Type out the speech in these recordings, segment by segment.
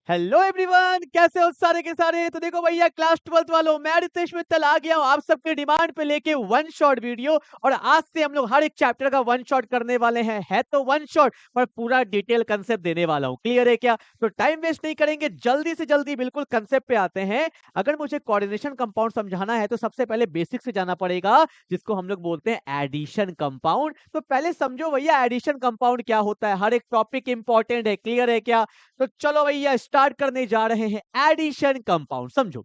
Hello everyone, कैसे हो सारे के सारे। तो देखो भैया, क्लास 12th वालों, मैं रितेश मित्तल आ गया हूँ आप सबके डिमांड पे लेके वन शॉट वीडियो। और आज से हम लोग हर एक चैप्टर का वन शॉट करने वाले हैं। है तो वन शॉट पर पूरा डिटेल कंसेप्ट देने वाला हूँ। क्लियर है क्या? तो टाइम वेस्ट नहीं करेंगे, जल्दी से जल्दी बिल्कुल कंसेप्ट पे आते हैं। अगर मुझे कोऑर्डिनेशन कंपाउंड समझाना है तो सबसे पहले बेसिक से जाना पड़ेगा, जिसको हम लोग बोलते हैं एडिशन कंपाउंड। तो पहले समझो भैया, एडिशन कंपाउंड क्या होता है। हर एक टॉपिक इंपॉर्टेंट है। क्लियर है क्या? तो चलो भैया, स्टार्ट करने जा रहे हैं एडिशन कंपाउंड। समझो,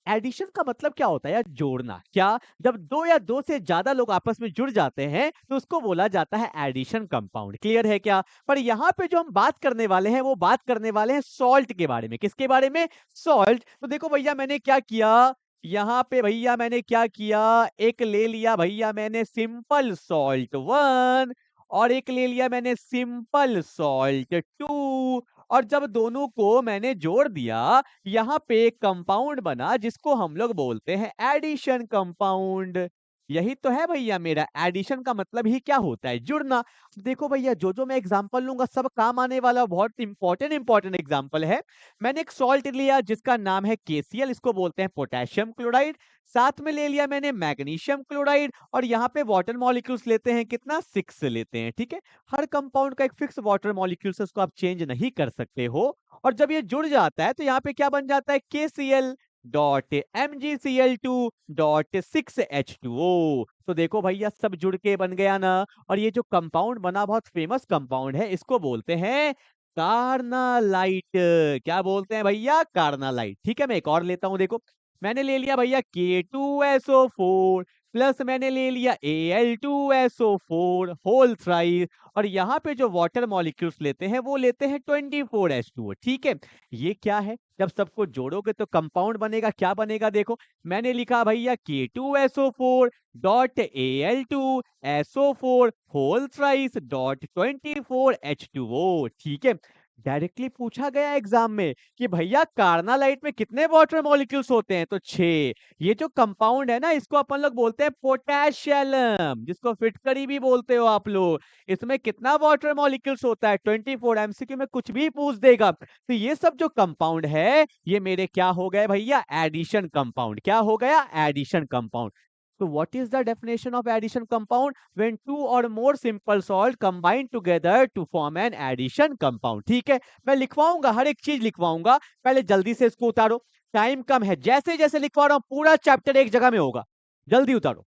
एडिशन का मतलब क्या होता है यार? जोड़ना। क्या? जब दो या दो से ज्यादा लोग आपस में जुड़ जाते हैं तो उसको बोला जाता है एडिशन कंपाउंड। क्लियर है क्या? पर यहाँ पे जो हम बात करने वाले हैं वो बात करने वाले हैं सॉल्ट के बारे में। किसके बारे में? सॉल्ट। तो देखो भैया, मैंने क्या किया यहाँ पे भैया, मैंने क्या किया, एक ले लिया भैया मैंने सिंपल सॉल्ट 1 और एक ले लिया मैंने सिंपल सॉल्ट 2। और जब दोनों को मैंने जोड़ दिया, यहाँ पे एक कंपाउंड बना जिसको हम लोग बोलते हैं एडिशन कंपाउंड। यही तो है भैया मेरा एडिशन का मतलब ही क्या होता है? जुड़ना। देखो भैया, जो मैं एग्जांपल लूंगा सब काम आने वाला, बहुत इंपॉर्टेंट इंपॉर्टेंट एग्जांपल है। मैंने एक सॉल्ट लिया जिसका नाम है KCl, इसको बोलते हैं पोटेशियम क्लोराइड। साथ में ले लिया मैंने मैग्नीशियम क्लोराइड, और यहाँ पे वाटर मॉलिक्यूल्स लेते हैं, कितना 6 लेते हैं। ठीक है, हर कंपाउंड का एक फिक्स वाटर मॉलिक्यूल से उसको आप चेंज नहीं कर सकते हो। और जब ये जुड़ जाता है तो यहाँ पे क्या बन जाता है? KCl dot MgCl2 dot 6H2O। तो देखो भैया, सब जुड़ के बन गया ना। और ये जो कंपाउंड बना, बहुत फेमस कंपाउंड है, इसको बोलते हैं कार्नालाइट। क्या बोलते हैं भैया? कार्नालाइट। ठीक है, मैं एक और लेता हूं। देखो, मैंने ले लिया भैया K2SO4 प्लस मैंने ले लिया Al2SO4 होल थ्राइस। और यहाँ पे जो वाटर मॉलिक्यूल्स लेते हैं वो लेते हैं 24H2O। ठीक है, ये क्या है? जब सबको जोड़ोगे तो कंपाउंड बनेगा। क्या बनेगा? देखो, मैंने लिखा भैया K2SO4 dot Al2SO4 whole thrice dot 24H2O। ठीक है, डायरेक्टली पूछा गया एग्जाम में कि भैया कार्नालाइट में कितने वाटर मॉलिक्यूल्स होते हैं? तो 6। ये जो कंपाउंड है ना, इसको अपन लोग बोलते हैं पोटेशियम, जिसको फिटकरी भी बोलते हो आप लोग। इसमें कितना वाटर मॉलिक्यूल्स होता है? 24। MCQ में कुछ भी पूछ देगा। तो ये सब जो कंपाउंड है, ये मेरे क्या हो गए भैया? Addition compound. क्या हो गया? Addition compound. तो what is the definition of addition compound? When two or more simple salt combine together to form an addition compound. ठीक है, मैं लिखवाऊंगा, हर एक चीज लिखवाऊंगा। पहले जल्दी से इसको उतारो, टाइम कम है। जैसे जैसे लिखवा रहा हूं पूरा चैप्टर एक जगह में होगा। जल्दी उतारो।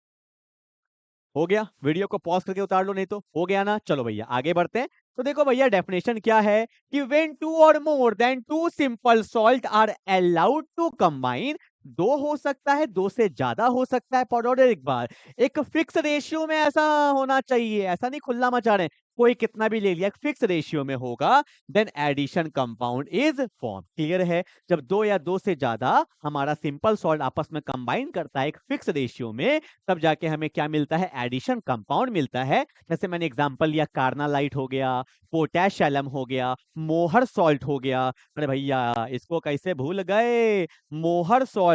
हो गया? वीडियो को पॉज करके उतार लो, नहीं तो। हो गया ना? चलो भैया आगे बढ़ते हैं। तो देखो भैया, डेफिनेशन क्या है कि when two or more than two simple salt are allowed to combine. दो हो सकता है, दो से ज्यादा हो सकता है, पर और एक बार एक फिक्स रेशियो में ऐसा होना चाहिए। ऐसा नहीं खुला मचा रहे हैं, कोई कितना भी ले लिया, फिक्स रेशियो में होगा, then addition compound is form. Clear है? जब दो या दो से ज्यादा हमारा सिंपल सॉल्ट आपस में कंबाइन करता है एक फिक्स रेशियो में, तब जाके हमें क्या मिलता है? एडिशन कंपाउंड मिलता है। जैसे मैंने एग्जांपल लिया, कार्नालाइट हो गया, पोटेशियम हो गया, मोहर सॉल्ट हो गया। अरे भैया, इसको कैसे भूल गए? मोहर सॉल्ट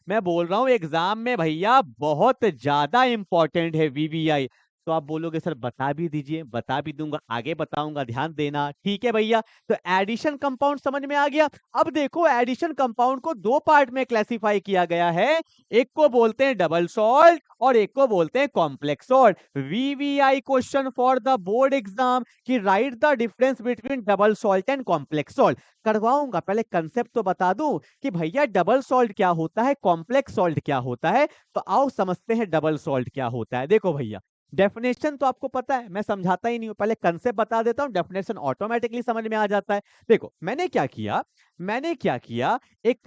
मैं बोल रहा हूँ एग्जाम में भैया बहुत ज्यादा इंपॉर्टेंट है, VVI। तो आप बोलोगे सर बता भी दीजिए, बता भी दूंगा, आगे बताऊंगा, ध्यान देना। ठीक है भैया, तो एडिशन कंपाउंड समझ में आ गया। अब देखो, एडिशन कंपाउंड को दो पार्ट में क्लासिफाई किया गया है। एक को बोलते हैं डबल सॉल्ट और एक को बोलते हैं complex salt. VVI question for the board exam कि write the difference between double salt and complex salt. करवाऊंगा, पहले कंसेप्ट तो बता दूं कि भैया डबल सॉल्ट क्या होता है, कॉम्प्लेक्स सॉल्ट क्या होता है। तो आओ समझते हैं डबल सॉल्ट क्या होता है। देखो भैया, डेफिनेशन तो आपको पता है, मैं समझाता ही नहीं हूं, पहले कंसेप्ट बता देता हूं, डेफिनेशन ऑटोमेटिकली समझ में आ जाता है। देखो, मैंने क्या किया, एक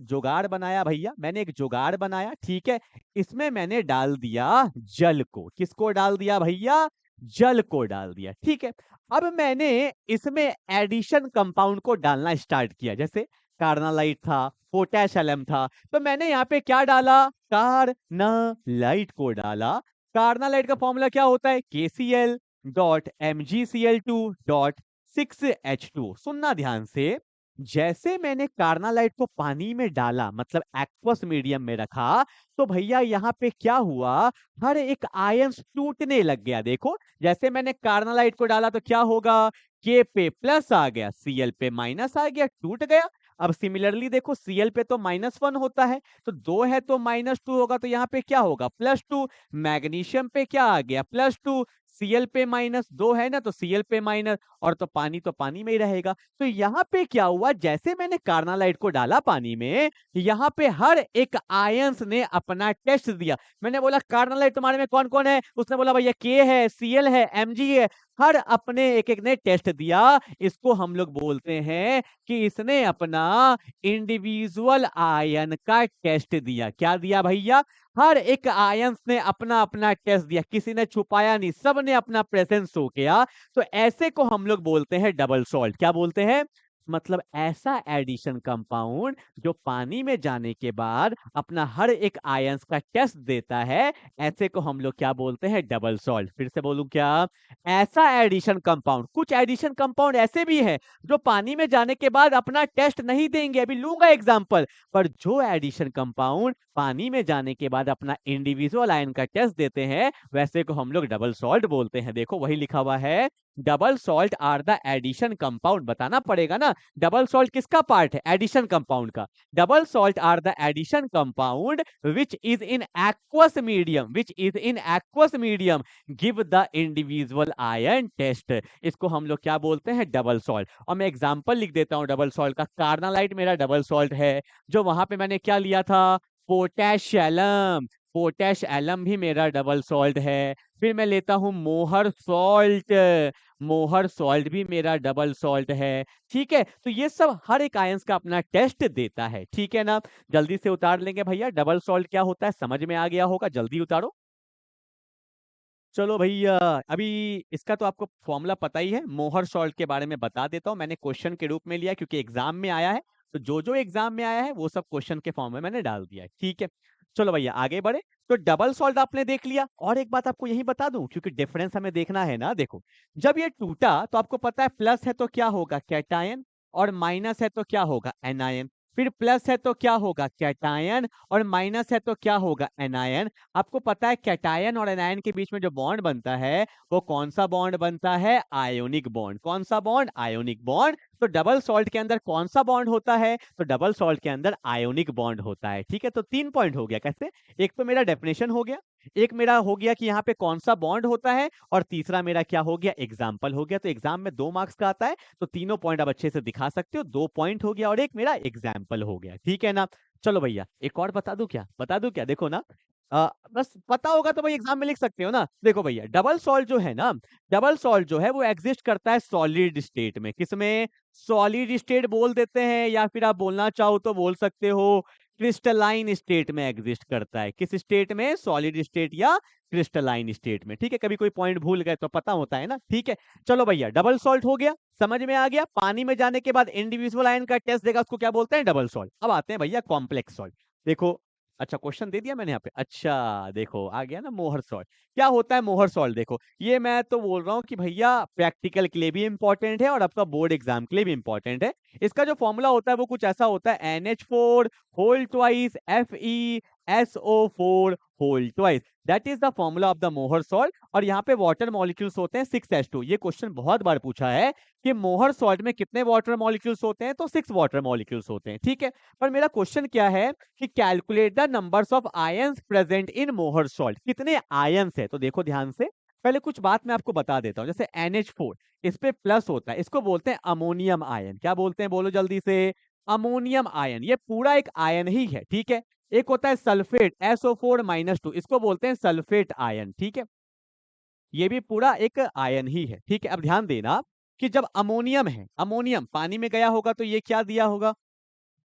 जुगाड़ बनाया भैया, मैंने एक जुगाड़ बनाया। ठीक है, इसमें मैंने डाल दिया जल को। किसको डाल दिया भैया? जल को डाल दिया। ठीक है, अब मैंने इसमें एडिशन कंपाउंड को डालना स्टार्ट किया। जैसे कार्नालाइट था, पोटेशियम था, तो मैंने यहाँ पे क्या डाला? कार्नालाइट को डाला। कार्नालाइट का फॉर्मूला क्या होता है? KCl dot MgCl2 dot 6H2। सुनना ध्यान से, जैसे मैंने कार्नालाइट को पानी में डाला, मतलब एक्वस मीडियम में रखा, तो भैया यहाँ पे क्या हुआ? हर एक आयंस टूटने लग गया। देखो, जैसे मैंने कार्नालाइट को डाला तो क्या होगा? K पे प्लस आ गया, Cl पे माइनस आ गया, टूट गया। अब सिमिलरली देखो Cl पे तो -1 होता है, तो 2 है तो -2 होगा, तो यहाँ पे क्या होगा +2। मैग्नीशियम पे क्या आ गया +2। Cl पे -2 है ना, तो Cl पे माइनस, और तो पानी में ही रहेगा। तो यहाँ पे क्या हुआ, जैसे मैंने कार्नालाइट को डाला पानी में, यहाँ पे हर एक आयंस ने अपना टेस्ट दिया। मैंने बोला कार्नालाइट तुम्हारे में कौन कौन है, उसने बोला भैया के है, Cl है, Mg है। हर अपने एक एक ने टेस्ट दिया। इसको हम लोग बोलते हैं कि इसने अपना इंडिविजुअल आयन का टेस्ट दिया। क्या दिया भैया, हर एक आयंस ने अपना अपना टेस्ट दिया, किसी ने छुपाया नहीं, सब ने अपना प्रेजेंस शो किया। तो ऐसे को हम लोग बोलते हैं डबल सॉल्ट। क्या बोलते हैं, मतलब ऐसा एडिशन कंपाउंड जो पानी में जाने के बाद अपना हर एक आयंस का टेस्ट देता है, ऐसे को हम लोग क्या बोलते हैं, डबल सॉल्ट। फिर से बोलूं क्या, ऐसा एडिशन कंपाउंड। कुछ एडिशन कंपाउंड ऐसे भी है जो पानी में जाने के बाद अपना टेस्ट नहीं देंगे, अभी लूंगा एग्जांपल। पर जो एडिशन कंपाउंड पानी में जाने के बाद अपना इंडिविजुअल आयन का टेस्ट देते हैं, वैसे को हम लोग डबल सॉल्ट बोलते हैं। देखो वही लिखा हुआ है, double salt are the addition compound. बताना पड़ेगा ना, डबल सॉल्ट किसका पार्ट है, एडिशन कंपाउंड का। Double salt are the addition compound which is in aqueous medium, which is in aqueous medium give the individual ion test. इसको हम लोग क्या बोलते हैं, डबल सॉल्ट। और मैं एग्जांपल लिख देता हूं डबल सॉल्ट का। कार्नालाइट मेरा डबल सॉल्ट है, जो वहां पे मैंने क्या लिया था, पोटैश एलम। पोटैश एलम भी मेरा डबल सॉल्ट है। फिर मैं लेता हूं मोहर सॉल्ट। मोहर सॉल्ट भी मेरा डबल सॉल्ट है। ठीक है, तो ये सब हर एक आयंस का अपना टेस्ट देता है। ठीक है ना, जल्दी से उतार लेंगे भैया। डबल सॉल्ट क्या होता है समझ में आ गया होगा, जल्दी उतारो। चलो भैया, अभी इसका तो आपको फॉर्मूला पता ही है। मोहर सॉल्ट के बारे में बता देता हूँ, मैंने क्वेश्चन के रूप में लिया क्योंकि एग्जाम में आया है। तो जो जो एग्जाम में आया है वो सब क्वेश्चन के फॉर्म में मैंने डाल दिया है। ठीक है, चलो भैया आगे बढ़े। तो डबल सॉल्ट आपने देख लिया, और एक बात आपको यही बता दूं क्योंकि डिफरेंस हमें देखना है ना। देखो, जब ये टूटा तो आपको पता है प्लस है तो क्या होगा, कैटायन, और माइनस है तो क्या होगा, एनायन। फिर प्लस है तो क्या होगा, कैटायन, और माइनस है तो क्या होगा, एनायन। आपको पता है कैटायन और एनायन के बीच में जो बॉन्ड बनता है वो कौन सा बॉन्ड बनता है, आयोनिक बॉन्ड। कौन सा बॉन्ड, आयोनिक बॉन्ड। तो डबल सॉल्ट के अंदर कौन सा बॉन्ड होता है, तो डबल सॉल्ट के अंदर आयोनिक बॉन्ड होता है। ठीक है, तो 3 पॉइंट हो गया। कैसे, एक तो मेरा डेफिनेशन हो गया, एक मेरा हो गया कि यहाँ पे कौन सा बॉन्ड होता है, और तीसरा मेरा क्या हो गया, एग्जाम्पल हो गया। तो एग्जाम में 2 मार्क्स का आता है, तो तीनों पॉइंट आप अच्छे से दिखा सकते हो। 2 पॉइंट हो गया और एक मेरा एग्जाम्पल हो गया। ठीक है ना, चलो भैया एक और बता दूं क्या, बता दूं क्या, देखो ना, बस पता होगा तो भाई एग्जाम में लिख सकते हो ना। देखो भैया, डबल सॉल्ट जो है ना, डबल सॉल्ट जो है वो एग्जिस्ट करता है सॉलिड स्टेट में। किसमें, सॉलिड स्टेट बोल देते हैं, या फिर आप बोलना चाहो तो बोल सकते हो क्रिस्टलाइन स्टेट में एग्जिस्ट करता है। किस स्टेट में, सॉलिड स्टेट या क्रिस्टलाइन स्टेट में। ठीक है, कभी कोई पॉइंट भूल गए तो पता होता है ना। ठीक है, चलो भैया डबल सॉल्ट हो गया, समझ में आ गया। पानी में जाने के बाद इंडिविजुअल आयन का टेस्ट देगा, उसको क्या बोलते हैं, डबल सॉल्ट। अब आते हैं भैया कॉम्प्लेक्स सॉल्ट। देखो, अच्छा क्वेश्चन दे दिया मैंने यहाँ पे। अच्छा देखो आ गया ना मोहर सॉल्ट। क्या होता है मोहर सॉल्ट, देखो ये मैं तो बोल रहा हूँ कि भैया प्रैक्टिकल के लिए भी इंपॉर्टेंट है और आपका बोर्ड एग्जाम के लिए भी इंपॉर्टेंट है। इसका जो फॉर्मूला होता है वो कुछ ऐसा होता है, NH4 whole twice FeSO4 whole twice. That is the formula of the Mohr salt. और यहाँ पे वाटर मॉलिक्यूल्स होते हैं 6H2। ये क्वेश्चन बहुत बार पूछा है कि मोहर सॉल्ट में कितने वाटर मॉलिक्यूल्स होते हैं, तो 6 वाटर मॉलिक्यूल्स होते हैं। ठीक है, पर मेरा क्वेश्चन क्या है कि calculate the numbers of ions present in मोहर सॉल्ट। कितने आयंस है, तो देखो ध्यान से, पहले कुछ बात मैं आपको बता देता हूं। जैसे NH4 इस पे प्लस होता है, इसको बोलते हैं अमोनियम आयन। क्या बोलते हैं, बोलो जल्दी से, अमोनियम आयन। ये पूरा एक आयन ही है। ठीक है, एक होता है सल्फेट SO4-2, इसको बोलते हैं सल्फेट आयन। ठीक है, ये भी पूरा एक आयन ही है। ठीक है, अब ध्यान देना कि जब अमोनियम है, अमोनियम पानी में गया होगा तो ये क्या दिया होगा,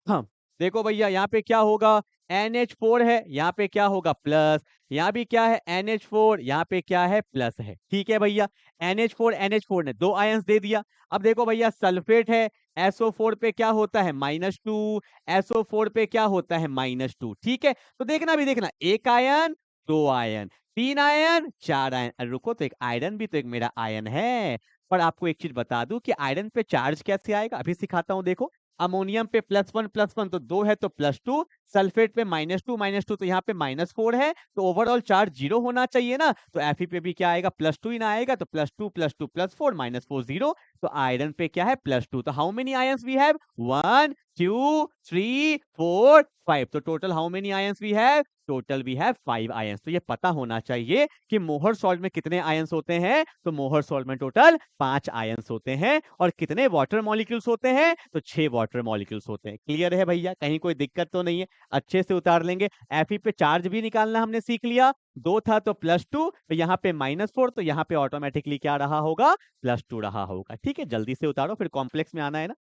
हाँ देखो भैया यहाँ पे क्या होगा, NH4 है, यहाँ पे क्या होगा प्लस, यहाँ भी क्या है NH4, यहाँ पे क्या है प्लस है। ठीक है भैया, NH4 ने 2 आयंस दे दिया। अब देखो भैया सल्फेट है, SO4 पे क्या होता है -2, SO4 पे क्या होता है -2। ठीक है, तो देखना भी देखना, 1 आयन 2 आयन, 3 आयन 4 आयन। अरे रुको, तो एक आयरन भी तो एक मेरा आयन है। पर आपको एक चीज बता दूं कि आयरन पे चार्ज कैसे आएगा, अभी सिखाता हूं। देखो, अमोनियम पे +1 तो 2 है तो +2, सल्फेट पे -2 तो यहाँ पे -4 है, तो ओवरऑल चार्ज 0 होना चाहिए ना, तो Fe पे भी क्या आएगा, +2 ही ना आएगा, तो +2 +2 +4 -4 0, तो आयरन पे क्या है, +2। तो how many ions we have, 1 2 3 4 5, तो total how many ions we have, total we have 5 ions. तो ये पता होना चाहिए कि मोहर सॉल्ट में कितने आयंस होते हैं, तो मोहर सॉल्ट में टोटल 5 आयंस होते हैं। और कितने वाटर मॉलिक्यूल्स होते हैं, तो 6 वाटर मॉलिक्यूल्स होते हैं। क्लियर है भैया, कहीं कोई दिक्कत तो नहीं है, अच्छे से उतार लेंगे। Fe पे चार्ज भी निकालना हमने सीख लिया, 2 था तो +2, तो यहाँ पे -4, तो यहाँ पे ऑटोमेटिकली क्या रहा होगा, +2 रहा होगा। ठीक है, जल्दी से उतारो, फिर कॉम्प्लेक्स में आना है ना,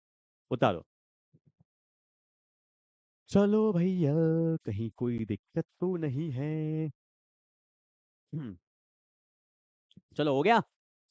उतारो। चलो भैया, कहीं कोई दिक्कत तो नहीं है। हम्म, चलो हो गया,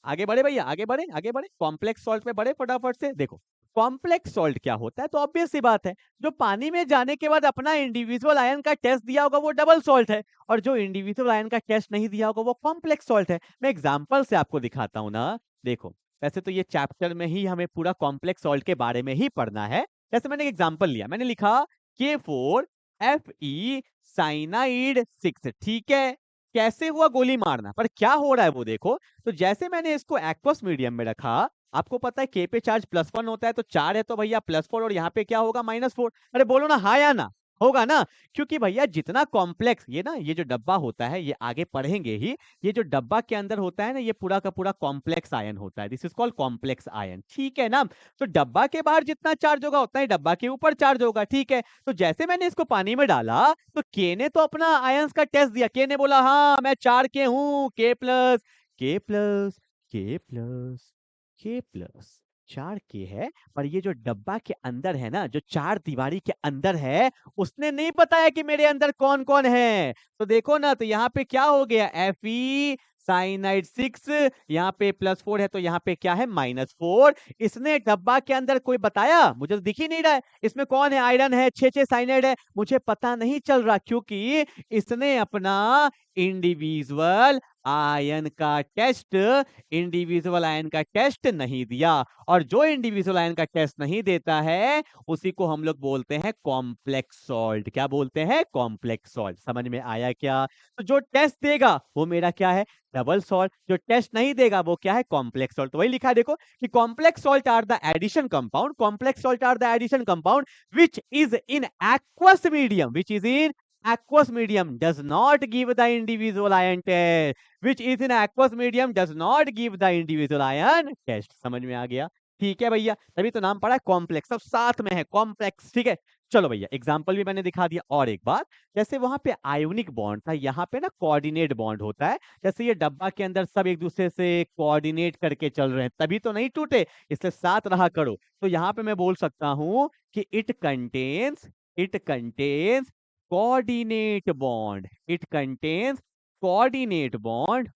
आगे बढ़े भैया, आगे बढ़े, आगे बढ़े, कॉम्प्लेक्स सॉल्ट पे बढ़े फटाफट से। देखो कॉम्प्लेक्स सॉल्ट क्या होता है, तो ऑब्वियस सी बात है, जो पानी में जाने के बाद अपना इंडिविजुअल आयन का टेस्ट दिया होगा वो डबल सॉल्ट है, और जो इंडिविजुअल आयन का टेस्ट नहीं दिया होगा वो कॉम्प्लेक्स सॉल्ट है। मैं एग्जांपल से आपको दिखाता हूं ना। देखो, वैसे तो ये चैप्टर में ही हमें पूरा कॉम्प्लेक्स सॉल्ट के बारे में ही पढ़ना है। जैसे मैंने एग्जाम्पल लिया, मैंने लिखा K4 Fe साइनाइड 6, ठीक है। कैसे हुआ गोली मारना, पर क्या हो रहा है वो देखो। तो जैसे मैंने इसको एक्वस मीडियम में रखा, आपको पता है के पे चार्ज +1 होता है, तो 4 है तो भैया +4, और यहाँ पे क्या होगा, -4। अरे बोलो ना हाँ या ना, होगा ना, क्योंकि भैया जितना कॉम्प्लेक्स ये ना, ये जो डब्बा होता है, ये आगे पढ़ेंगे ही, ये जो डब्बा के अंदर होता है ना, ये पूरा का पूरा कॉम्प्लेक्स आयन होता है, this is called complex ion, ठीक है ना। तो डब्बा के बाहर जितना चार्ज होगा उतना ही डब्बा के ऊपर चार्ज होगा, ठीक है। तो जैसे मैंने इसको पानी में डाला, तो के ने तो अपना आयंस का टेस्ट दिया, के ने बोला हाँ मैं 4 के हूं, के प्लस के प्लस के प्लस 4 के है। पर ये जो डब्बा के अंदर है ना, जो चार दीवारी के अंदर है, उसने नहीं बताया कि मेरे अंदर कौन कौन है। तो देखो ना, तो यहाँ पे क्या हो गया, Fe साइनाइड 6, यहाँ पे +4 है तो यहाँ पे क्या है, -4। इसने डब्बा के अंदर कोई बताया, मुझे तो दिख ही नहीं रहा है इसमें कौन है, आयरन है, 6 साइनाइड है, मुझे पता नहीं चल रहा, क्योंकि इसने अपना इंडिविजुअल आयन का टेस्ट इंडिविजुअल आयन का टेस्ट नहीं दिया। और जो इंडिविजुअल आयन का टेस्ट नहीं देता है, उसी को हम लोग बोलते हैं कॉम्प्लेक्स सॉल्ट। क्या बोलते हैं, कॉम्प्लेक्स सॉल्ट। समझ में आया क्या। तो जो टेस्ट देगा वो मेरा क्या है, डबल सॉल्ट। जो टेस्ट नहीं देगा वो क्या है, कॉम्प्लेक्स सॉल्ट। तो वही लिखा है देखो कि complex salt are the addition compound, complex salt are the addition compound which is in aqueous medium, which is in aqueous medium does not give the individual ion test, which is in aqueous medium does not give the individual ion test। समझ में आ गया, ठीक है भैया, तभी तो नाम पड़ा है कॉम्प्लेक्स, सब साथ में है कॉम्प्लेक्स, ठीक है। चलो भैया, एग्जांपल भी मैंने दिखा दिया। और एक बात, जैसे वहां पे आयोनिक बॉन्ड था, यहाँ पे ना कोऑर्डिनेट बॉन्ड होता है। जैसे ये डब्बा के अंदर सब एक दूसरे से कोऑर्डिनेट करके चल रहे हैं, तभी तो नहीं टूटे, इससे साथ रहा करो। तो यहाँ पे मैं बोल सकता हूं कि it contains coordinate bond, it contains coordinate bond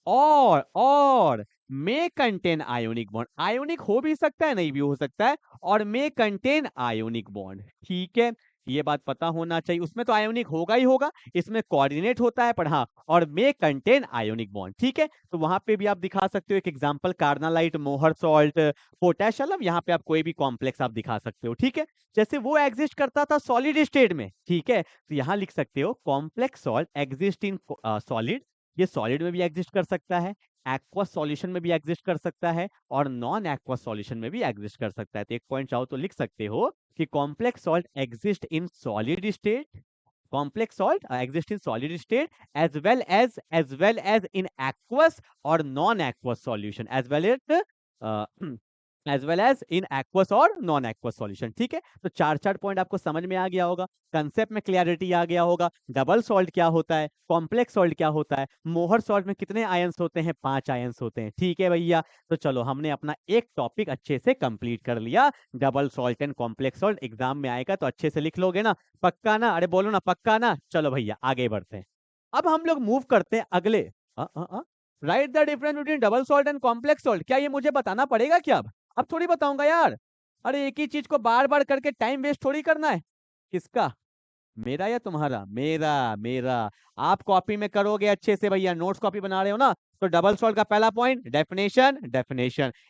और may contain ionic bond। Ionic हो भी सकता है, नहीं भी हो सकता है, और may contain ionic bond, ठीक है। ये बात पता होना चाहिए, उसमें तो आयोनिक होगा ही होगा, इसमें कोऑर्डिनेट होता है, पर हाँ, और may contain ionic bond, ठीक है। तो वहां पे भी आप दिखा सकते हो एक example, carnallite, Mohr salt, potash अलम, यहाँ पे आप कोई भी कॉम्प्लेक्स आप दिखा सकते हो, ठीक है। जैसे वो एग्जिस्ट करता था सॉलिड स्टेट में, ठीक है, तो यहाँ लिख सकते हो complex salt exist in solid. ये सॉलिड में भी एग्जिस्ट कर सकता है, एक्वा सॉल्यूशन में भी एग्जिस्ट कर सकता है, और नॉन एक्वा सॉल्यूशन में भी एग्जिस्ट कर सकता है। तो एक पॉइंट चाहो तो लिख सकते हो कि complex salt exist in solid state, complex salt exist in solid state as well as in aqueous or non-aqueous solution uh, as well as in aqueous और नॉन aqueous सॉल्यूशन, ठीक है। तो चार चार पॉइंट आपको समझ में आ गया होगा, कंसेप्ट में क्लियरिटी आ गया होगा। डबल सॉल्ट क्या होता है, कॉम्प्लेक्स सॉल्ट क्या होता है, मोहर सॉल्ट में कितने आयंस होते हैं, 5 आयंस होते हैं, ठीक है भैया। तो चलो, हमने अपना एक टॉपिक अच्छे से कंप्लीट कर लिया, double salt and complex salt. Exam में आएगा तो अच्छे से लिख लोगे ना, पक्का ना, अरे बोलो ना पक्का ना। चलो भैया आगे बढ़ते हैं, अब हम लोग मूव करते हैं अगले। Right the difference between double salt and complex salt. क्या ये मुझे बताना पड़ेगा क्या, अब थोड़ी बताऊंगा यार। अरे एक ही चीज को बार बार करके टाइम वेस्ट थोड़ी करना है। किसका, मेरा या तुम्हारा, मेरा मेरा। आप कॉपी में करोगे अच्छे से भैया, नोट्स कॉपी बना रहे हो ना, तो डबल शॉर्ट का पहला point definition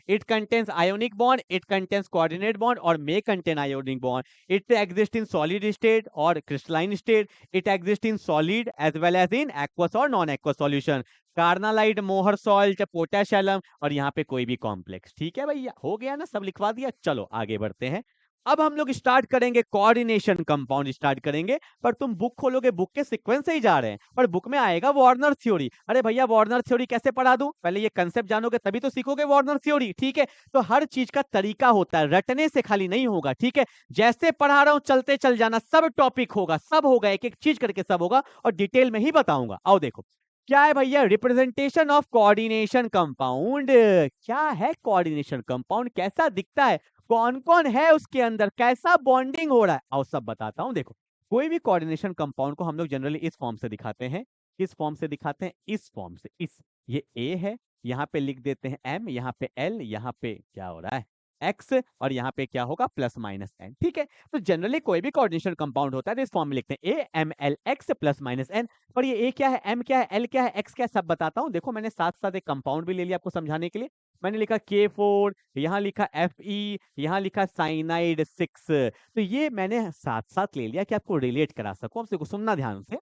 it contains ionic bond, it contains coordinate bond or may contain ionic bond, it exist in solid state or crystalline state, it exist in solid as well as in aqueous or non aqueous solution, carnallite, Mohr salt, potash alum और यहाँ पे कोई भी complex. ठीक है भैया, हो गया ना, सब लिखवा दिया। चलो आगे बढ़ते हैं। अब हम लोग स्टार्ट करेंगे कोऑर्डिनेशन कंपाउंड स्टार्ट करेंगे, पर तुम बुक खोलोगे, बुक के सीक्वेंस से ही जा रहे हैं, पर बुक में आएगा वार्नर थ्योरी। अरे भैया वार्नर थ्योरी कैसे पढ़ा दूं? पहले ये कंसेप्ट जानोगे तभी तो सीखोगे वार्नर थ्योरी। ठीक है, तो हर चीज का तरीका होता है, रटने से खाली नहीं होगा। ठीक है, जैसे पढ़ा रहा हूं चलते चल जाना, सब टॉपिक होगा, सब होगा, एक एक चीज करके सब होगा और डिटेल में ही बताऊंगा। आओ देखो क्या है भैया, रिप्रेजेंटेशन ऑफ कोऑर्डिनेशन कंपाउंड। क्या है कोऑर्डिनेशन कंपाउंड, कैसा दिखता है, कौन कौन है उसके अंदर, कैसा बॉन्डिंग हो रहा है, आओ सब बताता हूं। देखो कोई भी कोऑर्डिनेशन कंपाउंड को हम लोग जनरली इस फॉर्म से दिखाते हैं। किस फॉर्म से दिखाते हैं? इस फॉर्म से। इस ये ए है, यहाँ पे लिख देते हैं एम, यहाँ पे एल, यहाँ पे क्या हो रहा है एक्स और यहाँ पे क्या होगा प्लस माइनस एन। ठीक है, तो जनरली कोई भी कोऑर्डिनेशन कंपाउंड होता है तो इस फॉर्म में लिखते हैं A M L X plus minus N. पर ये ए क्या है, एम क्या है, एल क्या है, एक्स क्या है, सब बताता हूँ। देखो मैंने साथ साथ एक कंपाउंड भी ले लिया आपको समझाने के लिए। मैंने लिखा K4, यहाँ लिखा Fe, यहाँ लिखा साइनाइड 6। तो ये मैंने साथ साथ ले लिया कि आपको रिलेट करा सकूं। आपसे को सुनना ध्यान से,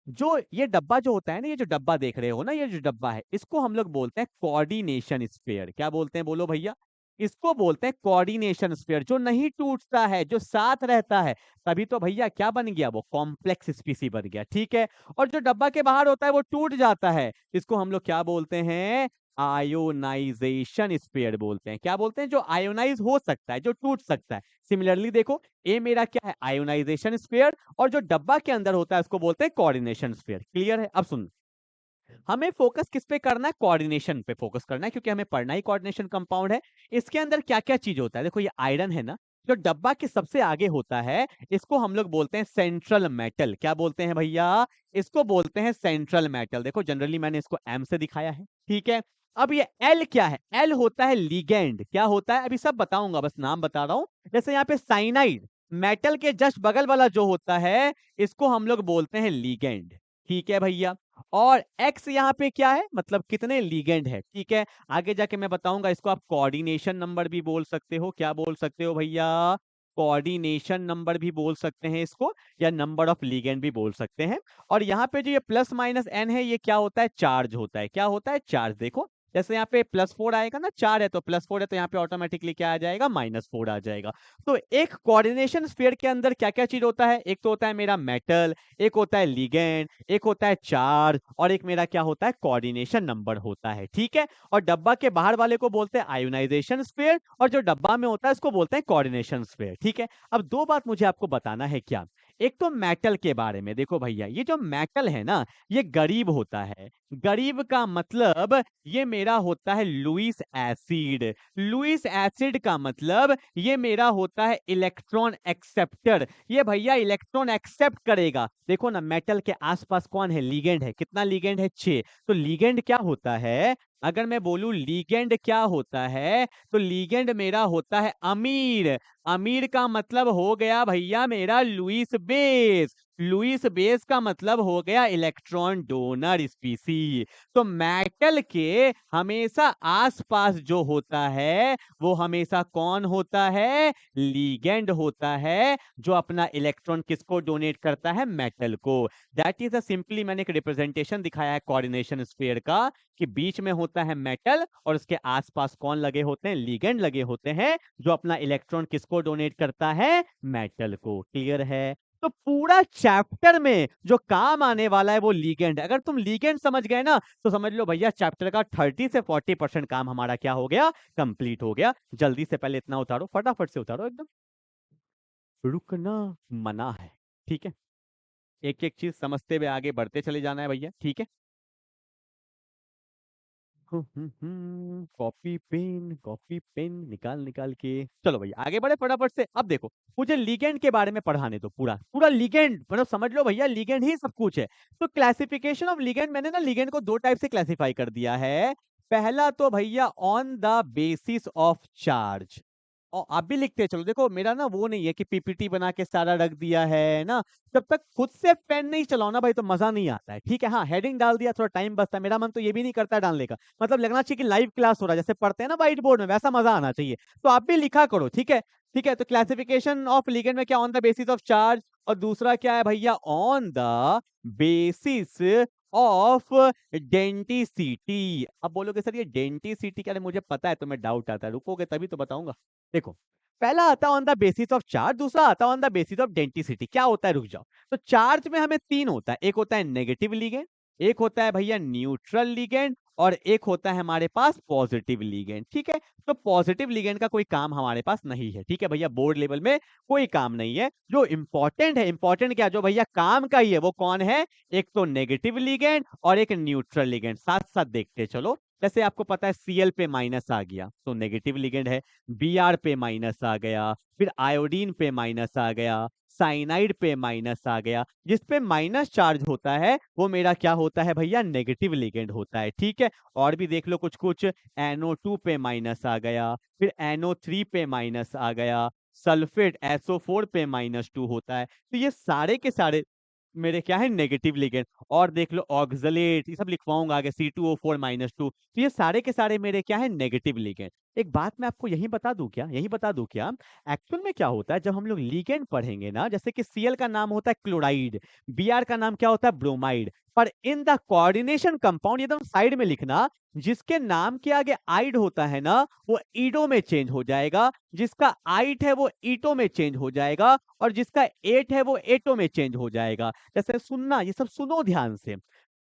जो ये डब्बा जो होता है ना, ये जो डब्बा देख रहे हो ना, ये जो डब्बा है इसको हम लोग बोलते हैं कोऑर्डिनेशन स्फीयर। क्या बोलते हैं बोलो भैया? इसको बोलते हैं कोऑर्डिनेशन स्फीयर, जो नहीं टूटता है, जो साथ रहता है। तभी तो भैया क्या बन गया, वो कॉम्प्लेक्स स्पीसी बन गया। ठीक है, और जो डब्बा के बाहर होता है वो टूट जाता है, इसको हम लोग क्या बोलते हैं, आयोनाइजेशन स्फीयर बोलते हैं। क्या बोलते हैं? जो आयोनाइज हो सकता है, जो टूट सकता है। सिमिलरली देखो ए मेरा क्या है, आयोनाइजेशन स्फीयर, और जो डब्बा के अंदर होता है उसको बोलते हैं कोऑर्डिनेशन स्फीयर। क्लियर है? अब सुन, हमें फोकस किस पे करना है, कोऑर्डिनेशन पे फोकस करना है, क्योंकि हमें पढ़ना ही कोऑर्डिनेशन कंपाउंड है। इसके अंदर क्या क्या चीज होता है, देखो ये आयरन है ना, जो डब्बा के सबसे आगे होता है, इसको हम लोग बोलते हैं सेंट्रल मेटल। क्या बोलते हैं भैया? इसको बोलते हैं सेंट्रल मेटल। देखो जनरली मैंने इसको एम से दिखाया है। ठीक है, अब ये एल क्या है, एल होता है लिगेंड। क्या होता है? अभी सब बताऊंगा, बस नाम बता रहा हूं। जैसे यहाँ पे साइनाइड, मेटल के जस्ट बगल वाला जो होता है, इसको हम लोग बोलते हैं लिगेंड। ठीक है भैया, और एक्स यहाँ पे क्या है, मतलब कितने लिगेंड है। ठीक है, आगे जाके मैं बताऊंगा, इसको आप कोऑर्डिनेशन नंबर भी बोल सकते हो। क्या बोल सकते हो भैया? कोऑर्डिनेशन नंबर भी बोल सकते हैं इसको, या नंबर ऑफ लिगेंड भी बोल सकते हैं। और यहाँ पे जो ये प्लस माइनस एन है, ये क्या होता है, चार्ज होता है। क्या होता है? चार्ज। देखो जैसे यहाँ पे +4 आएगा ना, 4 है तो +4 है, तो यहाँ पे ऑटोमेटिकली क्या आ जाएगा, -4 आ जाएगा। तो एक कोऑर्डिनेशन स्फीयर के अंदर क्या क्या चीज होता है, एक तो होता है मेरा मेटल, एक होता है लिगेंड, एक होता है चार्ज, और एक मेरा क्या होता है, कोऑर्डिनेशन नंबर होता है। ठीक है, और डब्बा के बाहर वाले को बोलते हैं आयोनाइजेशन स्फीयर, और जो डब्बा में होता है उसको बोलते हैं कोऑर्डिनेशन स्फीयर। ठीक है, अब दो बात मुझे आपको बताना है। क्या? एक तो मेटल के बारे में। देखो भैया ये जो मेटल है ना, ये गरीब होता है। गरीब का मतलब ये मेरा होता है लुईस एसिड। लुईस एसिड का मतलब ये मेरा होता है इलेक्ट्रॉन एक्सेप्टर। ये भैया इलेक्ट्रॉन एक्सेप्ट करेगा। देखो ना मेटल के आसपास कौन है, लिगेंड है। कितना लिगेंड है? 6। तो लिगेंड क्या होता है, अगर मैं बोलूं लिगेंड क्या होता है, तो लिगेंड मेरा होता है अमीर। अमीर का मतलब हो गया भैया मेरा लुईस बेस। लुईस बेस का मतलब हो गया इलेक्ट्रॉन डोनर स्पीसी। तो मेटल के हमेशा आसपास जो होता है वो हमेशा कौन होता है, लिगेंड होता है, जो अपना इलेक्ट्रॉन किसको डोनेट करता है, मेटल को। दैट इज अ सिंपली मैंने एक रिप्रेजेंटेशन दिखाया है कोऑर्डिनेशन स्फीयर का, कि बीच में होता है मेटल और उसके आसपास कौन लगे होते हैं, लिगेंड लगे होते हैं, जो अपना इलेक्ट्रॉन किसको डोनेट करता है, मेटल को। क्लियर है? तो पूरा चैप्टर में जो काम आने वाला है वो लिगेंड। अगर तुम लिगेंड समझ गए ना, तो समझ लो भैया चैप्टर का 30 से 40% काम हमारा क्या हो गया, कंप्लीट हो गया। जल्दी से पहले इतना उतारो, फटाफट से उतारो एकदम, रुकना मना है। ठीक है, एक एक चीज समझते हुए आगे बढ़ते चले जाना है भैया। ठीक है, कॉपी पेन निकाल निकाल के चलो भैया आगे बढ़े फटाफट से। अब देखो मुझे लिगेंड के बारे में पढ़ाने दो, पूरा पूरा लिगेंड, मतलब समझ लो भैया लिगेंड ही सब कुछ है। तो क्लासिफिकेशन ऑफ लिगेंड, मैंने ना लिगेंड को दो टाइप से क्लासिफाई कर दिया है। पहला तो भैया on the basis of charge, और आप भी लिखते चलो। देखो मेरा ना वो नहीं है कि पीपीटी बना के सारा रख दिया है ना, जब तक खुद से पेन नहीं चलाओ ना भाई तो मजा नहीं आता है, ठीक है। हाँ हेडिंग डाल दिया, थोड़ा टाइम बचता है, मेरा मन तो ये भी नहीं करता है डालने का, मतलब लगना चाहिए कि लाइव क्लास हो रहा है, जैसे पढ़ते हैं ना व्हाइट बोर्ड में, वैसा मजा आना चाहिए। तो आप भी लिखा करो, ठीक है। ठीक है, तो क्लासिफिकेशन ऑफ लिगेंड में क्या, on the basis of charge, और दूसरा क्या है भैया, on the basis of denticity. अब बोलोगे सर ये डेंटिसिटी क्या है, मुझे पता है तुम्हें डाउट आता है, रुकोगे तभी तो बताऊंगा। देखो पहला आता है on the basis of charge, दूसरा आता है on the basis of denticity. क्या होता है, रुक जाओ। तो चार्ज में हमें तीन होता है, एक होता है नेगेटिव लिगेंड, एक होता है भैया न्यूट्रल लिगेंड, और एक होता है हमारे पास पॉजिटिव लिगेंड, ठीक है। तो पॉजिटिव लिगेंड का कोई काम हमारे पास नहीं है, ठीक है भैया, बोर्ड लेवल में कोई काम नहीं है। जो इंपॉर्टेंट है, इंपॉर्टेंट क्या, जो भैया काम का ही है, वो कौन है, एक तो नेगेटिव लिगेंड और एक न्यूट्रल लिगेंड। साथ साथ देखते चलो। जैसे आपको पता है Cl पे माइनस आ गया तो नेगेटिव लिगेंड है, Br पे माइनस आ गया, फिर आयोडीन पे माइनस आ गया, साइनाइड पे माइनस आ गया, जिस पे माइनस चार्ज होता है वो मेरा क्या होता है भैया, नेगेटिव लिगेंड होता है, ठीक है। और भी देख लो कुछ कुछ, NO2 पे माइनस आ गया, फिर NO3 पे माइनस आ गया, सल्फेट SO4 पे -2 होता है। तो ये सारे के सारे मेरे क्या है, नेगेटिव लिगेंड। और देख लो ऑक्सलेट, ये सब लिखवाऊंगा आगे, C2O4 -2, तो ये सारे के सारे मेरे क्या है, नेगेटिव लिगेंड। एक बात मैं आपको यही बता दूं क्या, यही बता दूं क्या, एक्चुअल में क्या होता है जब हम लोग लिगेंड पढ़ेंगे ना, जैसे कि Cl का नाम होता है क्लोराइड, Br का नाम क्या होता है, ब्रोमाइड, पर इन द कोऑर्डिनेशन कंपाउंड एकदम साइड में लिखना, जिसके नाम के आगे आइड होता है ना, वो ईडो में चेंज हो जाएगा, जिसका आइट है वो ईटो में चेंज हो जाएगा, और जिसका एट है वो एटो में चेंज हो जाएगा। जैसे सुनना, ये सब सुनो ध्यान से।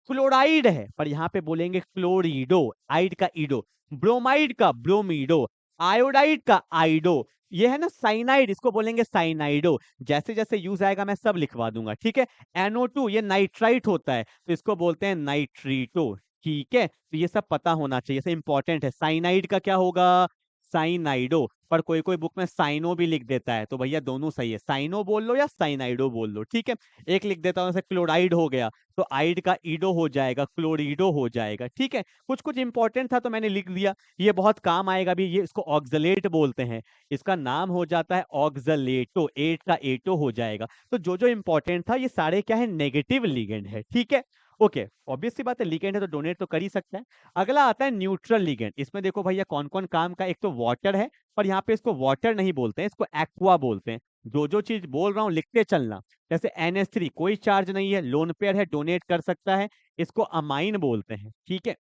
क्लोराइड है पर यहाँ पे बोलेंगे क्लोरीडो, आइड का ईडो, ब्रोमाइड का ब्रोमीडो, आयोडाइड का आइडो, ये है ना साइनाइड, इसको बोलेंगे साइनाइडो। जैसे जैसे यूज आएगा मैं सब लिखवा दूंगा, ठीक है। NO2 ये नाइट्राइट होता है तो इसको बोलते हैं नाइट्रीटो, ठीक है। तो ये सब पता होना चाहिए, से इंपॉर्टेंट है। साइनाइड का क्या होगा, साइनाइडो, पर कोई कोई बुक में साइनो भी लिख देता है, तो भैया दोनों सही है, साइनो बोल लो या साइनाइडो बोल लो, ठीक है। एक लिख देता हूं, जैसे क्लोराइड हो गया तो आइड का ईडो हो जाएगा, क्लोरीडो हो जाएगा, ठीक है। कुछ कुछ इंपॉर्टेंट था तो मैंने लिख दिया, ये बहुत काम आएगा भी। ये इसको ऑक्सलेट बोलते हैं, इसका नाम हो जाता है ऑक्सलेटो, एट का एटो हो जाएगा। तो जो जो इंपॉर्टेंट था ये सारे क्या है, नेगेटिव लिगेंड है, ठीक है। ओके, ऑब्वियस सी बात है, लिगेंड है तो डोनेट तो कर ही सकता है। अगला आता है न्यूट्रल लिगेंड। इसमें देखो भैया कौन कौन काम का, एक तो वाटर है, पर यहाँ पे इसको वाटर नहीं बोलते हैं, इसको एक्वा बोलते हैं। जो जो चीज बोल रहा हूँ लिखते चलना। जैसे NH3 कोई चार्ज नहीं है, लोन पेयर है, डोनेट कर सकता है, इसको अमाइन बोलते हैं, ठीक है।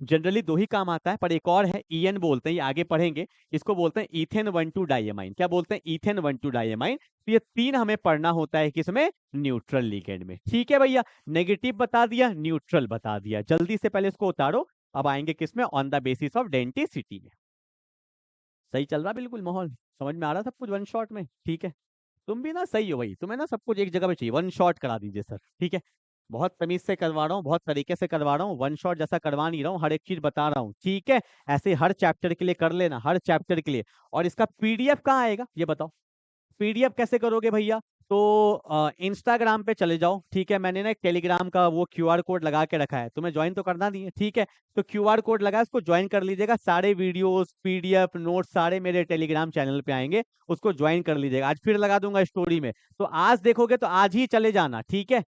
जनरली दो ही काम आता है, पर एक और है EN बोलते हैं, ये आगे पढ़ेंगे। इसको बोलते हैं इथेन 1,2 डाइअमाइन। क्या बोलते हैं, इथेन 1,2 डाइअमाइन। तो ये तीन हमें पढ़ना होता है किसमें, न्यूट्रल लिगेंड में, ठीक है भैया। नेगेटिव बता दिया, न्यूट्रल बता दिया, जल्दी से पहले इसको उतारो। अब आएंगे किसमें, on the basis of denticity में। सही चल रहा बिल्कुल माहौल, समझ में आ रहा सब कुछ वन शॉट में, ठीक है। तुम भी ना सही हो भाई, तुम्हें ना सब कुछ एक जगह पे चाहिए, वन शॉट करा दीजिए सर, ठीक है। बहुत तमीज से करवा रहा हूँ, बहुत तरीके से करवा रहा हूँ, वन शॉट जैसा करवा नहीं रहा हूँ, हर एक चीज बता रहा हूँ, ठीक है। ऐसे हर चैप्टर के लिए कर लेना, हर चैप्टर के लिए। और इसका PDF कहाँ आएगा ये बताओ, PDF कैसे करोगे भैया। तो इंस्टाग्राम पे चले जाओ, ठीक है। मैंने ना एक टेलीग्राम का वो QR कोड लगा के रखा है, तुम्हें ज्वाइन तो करना नहीं है, ठीक है। तो QR कोड लगा, इसको ज्वाइन कर लीजिएगा, सारे वीडियोस PDF नोट सारे मेरे टेलीग्राम चैनल पे आएंगे, उसको ज्वाइन कर लीजिएगा। आज फिर लगा दूंगा स्टोरी में, तो आज देखोगे तो आज ही चले जाना, ठीक है।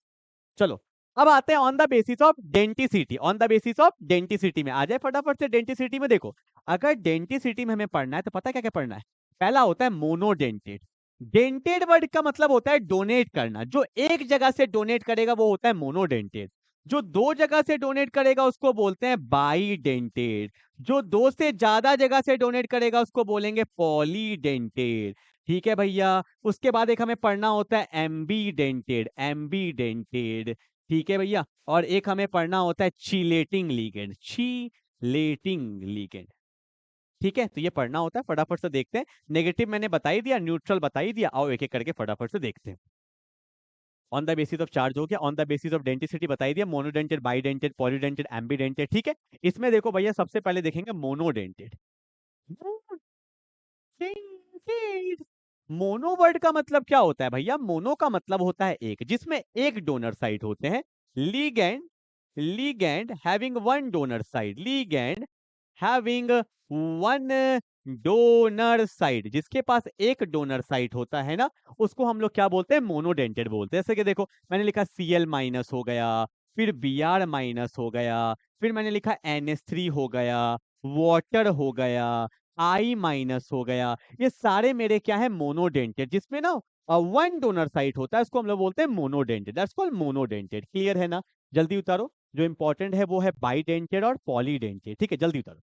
चलो अब आते हैं on the basis of denticity. On the basis of denticity में आ जाए फटाफट से। डेंटिसिटी में देखो, अगर डेंटिसिटी में हमें पढ़ना है तो पता है क्या क्या पढ़ना है। पहला होता है मोनोडेंटेड। डेंटेड वर्ड का मतलब होता है डोनेट करना, जो एक जगह से डोनेट करेगा वो होता है मोनोडेंटेड। जो दो जगह से डोनेट करेगा उसको बोलते हैं बाईडेंटेड। जो दो से ज्यादा जगह से डोनेट करेगा उसको बोलेंगे पॉलीडेंटेड, ठीक है भैया। उसके बाद एक हमें पढ़ना होता है एम्बीडेंटेड, एम्बीडेंटेड, ठीक है भैया। और एक हमें पढ़ना होता है चीलेटिंग लीगेंड, चीलेटिंग लीगेंड, ठीक है। तो ये पढ़ना होता है, फटाफट से देखते हैं। नेगेटिव मैंने बता ही दिया, न्यूट्रल बता ही दिया, आओ एक एक करके फटाफट से देखते हैं। On the basis of charge हो गया, on the basis of denticity बताई दिया, मोनोडेंटेड, बाईडेंटेड, पॉलीडेंटेड, एम्बीडेंटेड, ठीक है। इसमें देखो भैया सबसे पहले देखेंगे मोनोडेंटेड। मोनो वर्ड का मतलब क्या होता है भैया, मोनो का मतलब होता है एक, जिसमें एक डोनर साइट होते हैं। Ligand, ligand having one donor side, ligand having one donor side, जिसके पास एक डोनर साइड होता है ना, उसको हम लोग क्या बोलते हैं, मोनोडेंटेड बोलते हैं। जैसे कि देखो मैंने लिखा Cl माइनस हो गया, फिर Br माइनस हो गया, फिर मैंने लिखा NH3 हो गया, वाटर हो गया, I माइनस हो गया। ये सारे मेरे क्या है, मोनोडेंटेड, जिसमें ना वन डोनर साइट होता है, उसको हम लोग बोलते हैं monodentate. That's called monodentate. Clear है ना? जल्दी उतारो, जो इंपॉर्टेंट है वो है बाइडेंटेड और पॉलीडेंटेड। ठीक है, जल्दी उतारो।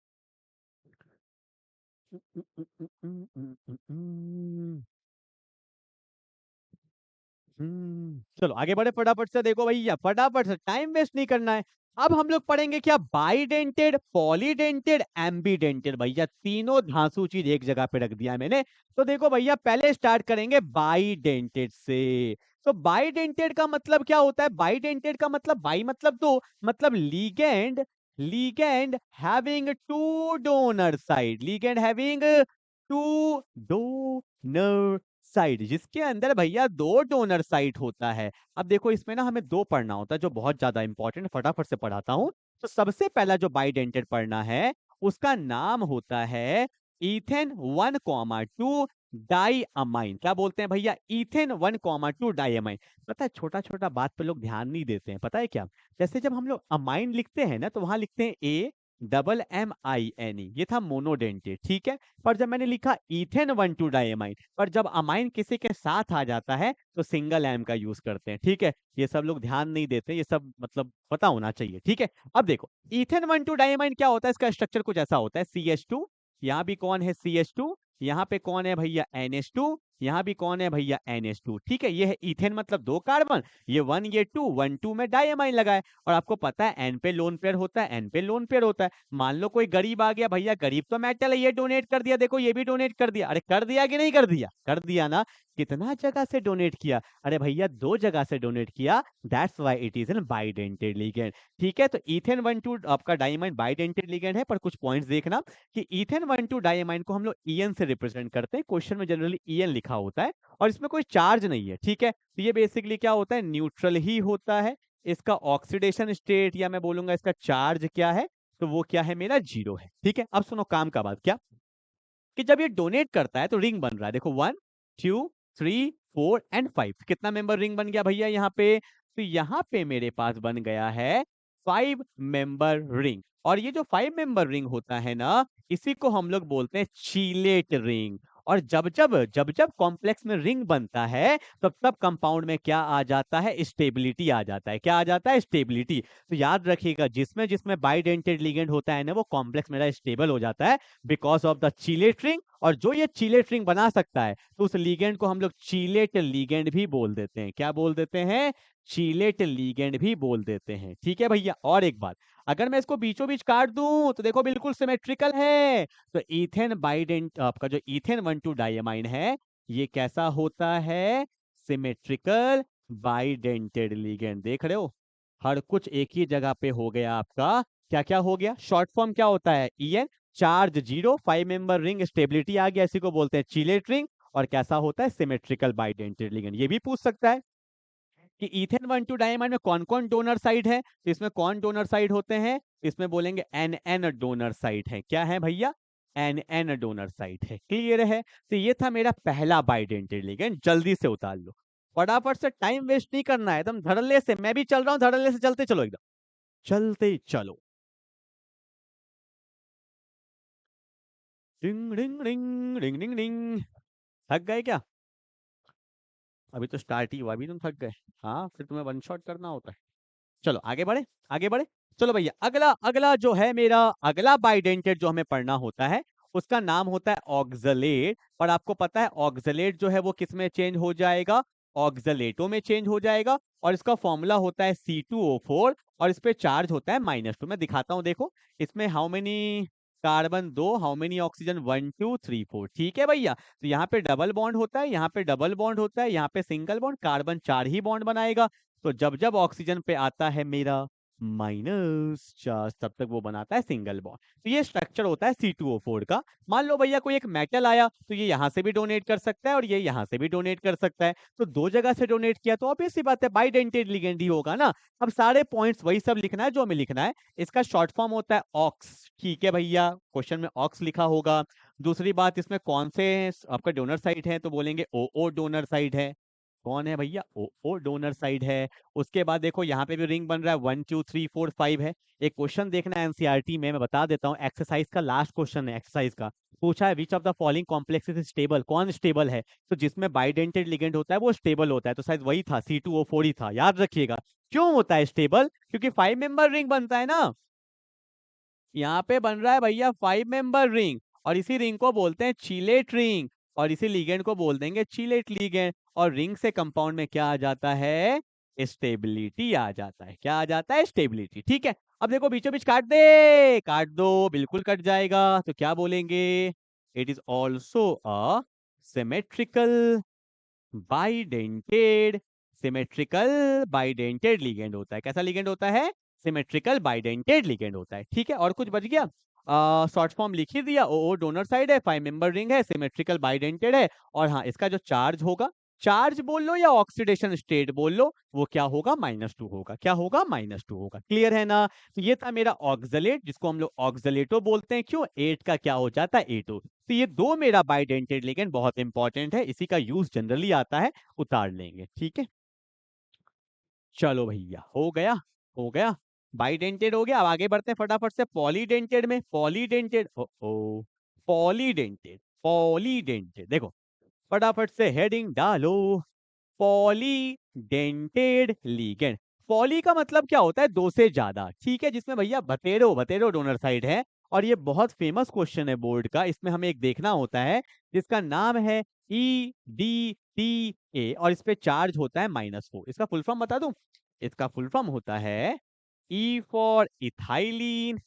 चलो आगे बढ़े फटाफट से। देखो भैया फटाफट से, टाइम वेस्ट नहीं करना है। अब हम लोग पढ़ेंगे क्या, बाइडेंटेड, पॉलीडेंटेड, एम्बीडेंटेड। भैया तीनों धांसू चीज एक जगह पे रख दिया है मैंने। तो देखो भैया पहले स्टार्ट करेंगे बाइडेंटेड से। तो बाइडेंटेड का मतलब क्या होता है, बाइडेंटेड का मतलब, बाई मतलब दो, मतलब ligand, ligand having two donor side, ligand having two donor side, जिसके अंदर भैया दो डोनर साइट होता है। अब देखो इसमें ना हमें दो पढ़ना होता है, जो बहुत ज्यादा इंपॉर्टेंट, फटाफट से पढ़ाता हूँ। तो सबसे पहला जो बाइडेंटेड पढ़ना है, उसका नाम होता है इथेन 1,2 डाई अमाइन। क्या बोलते हैं भैया, इथेन 1,2 डाई अमाइन। पता है छोटा छोटा बात पे लोग ध्यान नहीं देते हैं, पता है क्या? जैसे जब हम लोग अमाइन लिखते हैं ना, तो वहां लिखते हैं AMMINE, ये था मोनोडेंटेड, ठीक है। पर जब मैंने लिखा इथेन 1,2 डाइअमाइन, पर जब अमाइन किसी के साथ आ जाता है तो सिंगल एम का यूज करते हैं, ठीक है। ये सब लोग ध्यान नहीं देते, ये सब मतलब पता होना चाहिए, ठीक है। अब देखो इथेन 1,2 डाइअमाइन क्या होता है, इसका स्ट्रक्चर कुछ ऐसा होता है, CH2, यहाँ भी कौन है CH2, यहाँ पे कौन है भैया NH2, यहाँ भी कौन है भैया NH2, ठीक है। ये है इथेन मतलब दो कार्बन, ये 1 ये 2, 1 2 में डाइअमाइन लगा है। और आपको पता है एन पे लोन पेयर होता है, एन पे लोन पेयर होता है। मान लो कोई गरीब आ गया, भैया गरीब तो मेटल है, ये डोनेट कर दिया, देखो ये भी डोनेट कर दिया। अरे कर दिया कि नहीं कर दिया, कर दिया ना। कितना जगह से डोनेट किया, अरे भैया दो जगह से डोनेट किया, that's why it is an bidentate ligand, ठीक है। तो इथेन 1,2 आपका डाइमाइन बाइडेंटेड लिगेंड है। पर कुछ पॉइंट्स देखना कि इथेन 1,2 डाइमाइन को हम लोग EN से रिप्रेजेंट करते हैं, क्वेश्चन में जनरली EN लिखा होता है, और इसमें कोई चार्ज नहीं है, ठीक है। तो ये बेसिकली क्या होता है, न्यूट्रल ही होता है। इसका ऑक्सीडेशन स्टेट, या मैं बोलूंगा इसका चार्ज क्या है, तो वो क्या है, मेरा 0 है, ठीक है। अब सुनो काम का बात, क्या कि जब ये डोनेट करता है तो रिंग बन रहा है, देखो 1 2 3 4 एंड 5, कितना मेंबर रिंग बन गया भैया यहाँ पे, तो यहाँ पे मेरे पास बन गया है 5 मेंबर रिंग। और ये जो 5 मेंबर रिंग होता है ना, इसी को हम लोग बोलते हैं चीलेट रिंग। और जब कॉम्प्लेक्स में रिंग बनता है, तब तब कंपाउंड में क्या आ जाता है, स्टेबिलिटी आ जाता है। क्या आ जाता है, स्टेबिलिटी। तो याद रखिएगा, जिसमें जिसमें बाइडेंटेड लिगेंड होता है ना, वो कॉम्प्लेक्स मेरा स्टेबल हो जाता है बिकॉज ऑफ द चीलेट रिंग। और जो ये चीलेट रिंग बना सकता है, तो उस लिगेंड को हम लोग चीलेट लिगेंड भी बोल देते हैं। क्या बोल देते हैं, चीलेट लिगेंड भी बोल देते हैं, ठीक है भैया। और एक बात, अगर मैं इसको बीचों बीच काट दूं तो देखो बिल्कुल सिमेट्रिकल है। तो इथेन बाइडेंट आपका जो इथेन 1,2 डाइअमाइन है, ये कैसा होता है, सिमेट्रिकल बाइडेंटेड लिगेंड। देख रहे हो, हर कुछ एक ही जगह पे हो गया आपका। क्या क्या हो गया, शॉर्ट फॉर्म क्या होता है, EN, charge 0, 5 member ring, stability आ गया, इसी को बोलते हैं चीलेट रिंग। और कैसा होता है, सिमेट्रिकल बाइडेंटेड लिगेंड। ये भी पूछ सकता है कि इथेन 1,2 डाइअमाइन में कौन कौन डोनर साइड है, तो इसमें कौन डोनर साइड होते हैं, इसमें बोलेंगे NN डोनर साइड है। क्या है भैया, NN डोनर साइड है। क्लियर है? तो ये था मेरा पहला बाइडेंटेड लिगेंड, जल्दी से उतार लो फटाफट से, टाइम वेस्ट नहीं करना है, एकदम धड़ल्ले से। मैं भी चल रहा हूँ, धड़ल्ले से चलते चलो, एकदम चलते चलो। डिंग डिंग डिंग डिंग डिंग डिंग। थक गए क्या? अभी तो स्टार्ट ही हुआ, अभी तुम थक गए। हाँ फिर तुम्हें वन शॉट करना होता है। चलो आगे बढ़े, आगे बढ़े। चलो भैया अगला, अगला जो है मेरा, अगला बाइडेंटेड जो हमें पढ़ना होता है, उसका नाम होता है ऑक्सलेट। और आपको पता है ऑक्सलेट जो है वो किस में चेंज हो जाएगा, ऑक्सलेटो में चेंज हो जाएगा। और इसका फॉर्मूला होता है C2O4, और इस पे चार्ज होता है -2। मैं दिखाता हूँ, देखो इसमें how many carbon 2, how many oxygen 1 2 3 4, ठीक है भैया। तो यहाँ पे डबल बॉन्ड होता है, यहाँ पे डबल बॉन्ड होता है, यहाँ पे सिंगल बॉन्ड, कार्बन 4 ही बॉन्ड बनाएगा। तो जब जब ऑक्सीजन पे आता है मेरा माइनस चार्ज, तब तक वो बनाता है सिंगल बॉन्ड। तो ये स्ट्रक्चर होता है C2O4 का। मान लो भैया कोई एक मेटल आया तो ये यहाँ से भी डोनेट कर सकता है और ये यहाँ से भी डोनेट कर सकता है, तो दो जगह से डोनेट किया तो ऑब्वियस सी बात है बाइडेंटेड लिगेंड ही होगा ना। अब सारे पॉइंट्स वही सब लिखना है जो हमें लिखना है। इसका शॉर्ट फॉर्म होता है ऑक्स, ठीक है भैया, क्वेश्चन में ऑक्स लिखा होगा। दूसरी बात, इसमें कौन से आपका डोनर साइट है, तो बोलेंगे ओ डोनर साइट है। कौन है भैया, ओ डोनर साइड है। उसके बाद देखो यहाँ पे भी रिंग बन रहा है, 1 2 3 4 5 है। एक क्वेश्चन देखना है एनसीईआरटी में, मैं बता देता हूँ, एक्सरसाइज का लास्ट क्वेश्चन है। एक्सरसाइज का पूछा है which of the following complex is stable, कौन स्टेबल है, तो जिसमें बाइडेंटेड लिगेंड होता है वो स्टेबल होता है, तो शायद वही था, C2O4 ही था, याद रखिएगा। क्यों होता है स्टेबल, क्योंकि 5 मेंबर रिंग बनता है ना। यहाँ पे बन रहा है भैया 5 मेंबर रिंग, और इसी रिंग को बोलते हैं चिलेट रिंग, और इसी लिगेंड को बोल देंगे चिलेट लिगेंड। और रिंग से कंपाउंड में क्या आ जाता है, स्टेबिलिटी आ जाता है। क्या आ जाता है, स्टेबिलिटी। ठीक है, अब देखो बीचों बीच काट दे, काट दो, बिल्कुल कट जाएगा, तो क्या बोलेंगे, it is also a symmetrical bidentate, symmetrical bidentate ligand होता है। कैसा लिगेंड होता है, सिमेट्रिकल बाइडेंटेड लिगेंड होता है। ठीक है, और कुछ बच गया, शॉर्ट फॉर्म लिख ही दिया, ओ डोनर साइड है, 5 मेंबर रिंग है, सिमेट्रिकल बाइडेंटेड है, और हाँ इसका जो चार्ज होगा, चार्ज बोल लो या ऑक्सीडेशन स्टेट बोल लो, वो क्या होगा, -2 होगा। क्या होगा, -2 होगा। क्लियर है ना। तो ये था मेरा ऑक्सलेट, जिसको हम लोग ऑक्सलेटो बोलते हैं। क्यों, 8 का क्या हो जाता है, एटो। तो ये दो मेरा बाइडेंटेड लिगेंड बहुत इंपॉर्टेंट है, इसी का यूज जनरली आता है, उतार लेंगे। ठीक है, चलो भैया, हो गया, हो गया, बाइडेंटेड हो गया। अब आगे बढ़ते हैं फटाफट से पॉलीडेंटेड में। पॉलीडेंटेड, ओ पॉलीडेंटेड, पॉलीडेंटेड देखो, फटाफट से हेडिंग डालो, पॉलीडेंटेड लिगेंड। पॉली का मतलब क्या होता है, दो से ज्यादा, ठीक है, जिसमें भैया बतेरो बतेरो डोनर साइड है। और ये बहुत फेमस क्वेश्चन है बोर्ड का, इसमें हमें एक देखना होता है जिसका नाम है EDTA, और इस पे चार्ज होता है -4। इसका फुल फॉर्म बता दूं, इसका फुल फॉर्म होता है E for ethylene,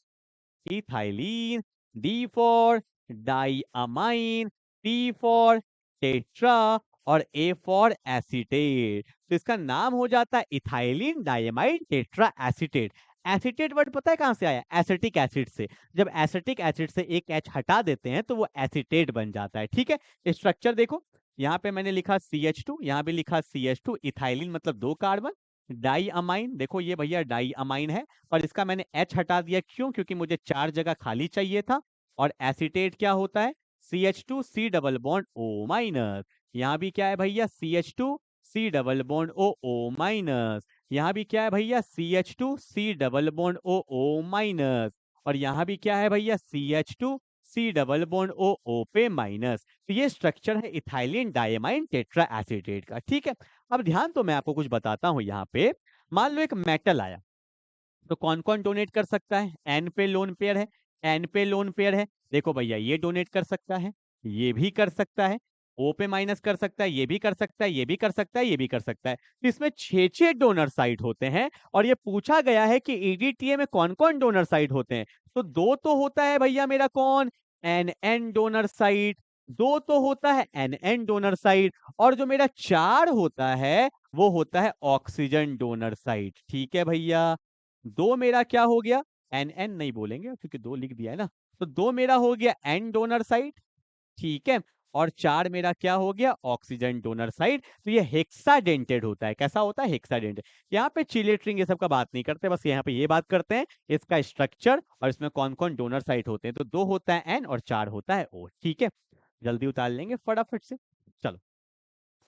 ethylene, D for diamine, T for tetra, और A फॉर एसीटेट। तो इसका नाम हो जाता है ethylene diamine tetra acetate. Acetate word पता है कहां से आया, एसिटिक एसिड से। जब एसिटिक एसिड से एक H हटा देते हैं तो वो एसीटेट बन जाता है। ठीक है, स्ट्रक्चर देखो, यहाँ पे मैंने लिखा CH2, यहाँ भी लिखा CH2, इथाइलिन मतलब 2 कार्बन, डाइअमाइन देखो ये भैया डाइअमाइन है, और इसका मैंने H हटा दिया, क्यों, क्योंकि मुझे 4 जगह खाली चाहिए था। और एसीटेट क्या होता है, CH2 C double bond O minus. यहाँ भी क्या है भैया, CH2 C double bond O minus. यहाँ भी क्या है भैया, CH2 C double bond O minus. और यहाँ भी क्या है भैया, CH2 C double bond O पे माइनस। तो ये स्ट्रक्चर है इथाइलिन डाइअमाइन टेट्रा एसीटेट का। ठीक है, अब ध्यान तो मैं आपको कुछ बताता हूँ। यहाँ पे मान लो एक मेटल आया, तो कौन कौन डोनेट कर सकता है, एन पे लोन पेयर है, एन पे लोन पेयर है। देखो भैया ये डोनेट कर सकता है, ये भी कर सकता है, ओ पे माइनस कर सकता है, ये भी कर सकता है, ये भी कर सकता है, ये भी कर सकता है। तो इसमें 6 डोनर साइट होते हैं, और ये पूछा गया है कि ईडीटीए में कौन कौन डोनर साइट होते हैं। तो दो तो होता है भैया मेरा कौन, एन डोनर साइट, दो तो होता है एन डोनर साइट, और जो मेरा 4 होता है वो होता है ऑक्सीजन डोनर साइट। ठीक है भैया, दो मेरा क्या हो गया, एन नहीं बोलेंगे क्योंकि दो लिख दिया है ना, तो दो मेरा हो गया एन डोनर साइड, ठीक है, और 4 मेरा क्या हो गया, ऑक्सीजन डोनर साइड। तो ये हेक्साडेंटेड होता है। कैसा होता है, हेक्साडेंटेड। यहाँ पे चिलेट्रिंग ये सब का बात नहीं करते, बस यहाँ पे ये बात करते हैं इसका स्ट्रक्चर और इसमें कौन कौन डोनर साइट होते हैं। तो दो होता है एन और 4 होता है ओ। ठीक है, जल्दी उतार लेंगे फटाफट से। चलो,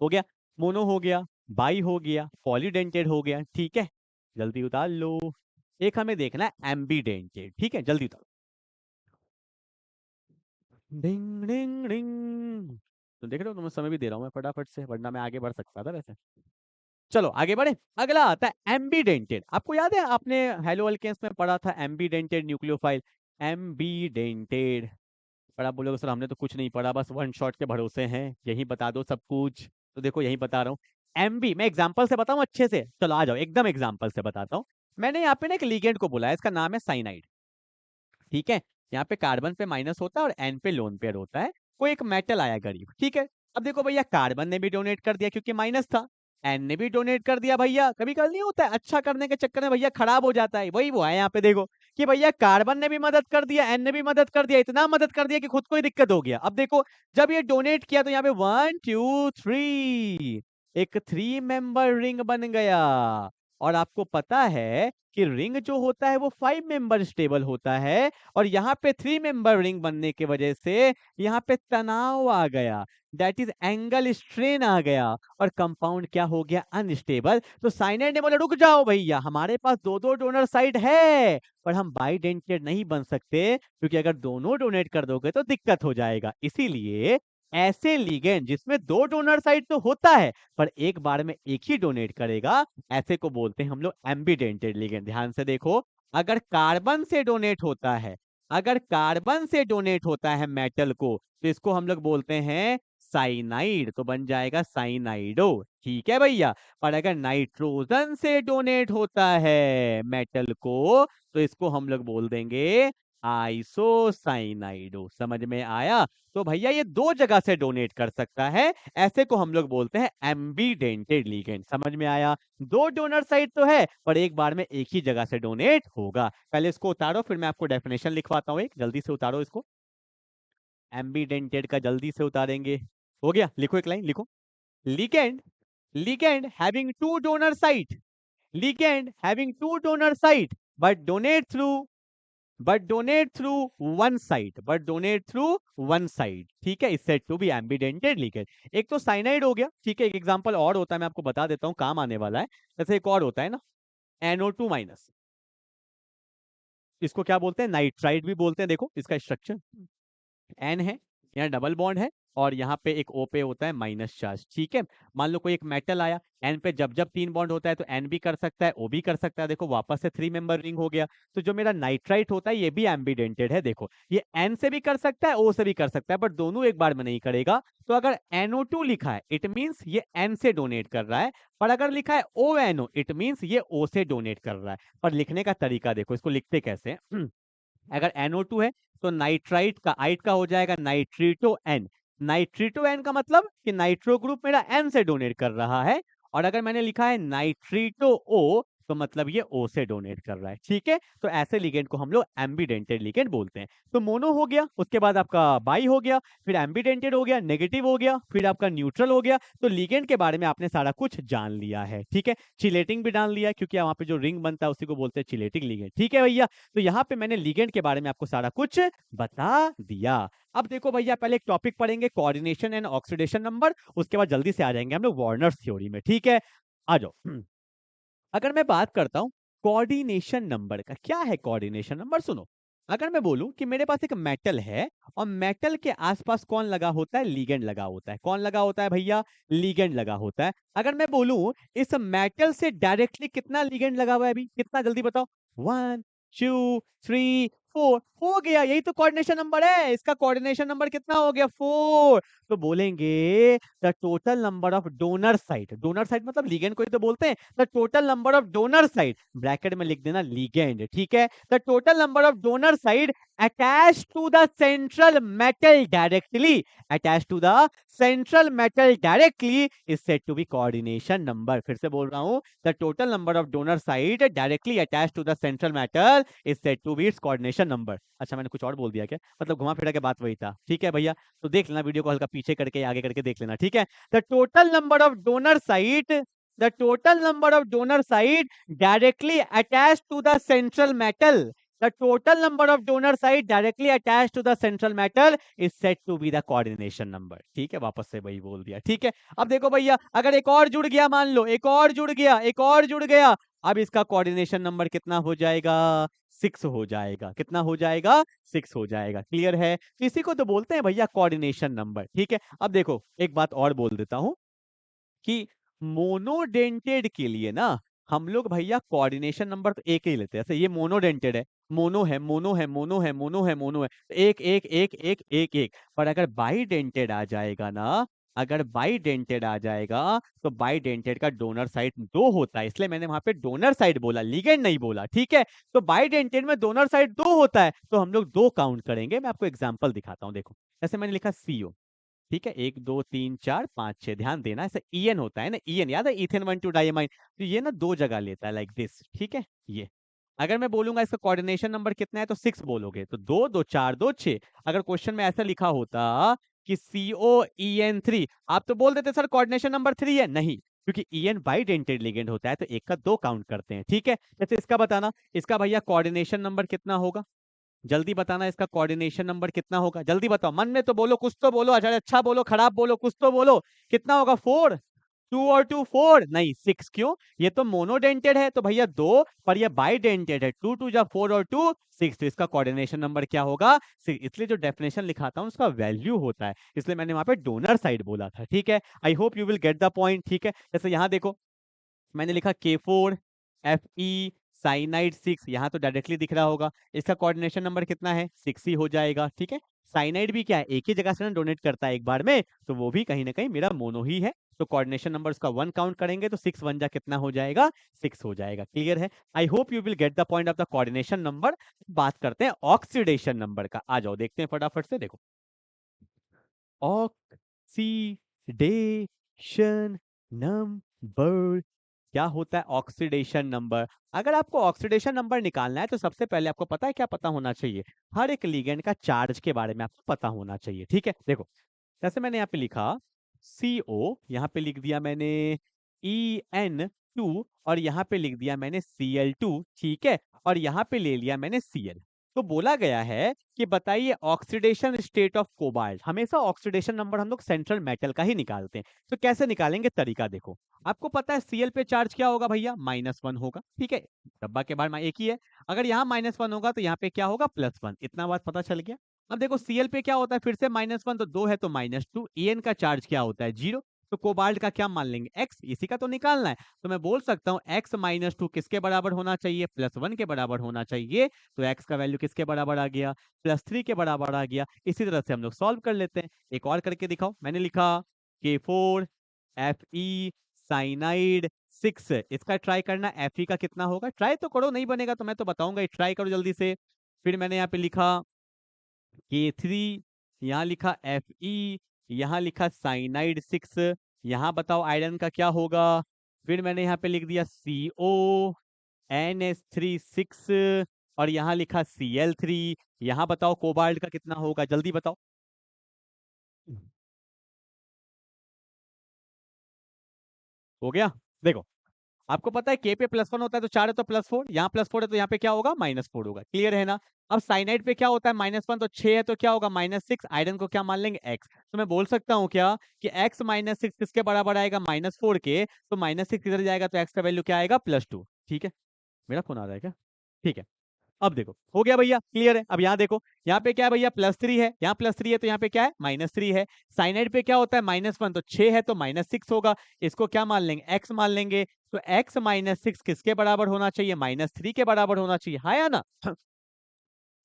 हो गया, मोनो हो गया, बाई हो गया, पॉलीडेंटेड हो गया। ठीक है, जल्दी उतार लो। एक हमें देखना है एम्बीडेंटेड। ठीक है, जल्दी उतारो, डिंग डिंग डिंग। तो देख रहे हो, तुम्हें समय भी दे रहा हूँ मैं फटाफट से, वरना मैं आगे बढ़ सकता था वैसे। चलो आगे बढ़े, अगला आता है एम्बीडेंटेड। आपको याद है आपने हेलो अल्केन्स में पढ़ा था एम्बीडेंटेड न्यूक्लियोफाइल, एम्बीडेंटेड। पर आप बोलोगे सर हमने तो कुछ नहीं पढ़ा, बस वन शॉट के भरोसे हैं, यही बता दो सब कुछ। तो देखो यही बता रहा हूँ, एमबी मैं एग्जांपल से बताऊं अच्छे से, चलो आ जाओ एकदम एग्जांपल से बताता हूँ। मैंने यहाँ पे ना एक लिगेंड को बुलाया, इसका नाम है साइनाइड। ठीक है, यहाँ पे कार्बन पे माइनस होता है और एन पे लोन पेयर होता है। कोई एक मेटल आया गरीब, ठीक है। अब देखो भैया कार्बन ने भी डोनेट कर दिया क्योंकि माइनस था, एन ने भी डोनेट कर दिया भैया। कभी कभी नहीं होता है, अच्छा करने के चक्कर में भैया खराब हो जाता है, वही वो है यहाँ पे देखो कि भैया कार्बन ने भी मदद कर दिया, एन ने भी मदद कर दिया, इतना मदद कर दिया कि खुद को ही दिक्कत हो गया। अब देखो जब ये डोनेट किया तो यहाँ पे 1 2 3 एक 3 मेंबर रिंग बन गया। और आपको पता है कि रिंग जो होता है वो 5 मेंबर स्टेबल होता है, और यहाँ पे 3 मेंबर रिंग बनने की वजह से यहाँ पे तनाव आ गया, दैट इज एंगल स्ट्रेन आ गया, और कंपाउंड क्या हो गया, अनस्टेबल। तो साइनाइड ने बोला रुक जाओ भैया, हमारे पास दो दो डोनर साइड है पर हम बाइडेंटेड नहीं बन सकते, क्योंकि अगर दोनों डोनेट कर दोगे तो दिक्कत हो जाएगा। इसीलिए ऐसे लिगेंड जिसमें दो डोनर साइड तो होता है पर एक बार में एक ही डोनेट करेगा, ऐसे को बोलते हैं हम लोग एम्बिडेंटेड लिगेंड। ध्यान से देखो, अगर कार्बन से डोनेट होता है, अगर कार्बन से डोनेट होता है मेटल को, तो इसको हम लोग बोलते हैं साइनाइड, तो बन जाएगा साइनाइडो। ठीक है भैया। पर अगर नाइट्रोजन से डोनेट होता है मेटल को, तो इसको हम लोग बोल देंगे आइसोसाइनाइडो। समझ में आया? तो भैया ये दो जगह से डोनेट कर सकता है, ऐसे को हम लोग बोलते हैं एम्बिडेंटेड लिगेंड। समझ में आया? दो डोनर साइड तो है पर एक बार में एक ही जगह से डोनेट होगा। पहले इसको उतारो, फिर मैं आपको डेफिनेशन लिखवाता हूँ, एक जल्दी से उतारो इसको। एम्बिडेंटेड का जल्दी से उतारेंगे। हो गया, लिखो एक लाइन लिखो। Ligand, ligand having two donor site, ligand having two donor site but donate through one side, ठीक है, is said to be ambidentate ligand. एक तो साइनाइड हो गया, ठीक है। एक एग्जांपल और होता है, मैं आपको बता देता हूँ, काम आने वाला है। जैसे एक और होता है ना, NO2 माइनस, इसको क्या बोलते हैं, नाइट्राइड भी बोलते हैं। देखो इसका स्ट्रक्चर एन है, यहाँ डबल बॉन्ड है, और यहाँ पे एक O पे होता है माइनस चार्ज। ठीक है, मान लो कोई एक मेटल आया, एन पे जब जब 3 बॉन्ड होता है तो एन भी कर सकता है, O भी कर सकता है। देखो वापस से 3 मेंबर रिंग हो गया। तो जो मेरा नाइट्राइट होता है ये भी एम्बिडेंटेड है। देखो ये एन से भी कर सकता है, O से भी कर सकता है, बट दोनों एक बार में नहीं करेगा। तो अगर NO2 लिखा है इट मीन्स ये एन से डोनेट कर रहा है, पर अगर लिखा है ONO इट मीन्स ये O से डोनेट कर रहा है। पर लिखने का तरीका देखो, इसको लिखते कैसे हैं। अगर NO2 है तो नाइट्राइट का आइट का हो जाएगा नाइट्रीटो एन। नाइट्रीटो एन का मतलब कि नाइट्रो ग्रुप मेरा एन से डोनेट कर रहा है, और अगर मैंने लिखा है नाइट्रीटो ओ तो मतलब ये O से डोनेट कर रहा है। ठीक है, तो ऐसे लिगेंड को हम लोग एम्बिडेंटेड लिगेंड बोलते हैं। तो मोनो हो गया, उसके बाद आपका बाई हो गया, फिर एम्बिडेंटेड हो गया, नेगेटिव हो गया, फिर आपका न्यूट्रल हो गया। तो लिगेंड के बारे में आपने सारा कुछ जान लिया है। ठीक है, चिलेटिंग भी जान लिया है, क्योंकि वहां पे जो रिंग बनता है उसी को बोलते हैं चिलेटिंग लिगेंड। ठीक है भैया, तो यहाँ पे मैंने लिगेंड के बारे में आपको सारा कुछ बता दिया। अब देखो भैया, पहले एक टॉपिक पढ़ेंगे कोऑर्डिनेशन एंड ऑक्सीडेशन नंबर, उसके बाद जल्दी से आ जाएंगे हम लोग वार्नर्स थ्योरी में। ठीक है, आ जाओ। अगर मैं बात करता हूं कोऑर्डिनेशन नंबर का, क्या है कोऑर्डिनेशन नंबर, सुनो। अगर मैं बोलूं कि मेरे पास एक मेटल है और मेटल के आसपास कौन लगा होता है, लिगेंड लगा होता है। कौन लगा होता है भैया, लिगेंड लगा होता है। अगर मैं बोलूं इस मेटल से डायरेक्टली कितना लिगेंड लगा हुआ है, अभी कितना, जल्दी बताओ। 1 2 3 4 हो गया, यही तो कोऑर्डिनेशन नंबर है। इसका कोऑर्डिनेशन नंबर कितना हो गया, 4। तो बोलेंगे the total number of donor site, donor site मतलब लिगेंड को ही तो बोलते हैं। The total number of donor site, bracket में लिख देना लिगेंड। ठीक है, the total number of donor site attach to the central metal directly, attach to the central metal directly is said to be coordination number. फिर से बोल रहा हूं, the total number of donor site directly attach to the central metal is said to be its coordination number. अच्छा मैंने कुछ और बोल दिया क्या, मतलब घुमा फिरा के बात वही था। ठीक है भैया, तो देख लेना वीडियो को, हल्का पीछे करके आगे करके देख लेना। ठीक है, the total number of donor site, the total number of donor site directly attach to the central metal, the total number of donor site directly attached to the central metal is said to be the coordination number। ठीक है, वापस से वही बोल दिया। ठीक है, अब देखो भैया, अगर एक और जुड़ गया, मान लो एक और जुड़ गया, एक और जुड़ गया, अब इसका कोऑर्डिनेशन नंबर कितना हो जाएगा, 6 हो जाएगा। कितना हो जाएगा, 6 हो जाएगा। क्लियर है? इसी को तो बोलते हैं भैया कोऑर्डिनेशन नंबर। ठीक है, अब देखो एक बात और बोल देता हूं कि मोनोडेंटेड के लिए ना हम लोग भैया कोऑर्डिनेशन नंबर तो एक ही लेते हैं। जैसे ये मोनोडेंटेड है, मोनो है, मोनो है, मोनो है, मोनो है, मोनो है, एक एक एक एक एक एक। पर अगर बाईडेंटेड आ जाएगा ना, अगर बाईडेंटेड आ जाएगा तो बाईडेंटेड का डोनर साइड 2 होता है, इसलिए मैंने वहां पे डोनर साइड बोला, लिगेंड नहीं बोला। ठीक है, तो बाईडेंटेड में डोनर साइड 2 होता है, तो हम लोग 2 काउंट करेंगे। मैं आपको एग्जांपल दिखाता हूं, देखो जैसे मैंने लिखा CO, ठीक है, 1 2 3 4 5 6, ध्यान देना, ऐसा ईएन होता है ना, ईएन याद है, इथेन 1 2 डाइमाइन, तो ये ना दो जगह लेता है लाइक दिस, ठीक है ये। अगर मैं बोलूंगा इसका कोऑर्डिनेशन नंबर कितना है तो 6 बोलोगे, तो 2 2 4 2 6। अगर क्वेश्चन में ऐसा लिखा होता कि COEN3, आप तो बोल देते सर कोऑर्डिनेशन नंबर 3 है, नहीं, क्योंकि ईएन बाइडेंटेड लिगेंड होता है तो एक का दो काउंट करते हैं, ठीक है। जैसे इसका बताना, इसका भैया कोऑर्डिनेशन नंबर कितना होगा, जल्दी बताना, इसका कोऑर्डिनेशन नंबर कितना होगा, जल्दी बताओ, मन में तो बोलो, कुछ तो बोलो, अच्छा बोलो, खराब बोलो, कुछ तो बोलो, कितना होगा, 4। 2 और 2 4, नहीं 6, क्यों, ये तो मोनोडेंटेड है तो भैया 2, पर ये बाइडेंटेड है, 2 2 जा 4 और 2 6, तो इसका कोऑर्डिनेशन नंबर क्या होगा, 6। इसलिए जो डेफिनेशन लिखाता हूं उसका वैल्यू होता है, इसलिए मैंने वहां पे डोनर साइड बोला था, ठीक है। I hope you will get the point, ठीक है। जैसे यहाँ देखो, मैंने लिखा K4 Fe साइनाइड 6, यहाँ तो डायरेक्टली दिख रहा होगा, इसका कोऑर्डिनेशन नंबर कितना है, 6 ही हो जाएगा, ठीक है। साइनाइड भी क्या है, एक ही जगह से ना डोनेट करता है एक बार में, तो वो भी कहीं ना कहीं मेरा मोनो ही है, तो कोऑर्डिनेशन नंबर उसका 1 काउंट करेंगे तो 6 1 जा कितना हो जाएगा, 6 हो जाएगा, क्लियर है। I hope you will get the point of the coordination number. बात करते हैं ऑक्सीडेशन नंबर का, आ जाओ देखते हैं फटाफट से, देखो ऑक्सीडेशन नंबर क्या होता है, ऑक्सीडेशन नंबर। अगर आपको ऑक्सीडेशन नंबर निकालना है तो सबसे पहले आपको पता है क्या पता होना चाहिए, हर एक लिगेंड का चार्ज के बारे में आपको पता होना चाहिए, ठीक है। देखो, जैसे मैंने यहाँ पे लिखा CO, यहाँ पे लिख दिया मैंने En2, और यहाँ पे लिख दिया मैंने Cl2, ठीक है, और यहाँ पे ले लिया मैंने Cl। तो बोला गया है कि बताइए ऑक्सीडेशन स्टेट ऑफ कोबाल्ट, हमेशा ऑक्सीडेशन नंबर हम लोग सेंट्रल मेटल का ही निकालते हैं, तो कैसे निकालेंगे, तरीका देखो। आपको पता है Cl पे चार्ज क्या होगा भैया, -1 होगा, ठीक है, डब्बा के बाहर एक ही है, अगर यहाँ -1 होगा तो यहाँ पे क्या होगा, +1, इतना बात पता चल गया। अब देखो Cl पे क्या होता है, फिर से -1, तो 2 है तो -2, En का चार्ज क्या होता है, 0, तो कोबाल्ट का क्या मान लेंगे, x, इसी का तो निकालना है, तो मैं बोल सकता हूँ x -2 किसके बराबर होना चाहिए, +1 के बराबर होना चाहिए, तो x का वैल्यू किसके बराबर आ गया, +3 के बराबर आ गया। इसी तरह से हम लोग सॉल्व कर लेते हैं, एक और करके दिखाओ, मैंने लिखा K4 Fe साइनाइड 6, इसका ट्राई करना, Fe का कितना होगा, ट्राई तो करो, नहीं बनेगा तो मैं तो बताऊंगा, ट्राई करो जल्दी से। फिर मैंने यहाँ पे लिखा K3, यहाँ लिखा Fe, यहाँ लिखा साइनाइड 6, यहाँ बताओ आयरन का क्या होगा, फिर मैंने यहाँ पे लिख दिया CONS3 6, और यहाँ लिखा Cl3, यहाँ बताओ कोबाल्ट का कितना होगा, जल्दी बताओ। हो गया, देखो, आपको पता है के पे +1 होता है तो 4 है तो +4, यहाँ +4 है तो यहाँ पे क्या होगा, -4 होगा, क्लियर है ना। अब साइनाइड पे क्या होता है, -1, तो 6 है तो क्या होगा, -6, आयरन को क्या मान लेंगे, x, तो मैं बोल सकता हूँ क्या कि x -6 किसके बराबर आएगा, -4 के, तो -6 किधर जाएगा तो x का वैल्यू क्या आएगा, +2, ठीक है। मेरा फोन आ रहा है क्या, ठीक है। अब देखो हो गया भैया, क्लियर है। अब यहाँ देखो, यहाँ पे क्या है भैया, +3 है, यहाँ +3 है तो यहाँ पे क्या है, -3 है। साइनाइड पे क्या होता है, -1, तो 6 है तो -6 होगा, इसको क्या मान लेंगे, x मान लेंगे, तो x -6 किसके बराबर होना चाहिए, -3 के बराबर होना चाहिए, हाँ या ना।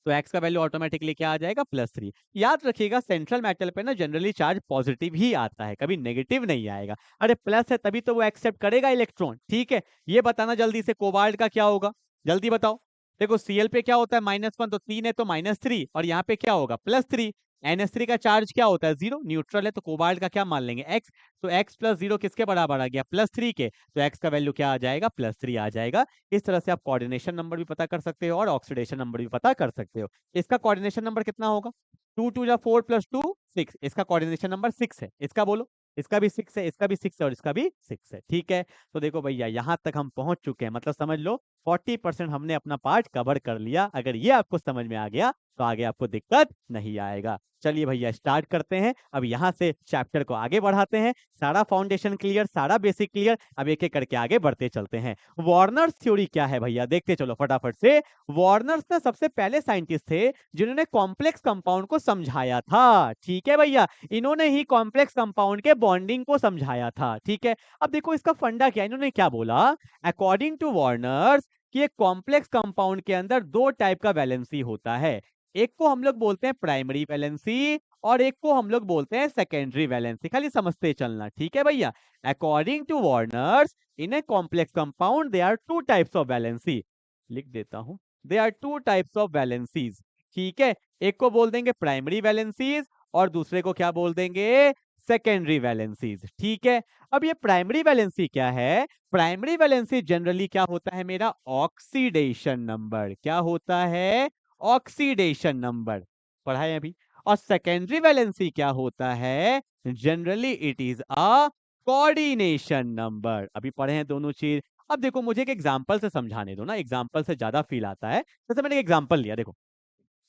तो x का वैल्यू ऑटोमेटिकली क्या आ जाएगा, +3। याद रखिएगा सेंट्रल मेटल पे ना जनरली चार्ज पॉजिटिव ही आता है, कभी नेगेटिव नहीं आएगा, अरे प्लस है तभी तो वो एक्सेप्ट करेगा इलेक्ट्रॉन, ठीक है। ये बताना जल्दी से कोबाल्ट का क्या होगा, जल्दी बताओ। देखो Cl पे क्या होता है, -1, तो 3 है तो -3, और यहाँ पे क्या होगा, +3। NH3 का चार्ज क्या होता है, 0, न्यूट्रल है, तो कोबाल्ट का क्या मान लेंगे, x, तो x +0 किसके बराबर आ गया, +3 के, तो x का वैल्यू क्या आ जाएगा, +3 आ जाएगा। इस तरह से आप कोऑर्डिनेशन नंबर भी पता कर सकते हो और ऑक्सीडेशन नंबर भी पता कर सकते हो। इसका कोऑर्डिनेशन नंबर कितना होगा, 2 2 जा 4 +2 6, इसका कोऑर्डिनेशन नंबर 6 है, इसका बोलो, इसका भी 6 है, इसका भी 6 है, और इसका भी 6 है, ठीक है। तो देखो भैया यहाँ तक हम पहुंच चुके हैं, मतलब समझ लो 40% हमने अपना पार्ट कवर कर लिया। अगर ये आपको समझ में आ गया तो आगे आपको दिक्कत नहीं आएगा। चलिए भैया स्टार्ट करते हैं, अब यहाँ से चैप्टर को आगे बढ़ाते हैं। सारा फाउंडेशन क्लियर, सारा बेसिक क्लियर, अब एक एक करके आगे बढ़ते चलते हैं। वार्नर्स थ्योरी क्या है भैया, देखते चलो फटाफट से। वार्नर्स ना सबसे पहले साइंटिस्ट थे जिन्होंने कॉम्प्लेक्स कंपाउंड को समझाया था, ठीक है भैया, इन्होंने ही कॉम्प्लेक्स कंपाउंड के बॉन्डिंग को समझाया था, ठीक है। अब देखो इसका फंडा क्या, इन्होंने क्या बोला, अकॉर्डिंग टू वार्नर्स कि एक कॉम्प्लेक्स कंपाउंड के अंदर दो टाइप का वैलेंसी होता है, एक को हम लोग बोलते हैं प्राइमरी वैलेंसी और एक को हम लोग बोलते हैं सेकेंडरी वैलेंसी, खाली समझते चलना, ठीक है भैया। According to Werner's in a complex compound there are two types of valency, लिख देता हूं, they are two types of valencies, ठीक है। एक को बोल देंगे प्राइमरी वैलेंसीज और दूसरे को क्या बोल देंगे, सेकेंडरी वैलेंसीज। ठीक है, अब ये प्राइमरी वैलेंसी क्या है, प्राइमरी वैलेंसी जनरली क्या होता है मेरा, ऑक्सीडेशन नंबर। क्या होता है, ऑक्सीडेशन नंबर, पढ़ा है अभी। और सेकेंडरी वैलेंसी क्या होता है, generally it is a coordination number. अभी पढ़े हैं दोनों चीज। अब देखो मुझे एक एग्जांपल से समझाने दो ना, एग्जांपल से ज्यादा फील आता है। जैसे मैंने एक एग्जांपल लिया, देखो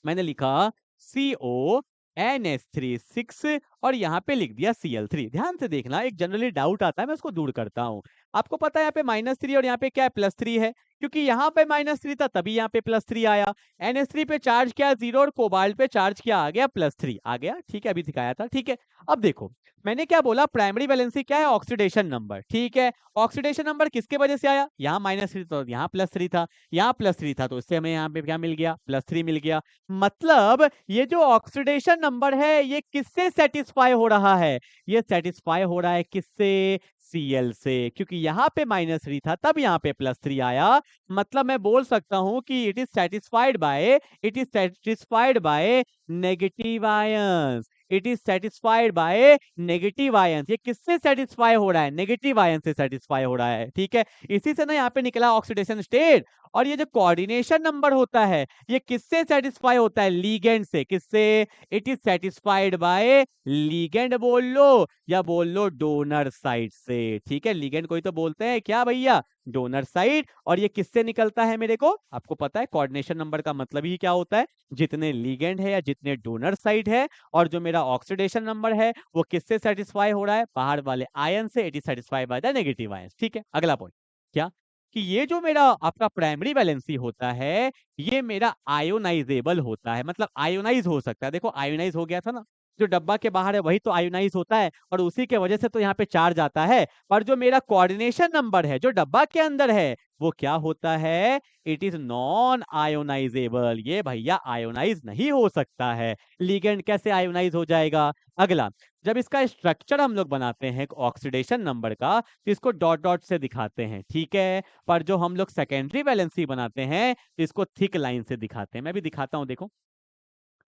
मैंने लिखा CONH3 6 और यहाँ पे लिख दिया Cl3। ध्यान से देखना, एक जनरली डाउट आता है, मैं उसको दूर करता हूँ। आपको पता है यहाँ पे -3 और यहाँ पे क्या है, +3 है, क्योंकि यहाँ पे -3 था तभी यहाँ पे +3 आया। NH3 पे चार्ज क्या 0 और कोबाल्ट पे चार्ज क्या आ गया, +3 आ गया। ठीक है, अभी दिखाया था। ठीक है, अब देखो मैंने क्या बोला, प्राइमरी वैलेंसी क्या है, ऑक्सीडेशन नंबर। ठीक है, ऑक्सीडेशन नंबर किसके वजह से आया, यहाँ -3 था, यहाँ +3 था, यहाँ +3 था, तो इससे हमें यहाँ पे क्या मिल गया, +3 मिल गया। मतलब ये जो ऑक्सीडेशन नंबर है ये किससे सेटिस्फाई हो रहा है, ये सेटिस्फाई हो रहा है किससे, Cl से, क्योंकि यहाँ पे -3 था तब यहाँ पे +3 आया। मतलब मैं बोल सकता हूं कि it is satisfied by negative ions, it is satisfied by negative ions. ये किससे सेटिस्फाई हो रहा है, नेगेटिव आयन से सेटिस्फाई हो रहा है। ठीक है, इसी से ना यहाँ पे निकला ऑक्सीडेशन स्टेट। और ये जो कोऑर्डिनेशन नंबर होता है ये किससे सेटिस्फाई होता है, लीगेंड से। किससे, it is satisfied by ligand बोल लो या बोल लो डोनर साइड से। ठीक है, लीगेंड कोई तो बोलते हैं क्या भैया, डोनर साइड। और ये किससे निकलता है मेरे को, आपको पता है कोऑर्डिनेशन नंबर का मतलब ही क्या होता है, जितने लीगेंड है या जितने डोनर साइड है। और जो मेरा ऑक्सीडेशन नंबर है वो किससे सेटिस्फाई हो रहा है, बाहर वाले आयन से, it is satisfied by the negative ion. ठीक है, अगला पॉइंट क्या, कि ये जो मेरा आपका प्राइमरी वैलेंसी होता है ये मेरा आयोनाइजेबल होता है, मतलब आयोनाइज हो सकता है। देखो आयोनाइज हो गया था ना, जो डब्बा के बाहर है वही तो आयोनाइज होता है और उसी के वजह से तो यहाँ पे चार्ज आता है। पर जो मेरा कोऑर्डिनेशन नंबर है जो डब्बा के अंदर है वो क्या होता है, इट इज नॉन आयोनाइजेबल। ये भैया आयोनाइज नहीं हो सकता है। लिगेंड कैसे आयोनाइज हो जाएगा। अगला, जब इसका स्ट्रक्चर हम लोग बनाते हैं ऑक्सीडेशन नंबर का तो इसको डॉट डॉट से दिखाते हैं। ठीक है, पर जो हम लोग सेकेंडरी वैलेंसी बनाते हैं तो इसको थिक लाइन से दिखाते हैं। मैं भी दिखाता हूं, देखो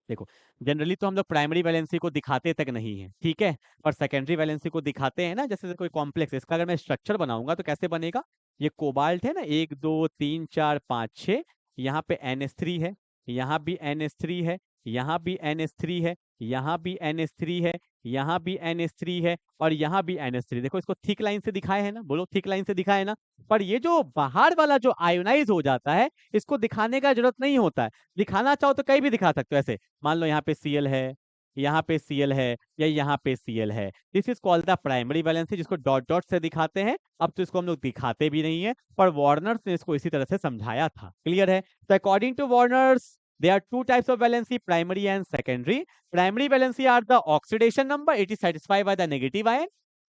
देखो जनरली तो हम लोग प्राइमरी वैलेंसी को दिखाते तक नहीं है, ठीक है, पर सेकेंडरी वैलेंसी को दिखाते हैं ना। जैसे कोई कॉम्प्लेक्स, इसका अगर मैं स्ट्रक्चर बनाऊंगा तो कैसे बनेगा, ये कोबाल्ट है ना, 1 2 3 4 5 6, यहाँ पे NH3 है, यहाँ भी NH3 है, यहाँ भी NH3 है, यहाँ भी NH3 है, यहाँ भी NH3 है और यहाँ भी NH3। देखो इसको थिक लाइन से दिखाए है ना, बोलो थिक लाइन से दिखाए है ना। पर ये जो बाहर वाला जो आयोनाइज हो जाता है इसको दिखाने का जरूरत नहीं होता है। दिखाना चाहो तो कहीं भी दिखा सकते हो। ऐसे मान लो यहाँ पे Cl है, यहाँ पे Cl है या यहाँ पे Cl है, this is called the primary valency, जिसको डॉट डॉट से दिखाते हैं। अब तो इसको हम लोग दिखाते भी नहीं है, पर वार्नर्स ने इसको इसी तरह से समझाया था। क्लियर है। तो according to Werner's there are two types of valency, primary and secondary. Primary valency are the oxidation number, it is satisfied by the negative ion,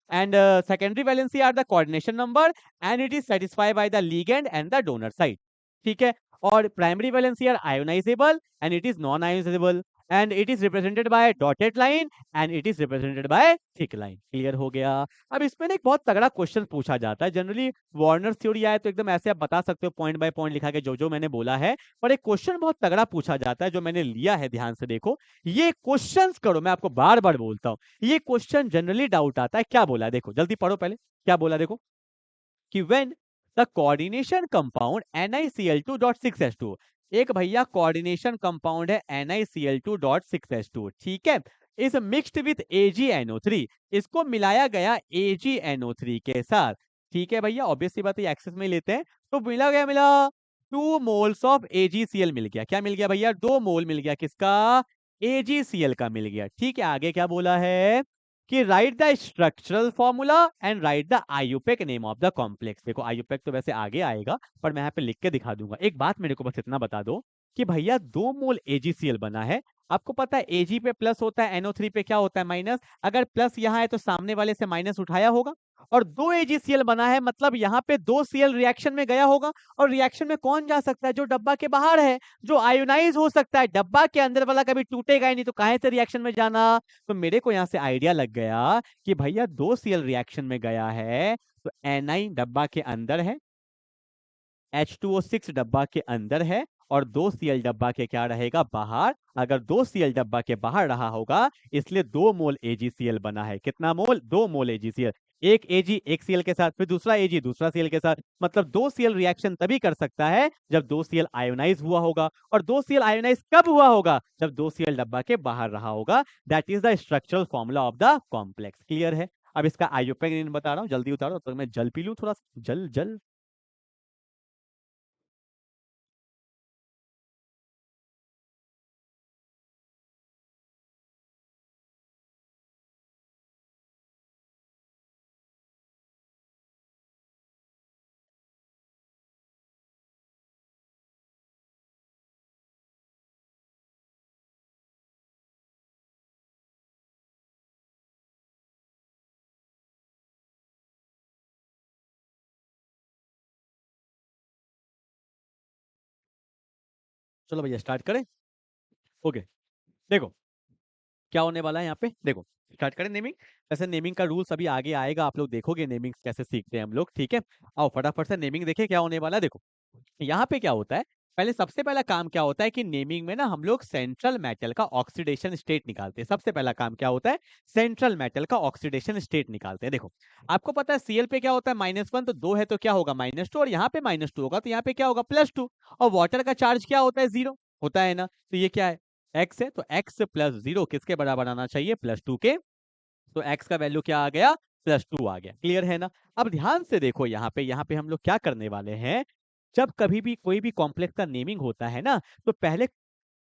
and secondary valency are the coordination number and it is satisfied by the ligand and the donor side. ठीक है, और primary valency are ionisable and it is non ionisable and it is represented by dotted line and it is represented by thick line. Clear हो गया। अब इसमें ना एक बहुत तगड़ा क्वेश्चन पूछा जाता है। जनरली वार्नर थ्योरी आए तो एकदम ऐसे आप बता सकते हो पॉइंट बाय पॉइंट लिखा के जो मैंने बोला है, पर एक क्वेश्चन बहुत तगड़ा पूछा जाता है जो मैंने लिया है। ध्यान से देखो, ये क्वेश्चन करो, मैं आपको बार बार बोलता हूँ, ये क्वेश्चन जनरली डाउट आता है। क्या बोला देखो, जल्दी पढ़ो पहले क्या बोला देखो, कि when the coordination compound NiCl2.6H2, एक भैया कोऑर्डिनेशन कंपाउंड है NiCl2.6H2, ठीक है, इज मिक्स्ड विथ AgNO3, इसको मिलाया गया AgNO3 के साथ। ठीक है भैया, ऑब्वियसली बात है एक्सेस में लेते हैं तो मिला 2 मोल्स ऑफ AgCl मिल गया। क्या मिल गया भैया, 2 मोल मिल गया, किसका, AgCl का मिल गया। ठीक है, आगे क्या बोला है कि write the structural formula and right the IUPAC name of the complex. देखो आयुपेक तो वैसे आगे आएगा पर मैं यहाँ पे लिख के दिखा दूंगा। एक बात मेरे को बस इतना बता दो कि भैया 2 मोल AgCl बना है। आपको पता है Ag पे प्लस होता है, NO3 पे क्या होता है माइनस। अगर प्लस यहाँ है तो सामने वाले से माइनस उठाया होगा। और 2 AgCl बना है मतलब यहाँ पे 2 Cl रिएक्शन में गया होगा। और रिएक्शन में कौन जा सकता है, जो डब्बा के बाहर है, जो आयोनाइज हो सकता है। डब्बा के अंदर वाला कभी टूटेगा ही नहीं तो कहां से रिएक्शन में जाना। तो मेरे को यहाँ से आइडिया लग गया कि भैया 2 Cl रिएक्शन में गया है तो Ni डब्बा के अंदर है, H2O6 डब्बा के अंदर है और 2 Cl डब्बा के क्या रहेगा बाहर। अगर 2 Cl डब्बा के बाहर रहा होगा इसलिए 2 मोल AgCl बना है। कितना मोल? 2 मोल AgCl। एक Ag एक Cl के साथ, फिर दूसरा Ag दूसरा Cl के साथ। मतलब 2 Cl रिएक्शन तभी कर सकता है जब 2 Cl आयोनाइज हुआ होगा। और 2 Cl आयोनाइज कब हुआ होगा? जब 2 Cl डब्बा के बाहर रहा होगा। That is the structural formula of the complex. Clear है? अब इसका आयुपैक बता रहा हूँ, जल्दी उतारो तो मैं जल पी लूं थोड़ा सा। जल जल। चलो भैया स्टार्ट करें। ओके। देखो क्या होने वाला है यहाँ पे, देखो स्टार्ट करें नेमिंग। वैसे नेमिंग का रूल्स अभी आगे आएगा, आप लोग देखोगे नेमिंग कैसे सीखते हैं हम लोग। ठीक है, आओ फटाफट से नेमिंग देखें क्या होने वाला है। देखो यहाँ पे क्या होता है, पहले सबसे पहला काम क्या होता है कि नेमिंग में ना हम लोग सेंट्रल मेटल का ऑक्सीडेशन स्टेट निकालते हैं। सबसे पहला काम क्या होता है, सेंट्रल मेटल का ऑक्सीडेशन स्टेट निकालते हैं। देखो आपको पता है Cl पे क्या होता है -1, तो 2 है तो क्या होगा -2, और यहाँ पे -2 होगा तो यहाँ पे क्या होगा +2। और वाटर का चार्ज क्या होता है 0 होता है ना, तो ये क्या है x है, तो x प्लस 0 किसके बराबर आना चाहिए, +2 के। तो x का वैल्यू क्या आ गया, +2 आ गया। क्लियर है ना? अब ध्यान से देखो यहाँ पे हम लोग क्या करने वाले हैं। जब कभी भी कोई भी कॉम्प्लेक्स का नेमिंग होता है ना, तो पहले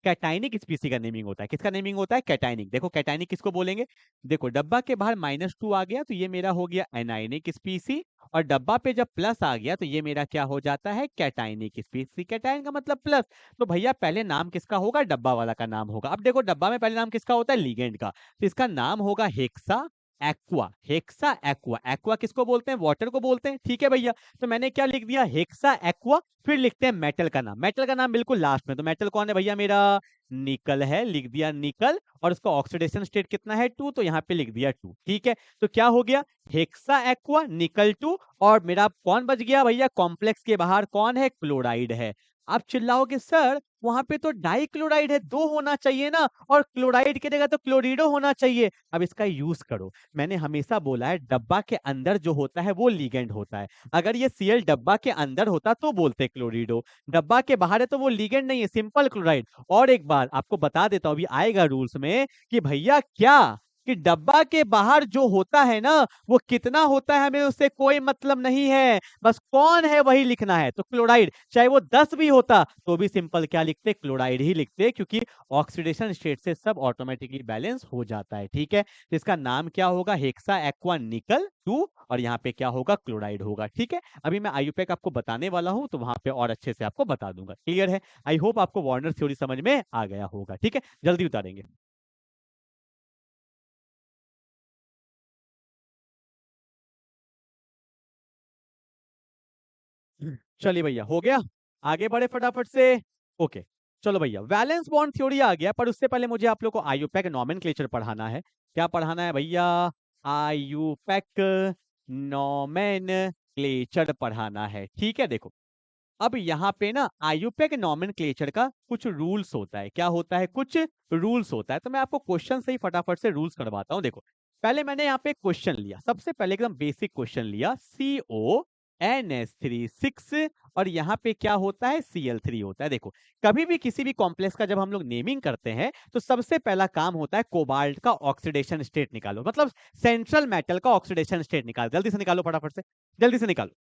कैटाइनिक स्पीसी का नेमिंग होता है। किसका नेमिंग होता है, कैटाइनिक। देखो कैटाइनिक किसको बोलेंगे, देखो डब्बा के बाहर -2 आ गया तो ये मेरा हो गया एनाइनिक स्पीसी, और डब्बा पे जब प्लस आ गया तो ये मेरा क्या हो जाता है, कैटाइनिक स्पीसी। कैटाइन का मतलब प्लस। तो भैया पहले नाम किसका होगा, डब्बा वाला का नाम होगा। अब देखो डब्बा में पहले नाम किसका होता है, लिगेंड का, तो इसका नाम होगा hexa aqua. Hexa aqua, aqua किसको बोलते हैं, वाटर को बोलते हैं। ठीक है भैया, तो मैंने क्या लिख दिया, हेक्सा एक्वा। फिर लिखते हैं मेटल का नाम, मेटल का नाम बिल्कुल लास्ट में। तो मेटल कौन है भैया, मेरा निकल है, लिख दिया निकल। और उसका ऑक्सीडेशन स्टेट कितना है 2, तो यहाँ पे लिख दिया 2। ठीक है, तो क्या हो गया, हेक्सा एक्वा निकल 2। और मेरा कौन बच गया भैया, कॉम्प्लेक्स के बाहर कौन है, क्लोराइड है। आप चिल्लाओगे सर वहां पे तो डाई क्लोराइड है, 2 होना चाहिए ना, और क्लोराइड की जगह तो क्लोरीडो होना चाहिए। अब इसका यूज करो। मैंने हमेशा बोला है डब्बा के अंदर जो होता है वो लिगेंड होता है। अगर ये Cl डब्बा के अंदर होता तो बोलते क्लोरीडो, डब्बा के बाहर है तो वो लिगेंड नहीं है, सिंपल क्लोराइड। और एक बार आपको बता देता हूं, अभी आएगा रूल्स में कि भैया क्या, कि डब्बा के बाहर जो होता है ना वो कितना होता है हमें उससे कोई मतलब नहीं है, बस कौन है वही लिखना है। तो क्लोराइड चाहे वो 10 भी होता तो भी सिंपल क्या लिखते, क्लोराइड ही लिखते, क्योंकि ऑक्सीडेशन स्टेट से सब ऑटोमेटिकली बैलेंस हो जाता है। ठीक है, तो इसका नाम क्या होगा, हेक्सा एक्वा निकल 2, और यहाँ पे क्या होगा, क्लोराइड होगा। ठीक है, अभी मैं आयुपैक आपको बताने वाला हूं तो वहां पे और अच्छे से आपको बता दूंगा। क्लियर है? आई होप आपको वार्नर थ्योरी समझ में आ गया होगा। ठीक है, जल्दी उतारेंगे। चलिए भैया हो गया, आगे बढ़े फटाफट से। ओके, चलो भैया वैलेंस बॉन्ड थ्योरी आ गया, पर उससे पहले मुझे आप लोग को आयुपैक नॉमेनक्लेचर पढ़ाना है। क्या पढ़ाना है भैया, आयुपैक नॉमेनक्लेचर पढ़ाना है। ठीक है, देखो अब यहाँ पे ना आयुपैक नॉमेनक्लेचर का कुछ रूल्स होता है। क्या होता है, कुछ रूल्स होता है। तो मैं आपको क्वेश्चन से ही फटाफट से रूल्स करवाता हूँ। देखो पहले मैंने यहाँ पे क्वेश्चन लिया, सबसे पहले एकदम बेसिक क्वेश्चन लिया, CONH3 6, और यहाँ पे क्या होता है, Cl3 होता है। देखो कभी भी किसी भी कॉम्प्लेक्स का जब हम लोग नेमिंग करते हैं तो सबसे पहला काम होता है कोबाल्ट का ऑक्सीडेशन स्टेट निकालो, मतलब सेंट्रल मेटल का ऑक्सीडेशन स्टेट निकालो। जल्दी से निकालो फटाफट से, जल्दी से निकालो।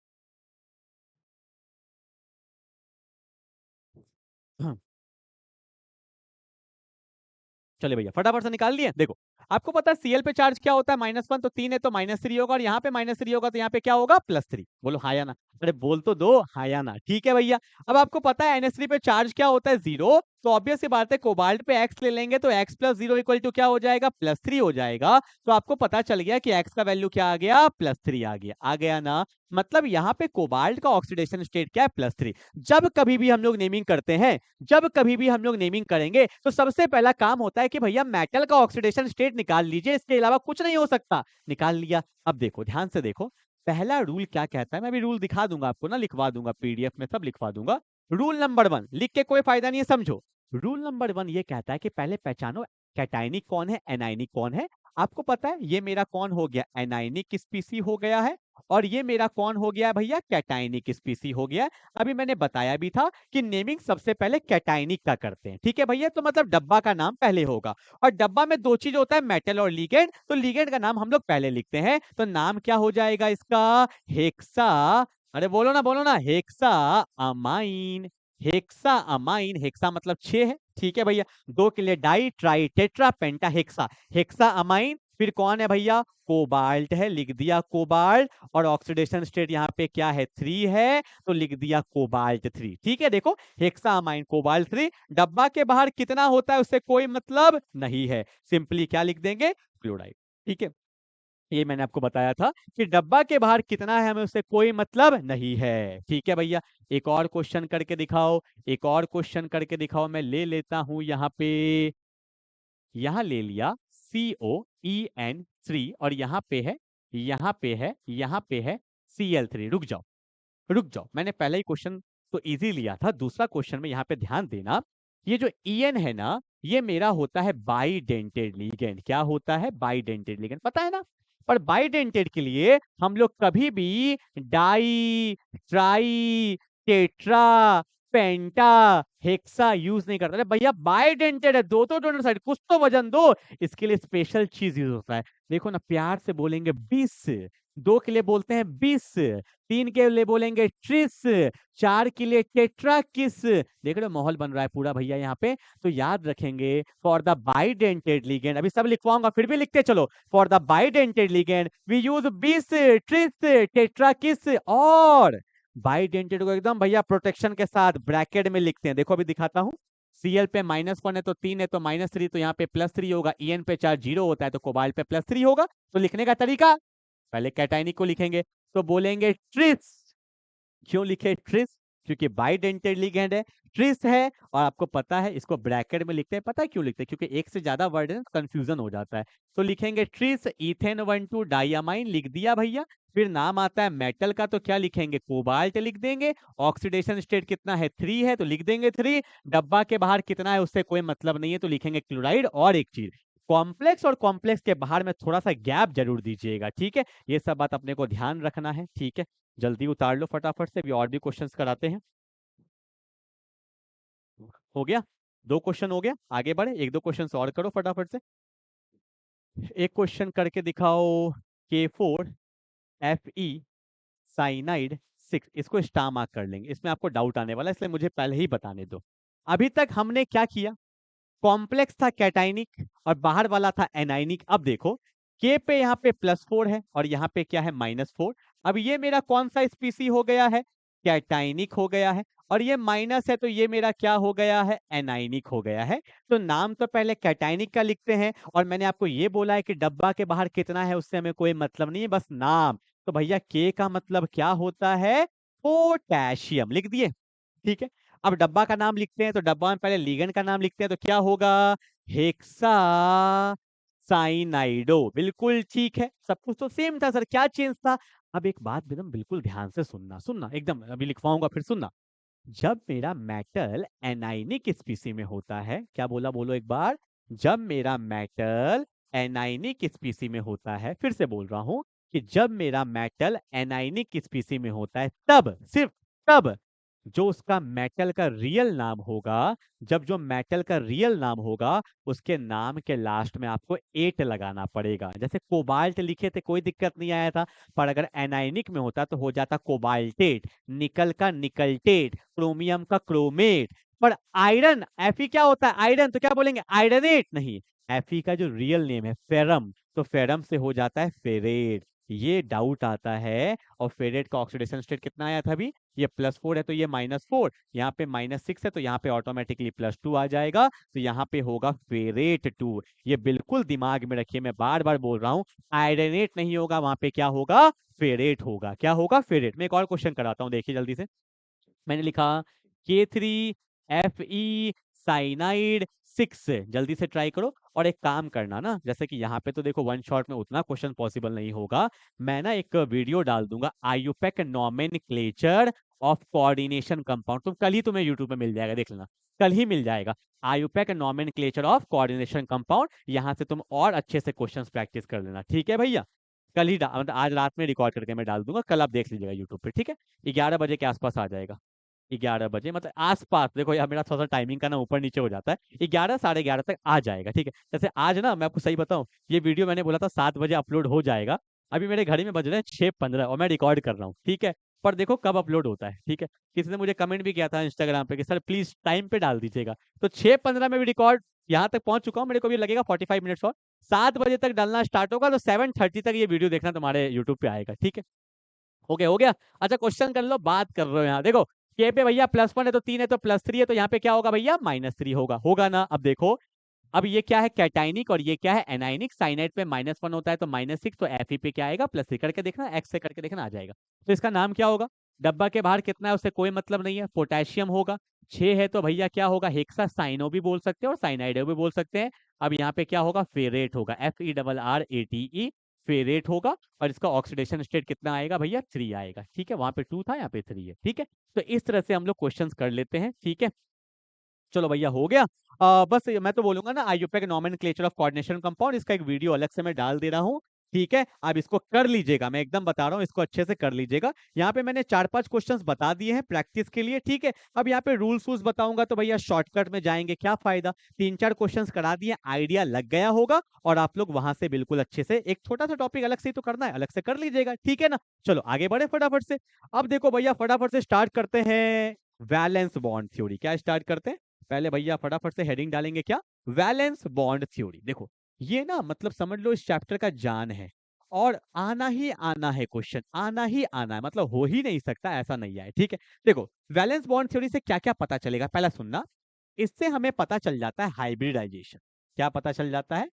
चले भैया फटाफट से निकाल लिए। देखो आपको पता है Cl पे चार्ज क्या होता है, -1, तो 3 है तो -3 होगा, और यहाँ पे -3 होगा तो यहाँ पे क्या होगा, +3। बोलो हाँ या ना, अरे बोल तो दो हाँ या ना। ठीक है भैया, अब आपको पता है NH3 पे चार्ज क्या होता है, 0। तो ऑब्वियस सी बात है कोबाल्ट पे x ले लेंगे तो x प्लस 0 इक्वल टू क्या हो जाएगा, +3 हो जाएगा। तो आपको पता चल गया कि x का वैल्यू क्या आ गया, +3 आ गया ना। मतलब यहाँ पे कोबाल्ट का ऑक्सीडेशन स्टेट क्या है, +3। जब कभी भी हम लोग नेमिंग करते हैं, जब कभी भी हम लोग नेमिंग करेंगे तो सबसे पहला काम होता है कि भैया मेटल का ऑक्सीडेशन स्टेट निकाल लीजिए, इसके अलावा कुछ नहीं हो सकता। निकाल लिया। अब देखो ध्यान से देखो, पहला रूल क्या कहता है, मैं भी रूल दिखा दूंगा आपको ना, लिखवा दूंगा PDF में, सब लिखवा दूंगा। रूल नंबर 1 लिख के कोई फायदा नहीं है, समझो। रूल नंबर 1 ये कहता है कि पहले पहचानो कैटायनिक कौन है, एनायनिक कौन है। आपको पता है ये मेरा कौन हो गया, एनायनिक स्पीसी हो गया है, और ये मेरा कौन हो गया भैया, कैटायनिक स्पीसी हो गया। अभी मैंने बताया भी था कि नेमिंग सबसे पहले कैटायनिक का करते हैं, ठीक है भैया। तो मतलब डब्बा का नाम पहले होगा, और डब्बा में दो चीज होता है, मेटल और लिगेंड। तो लिगेंड का नाम हम लोग पहले लिखते हैं, तो नाम क्या हो जाएगा इसका, हेक्सा, अरे बोलो ना, hexa amine. Hexa amine, hexa मतलब 6 है, ठीक है भैया। 2 के लिए डाई ट्राई टेट्रा पेंटा हेक्सा, हेक्सा अमाइन। फिर कौन है भैया, कोबाल्ट है, लिख दिया कोबाल्ट। और ऑक्सीडेशन स्टेट यहाँ पे क्या है, 3 है, तो लिख दिया कोबाल्ट 3, ठीक है। देखो हेक्सा अमाइन कोबाल्ट 3, डब्बा के बाहर कितना होता है उससे कोई मतलब नहीं है, सिंपली क्या लिख देंगे, क्लोराइड, ठीक है। ये मैंने आपको बताया था कि डब्बा के बाहर कितना है हमें उससे कोई मतलब नहीं है, ठीक है भैया। एक और क्वेश्चन करके दिखाओ, एक और क्वेश्चन करके दिखाओ। मैं ले लेता हूं यहाँ पे, यहाँ ले लिया COEN3, और यहाँ पे है, यहाँ पे है, यहाँ पे है Cl3। रुक जाओ, रुक जाओ, मैंने पहले ही क्वेश्चन तो इजी लिया था, दूसरा क्वेश्चन में यहाँ पे ध्यान देना। ये जो EN है ना, ये मेरा होता है बाइडेंटेड लिगेंड। क्या होता है, बाइडेंटेड लिगेंड, पता है ना। पर बाइडेंटेड के लिए हम लोग कभी भी डाई ट्राई टेट्रा पेंटा हेक्सा यूज नहीं करते। अरे भैया बाइडेंटेड है, दो तो डोनर साइड, कुछ तो वजन दो, इसके लिए स्पेशल चीज यूज होता है। देखो ना, प्यार से बोलेंगे 20, 2 के लिए बोलते हैं 20, 3 के लिए बोलेंगे ट्रिस, 4 के लिए टेट्रा किस। देख रहे हो माहौल बन रहा है पूरा भैया यहाँ पे। तो याद रखेंगे फॉर द बाइडेंटेड लिगेंड, अभी सब लिखवाऊंगा फिर भी लिखते चलो। For the bidentate ligand we use 20 tris tetra किस, और बाइडेंटेड को एकदम भैया प्रोटेक्शन के साथ ब्रैकेट में लिखते हैं। देखो अभी दिखाता हूँ, Cl पे -1 है तो 3 है तो -3, तो यहाँ पे +3 होगा। En पे चार्ज 0 होता है तो कोबाल्ट पे +3 होगा। तो लिखने का तरीका, पहले कैटायनिक को लिखेंगे तो बोलेंगे ट्रिस। क्यों लिखे ट्रिस, क्योंकि बाइडेंटेड लिगेंड है, ट्रिस है। और आपको पता है इसको ब्रैकेट में लिखते हैं, पता है क्यों लिखते हैं, क्योंकि एक से ज्यादा वर्ड है कंफ्यूजन हो जाता है। तो लिखेंगे ट्रिस इथेन 1,2 डाइअमाइन, लिख दिया भैया। फिर नाम आता है मेटल का, तो क्या लिखेंगे, कोबाल्ट लिख देंगे। ऑक्सीडेशन स्टेट कितना है, 3 है, तो लिख देंगे 3। डब्बा के बाहर कितना है उससे कोई मतलब नहीं है, तो लिखेंगे क्लोराइड। और एक चीज, कॉम्प्लेक्स और कॉम्प्लेक्स के बाहर में थोड़ा सा गैप जरूर दीजिएगा, ठीक है। ये सब बात अपने को ध्यान रखना है, ठीक है। जल्दी उतार लो फटाफट से, भी और भी क्वेश्चंस कराते हैं। हो गया, 2 क्वेश्चन हो गया, आगे बढ़े, 1-2 क्वेश्चन और करो फटाफट से। एक क्वेश्चन करके दिखाओ, K4Fe साइनाइड 6, इसको स्टार मार्क कर लेंगे, इसमें आपको डाउट आने वाला है, इसलिए मुझे पहले ही बताने दो। अभी तक हमने क्या किया, कॉम्प्लेक्स था कैटाइनिक और बाहर वाला था एनाइनिक। अब देखो के पे यहाँ पे +4 है और यहाँ पे क्या है -4। अब ये मेरा कौन सा स्पीसी हो गया है, कैटाइनिक हो गया है। और ये माइनस है तो ये मेरा क्या हो गया है, एनाइनिक हो गया है। तो नाम तो पहले कैटाइनिक का लिखते हैं, और मैंने आपको ये बोला है कि डब्बा के बाहर कितना है उससे हमें कोई मतलब नहीं है, बस नाम। तो भैया के का मतलब क्या होता है, पोटेशियम, लिख दिए, ठीक है। अब डब्बा का नाम लिखते हैं, तो डब्बा में पहले लिगेंड का नाम लिखते हैं, तो क्या होगा, हेक्सा साइनाइडो, बिल्कुल ठीक है। सब कुछ तो सेम था सर, क्या चेंज था। अब एक बात एकदम बिल्कुल ध्यान से सुनना, सुनना एकदम, अभी लिखवाऊंगा फिर सुनना। जब मेरा मेटल एनाइनिक स्पीसी में होता है, क्या बोला बोलो एक बार, जब मेरा मेटल एनाइनिक स्पीसी में होता है, फिर से बोल रहा हूं कि जब मेरा मेटल एनाइनिक स्पीसी में होता है, तब, सिर्फ तब, जो उसका मेटल का रियल नाम होगा, जब जो मेटल का रियल नाम होगा उसके नाम के लास्ट में आपको 8 लगाना पड़ेगा। जैसे कोबाल्ट लिखे थे कोई दिक्कत नहीं आया था, पर अगर एनाइनिक में होता तो हो जाता कोबाल्टेट, निकल का निकलटेट, क्रोमियम का क्रोमेट। पर आयरन Fe क्या होता है, आयरन, तो क्या बोलेंगे, आयरनेट नहीं। Fe का जो रियल नेम है फेरम, तो फेरम से हो जाता है फेरेट। ये डाउट आता है। और फेरेट का ऑक्सीडेशन स्टेट कितना आया था अभी, ये +4 है तो ये -4, यहाँ पे -6 है तो यहाँ पे ऑटोमेटिकली +2 आ जाएगा, तो यहाँ पे होगा फेरेट 2। ये बिल्कुल दिमाग में रखिए, मैं बार बार बोल रहा हूँ, आयरनेट नहीं होगा, वहां पे क्या होगा, फेरेट होगा। क्या होगा, फेरेट। मैं एक और क्वेश्चन कराता हूँ, देखिए जल्दी से। मैंने लिखा K3Fe साइनाइड 6, जल्दी से ट्राई करो। और एक काम करना ना, जैसे कि यहाँ पे तो देखो वन शॉट में उतना क्वेश्चन पॉसिबल नहीं होगा, मैं ना एक वीडियो डाल दूंगा, IUPAC nomenclature of coordination compound, तो कल ही तुम्हें यूट्यूब पे मिल जाएगा, देख लेना, कल ही मिल जाएगा। IUPAC nomenclature of coordination compound, यहाँ से तुम और अच्छे से क्वेश्चंस प्रैक्टिस कर लेना, ठीक है भैया। कल ही मतलब आज रात में रिकॉर्ड करके मैं डाल दूंगा, कल आप देख लीजिएगा यूट्यूब पे, ठीक है। 11 बजे के आसपास आ जाएगा, 11 बजे मतलब आसपास, देखो यार मेरा थोड़ा सा टाइमिंग का ना ऊपर नीचे हो जाता है, 11 साढ़े 11 तक आ जाएगा, ठीक है। जैसे आज ना मैं आपको सही बताऊं, ये वीडियो मैंने बोला था 7 बजे अपलोड हो जाएगा, अभी मेरे घड़ी में बज रहे हैं 6:15 और मैं रिकॉर्ड कर रहा हूँ, ठीक है। पर देखो कब अपलोड होता है, ठीक है। किसी ने मुझे कमेंट भी किया था इंस्टाग्राम पे कि सर प्लीज टाइम पे डाल दीजिएगा, तो 6:15 में भी रिकॉर्ड यहाँ तक पहुंच चुका हूँ, मेरे को भी लगेगा 45 मिनट्स और 7 बजे तक डालना स्टार्ट होगा, तो 7:30 तक ये वीडियो देखना तुम्हारे यूट्यूब पे आएगा, ठीक है। हो गया। अच्छा क्वेश्चन कर लो, बात कर रहे हो यहाँ देखो, के पे भैया +1 है तो 3 है तो +3 है, तो यहाँ पे क्या होगा भैया -3 होगा, होगा ना। अब देखो, अब ये क्या है कैटाइनिक और ये क्या है एनाइनिक, साइनाइड पे -1 होता है तो -6, तो Fe पे क्या आएगा +3, करके देखना, एक्स से करके देखना आ जाएगा। तो इसका नाम क्या होगा, डब्बा के बाहर कितना है उससे कोई मतलब नहीं है, पोटेशियम होगा। 6 है तो भैया क्या होगा, हेक्सा साइनो भी बोल सकते हैं और साइनाइडो भी बोल सकते हैं। अब यहाँ पे क्या होगा, फेरेट होगा, FeRrate, फेरेट होगा। और इसका ऑक्सीडेशन स्टेट कितना आएगा भैया, 3 आएगा, ठीक है। वहां पे 2 था, यहाँ पे 3 है, ठीक है। तो इस तरह से हम लोग क्वेश्चन कर लेते हैं, ठीक है। चलो भैया हो गया। बस मैं तो बोलूंगा ना, IUPAC nomenclature of coordination compound, इसका एक वीडियो अलग से मैं डाल दे रहा हूँ, ठीक है। आप इसको कर लीजिएगा, मैं एकदम बता रहा हूँ, इसको अच्छे से कर लीजिएगा। यहाँ पे मैंने 4-5 क्वेश्चंस बता दिए हैं प्रैक्टिस के लिए, ठीक है। अब यहाँ पे रूल्स वूल्स बताऊंगा तो भैया शॉर्टकट में जाएंगे, क्या फायदा। 3-4 क्वेश्चंस करा दिए, आइडिया लग गया होगा, और आप लोग वहां से बिल्कुल अच्छे से, एक छोटा सा टॉपिक अलग से ही तो करना है, अलग से कर लीजिएगा, ठीक है ना। चलो आगे बढ़े फटाफट से। अब देखो भैया फटाफट से स्टार्ट करते हैं वैलेंस बॉन्ड थ्योरी। क्या स्टार्ट करते हैं, पहले भैया फटाफट से हेडिंग डालेंगे, क्या, वैलेंस बॉन्ड थ्योरी। देखो ये ना मतलब समझ लो इस चैप्टर का जान है, और आना ही आना है क्वेश्चन, आना ही आना है, मतलब हो ही नहीं सकता ऐसा नहीं आए, ठीक है। देखो वैलेंस बॉन्ड थ्योरी से क्या क्या पता चलेगा, पहला सुनना। इससे हमें पता चल जाता है हाइब्रिडाइजेशन। क्या पता चल जाता है,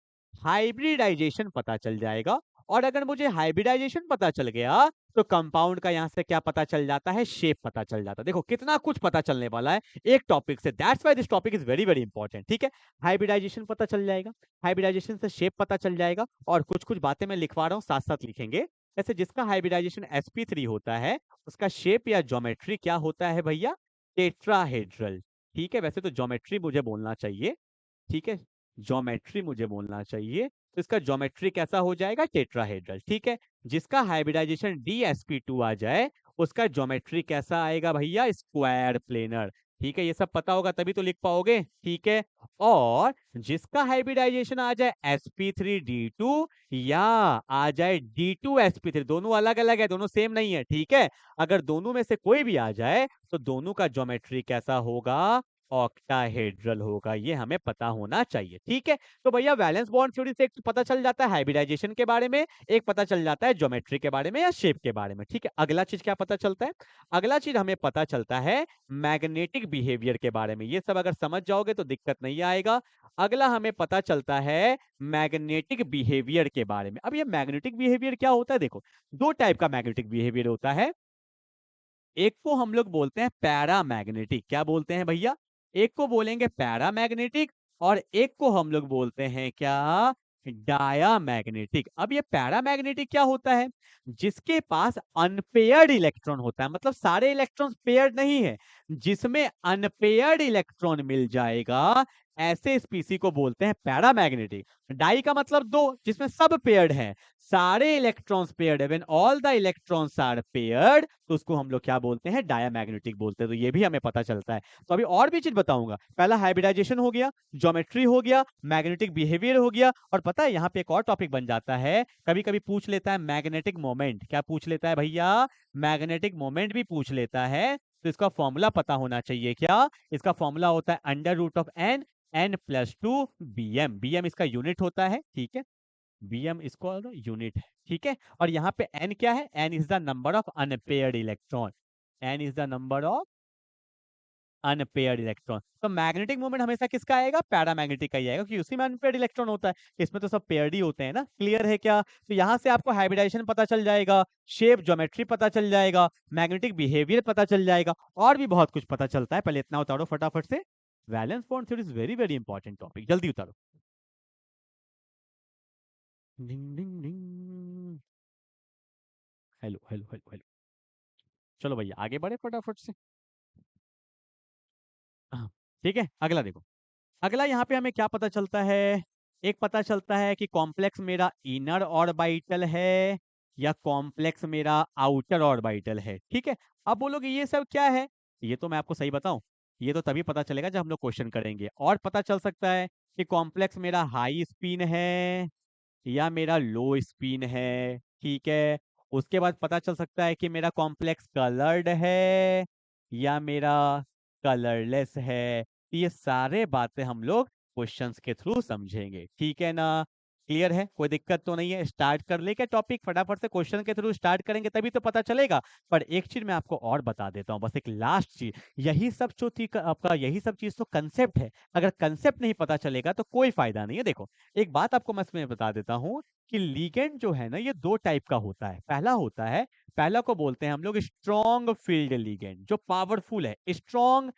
हाइब्रिडाइजेशन पता चल जाएगा। और अगर मुझे हाइब्रिडाइजेशन पता चल गया तो कंपाउंड का यहां से क्या पता चल जाता है, शेप पता चल जाता है। देखो कितना कुछ पता चलने वाला है एक टॉपिक से, that's why this topic is very very important, ठीक है। हाइब्रिडाइजेशन पता चल जाएगा, हाइब्रिडाइजेशन से शेप पता चल जाएगा, और कुछ कुछ बातें मैं लिखवा रहा हूँ साथ साथ लिखेंगे। जैसे जिसका हाइब्रिडाइजेशन sp3 होता है, उसका शेप या ज्योमेट्री क्या होता है भैया, टेट्राहेड्रल, ठीक है। वैसे तो ज्योमेट्री मुझे बोलना चाहिए, ठीक है, ज्योमेट्री मुझे बोलना चाहिए, तो इसका ज्योमेट्री कैसा हो जाएगा, टेट्राहेड्रल, ठीक है। जिसका हाइब्रिडाइजेशन DsP2 आ जाए, उसका ज्योमेट्री कैसा आएगा भैया, स्क्वायर प्लेनर, ठीक है। ये सब पता होगा तभी तो लिख पाओगे, ठीक है। और जिसका हाइब्रिडाइजेशन आ जाए sp3d2 या आ जाए d2sp3, दोनों अलग अलग है, दोनों सेम नहीं है, ठीक है। अगर दोनों में से कोई भी आ जाए तो दोनों का ज्योमेट्री कैसा होगा, ऑक्टाहेड्रल होगा, ये हमें पता होना चाहिए, ठीक है। तो भैया वैलेंस बॉन्ड थ्योरी से एक तो पता चल जाता है हाइब्रिडाइजेशन के बारे में, एक पता चल जाता है ज्योमेट्री के बारे में या शेप के बारे में, ठीक है। अगला चीज क्या पता चलता है, अगला चीज हमें पता चलता है मैग्नेटिक बिहेवियर के बारे में। ये सब अगर समझ जाओगे तो दिक्कत नहीं आएगा। अगला हमें पता चलता है मैग्नेटिक बिहेवियर के बारे में। अब ये मैग्नेटिक बिहेवियर क्या होता है, देखो दो टाइप का मैग्नेटिक बिहेवियर होता है। एक को हम लोग बोलते हैं पैरामैग्नेटिक, क्या बोलते हैं भैया, एक को बोलेंगे पैरामैग्नेटिक, और एक को हम लोग बोलते हैं क्या, डायामैग्नेटिक। अब ये पैरामैग्नेटिक क्या होता है, जिसके पास अनपेयर्ड इलेक्ट्रॉन होता है, मतलब सारे इलेक्ट्रॉन पेयर्ड नहीं है, जिसमें अनपेयर्ड इलेक्ट्रॉन मिल जाएगा, ऐसे स्पीसी को बोलते हैं पैरामैग्नेटिक। डाई का मतलब दो, जिसमें सब पेयर्ड है, सारे इलेक्ट्रॉन्स पेयर्ड है, when all the electrons are paired, तो उसको हम लोग क्या बोलते हैं, डायामैग्नेटिक बोलते हैं। तो ये भी हमें पता चलता है। तो अभी और भी चीज बताऊंगा, पहला हाइब्रिडाइजेशन हो गया, ज्योमेट्री हो गया, मैग्नेटिक बिहेवियर हो गया, और पता है यहाँ पे एक और टॉपिक बन जाता है, कभी कभी पूछ लेता है मैग्नेटिक मोमेंट। क्या पूछ लेता है भैया, मैग्नेटिक मोमेंट भी पूछ लेता है। तो इसका फॉर्मूला पता होना चाहिए, क्या, इसका फॉर्मूला होता है √n n+2 bm, bm इसका यूनिट होता है, ठीक है। bm इसको यूनिट है, ठीक है। और यहाँ पे n क्या है, n is the number of unpaired electron, n is the number of unpaired electron. तो मैग्नेटिक मोमेंट हमेशा किसका आएगा, पैरामैग्नेटिक का ही आएगा, क्योंकि उसी में अनपेयर्ड इलेक्ट्रॉन होता है, इसमें तो सब पेयर्ड ही होते हैं ना, क्लियर है क्या। तो यहाँ से आपको हाइब्रिडाइजेशन पता चल जाएगा, शेप ज्योमेट्री पता चल जाएगा, मैग्नेटिक बिहेवियर पता चल जाएगा, और भी बहुत कुछ पता चलता है। पहले इतना उतारो फटाफट से, valence bond theory is very very important topic, जल्दी उतारो। डिंग डिंग डिंग, हेलो हेलो हेलो हेलो। चलो भैया आगे बढ़े फटाफट से। हाँ, ठीक है, अगला देखो। अगला यहाँ पे हमें क्या पता चलता है? एक पता चलता है कि कॉम्प्लेक्स मेरा इनर ऑर्बिटल है या कॉम्प्लेक्स मेरा आउटर ऑर्बिटल है। ठीक है, अब बोलोगे ये सब क्या है? ये तो मैं आपको सही बताऊं, ये तो तभी पता चलेगा जब हम लोग क्वेश्चन करेंगे। और पता चल सकता है कि कॉम्प्लेक्स मेरा हाई स्पिन है या मेरा लो स्पिन है। ठीक है, उसके बाद पता चल सकता है कि मेरा कॉम्प्लेक्स कलर्ड है या मेरा कलरलेस है। ये सारे बातें हम लोग क्वेश्चंस के थ्रू समझेंगे। ठीक है ना? क्लियर है? कोई दिक्कत तो नहीं है? स्टार्ट कर ले क्या टॉपिक? फटाफट से क्वेश्चन के थ्रू स्टार्ट करेंगे तभी तो पता चलेगा। पर एक चीज मैं आपको और बता देता हूँ, बस एक लास्ट चीज। यही सब जो थी आपका, यही सब चीज तो कंसेप्ट है। अगर कंसेप्ट नहीं पता चलेगा तो कोई फायदा नहीं है। देखो, एक बात आपको मैं इसमें बता देता हूँ कि लिगेंड जो है ना, ये दो टाइप का होता है। पहला होता है, पहला को बोलते हैं हम लोग स्ट्रॉन्ग फील्ड लिगेंड, जो पावरफुल है, स्ट्रॉन्ग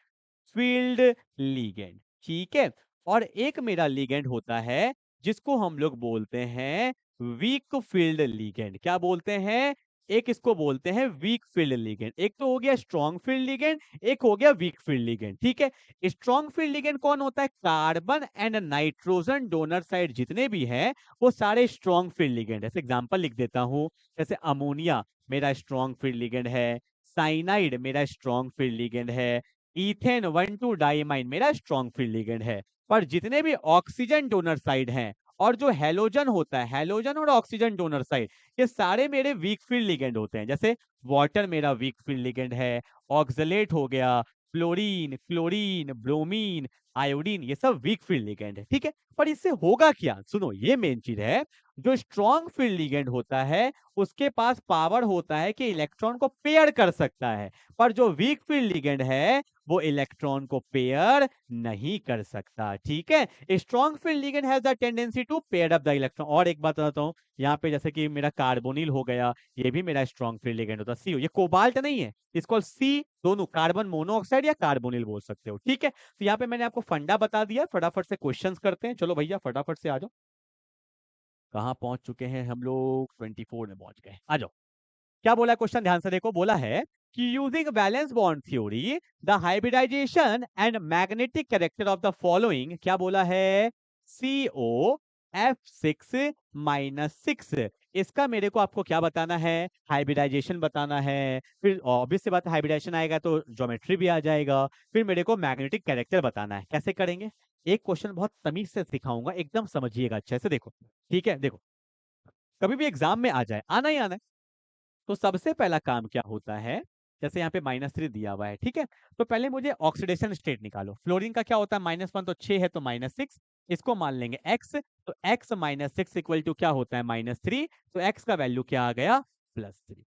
फील्ड लिगेंड। ठीक है, और एक मेरा लिगेंड होता है जिसको हम लोग बोलते हैं वीक फील्ड लिगेंड। क्या बोलते हैं? एक इसको बोलते हैं वीक फील्ड लिगेंड। एक तो हो गया स्ट्रॉन्ग फील्ड लिगेंड, एक हो गया वीक फील्ड लिगेंड। ठीक है, स्ट्रॉन्ग फील्ड लिगेंड कौन होता है? Carbon and nitrogen donor side जितने भी हैं वो सारे स्ट्रॉन्ग फील्ड लिगेंड। ऐसे एग्जांपल लिख देता हूं, जैसे अमोनिया मेरा स्ट्रॉन्ग फील्ड लिगेंड है, साइनाइड मेरा स्ट्रॉन्ग फील्ड लिगेंड है, इथेन 1,2 डाइमाइन मेरा स्ट्रॉन्ग फील्ड लिगेंड है। पर जितने भी ऑक्सीजन डोनर साइड हैं और जो हेलोजन होता है, हेलोजन और ऑक्सीजन डोनर साइड, ये सारे मेरे वीक फील्ड लिगेंड होते हैं। जैसे वाटर मेरा वीक फील्ड लिगेंड है, ऑक्सलेट हो गया, फ्लोरीन, क्लोरीन, ब्रोमीन, आयोडीन, ये सब वीक फील्ड लिगेंड है। ठीक है, पर इससे होगा क्या? सुनो, ये मेन चीज है। जो स्ट्रॉन्ग फील्ड लिगेंड होता है उसके पास पावर होता है कि इलेक्ट्रॉन को पेयर कर सकता है, पर जो वीक फील्ड लिगेंड है वो इलेक्ट्रॉन को पेयर नहीं कर सकता। ठीक है, strong field ligand has the tendency to pair up the electron. और एक बात बताता हूँ, यहाँ पे जैसे कि मेरा कार्बोनिल हो गया, ये भी मेरा स्ट्रॉन्ग फील्ड लिगेंड होता है। सी, ये कोबाल्ट नहीं है, इसको सी, दोनों कार्बन मोनोऑक्साइड या कार्बोनिल बोल सकते हो। ठीक है, तो यहाँ पे मैंने आपको फंडा बता दिया। फटाफट से क्वेश्चंस करते हैं। चलो भैया फटाफट से आ जाओ। कहाँ पहुंच चुके हैं हम लोग? 24 में पहुंच गए, आ जाओ। क्या बोला क्वेश्चन? ध्यान से देखो। बोला है कि using valence bond theory the hybridization and magnetic character of the following, क्या बोला है? CO F6 - 6। इसका मेरे को आपको क्या बताना है? हाइब्रिडाइजेशन बताना है। फिर ऑब्वियस सी बात है, हाइब्रिडाइजेशन आएगा तो ज्योमेट्री भी आ जाएगा। फिर मेरे को मैग्नेटिक कैरेक्टर बताना है। कैसे करेंगे? एक क्वेश्चन बहुत तमीज से सिखाऊंगा, एकदम समझिएगा अच्छे से। देखो, ठीक है, देखो, कभी भी एग्जाम में आ जाए, आना ही आना है। तो सबसे पहला काम क्या होता है? जैसे यहाँ पे -3 दिया हुआ है, ठीक है, तो पहले मुझे ऑक्सीडेशन स्टेट निकालो। फ्लोरीन का क्या होता है? -1, तो 6 है तो -6, इसको मान लेंगे x। तो x - 6 इक्वल टू क्या होता है? -3। तो x का वैल्यू क्या आ गया? +3।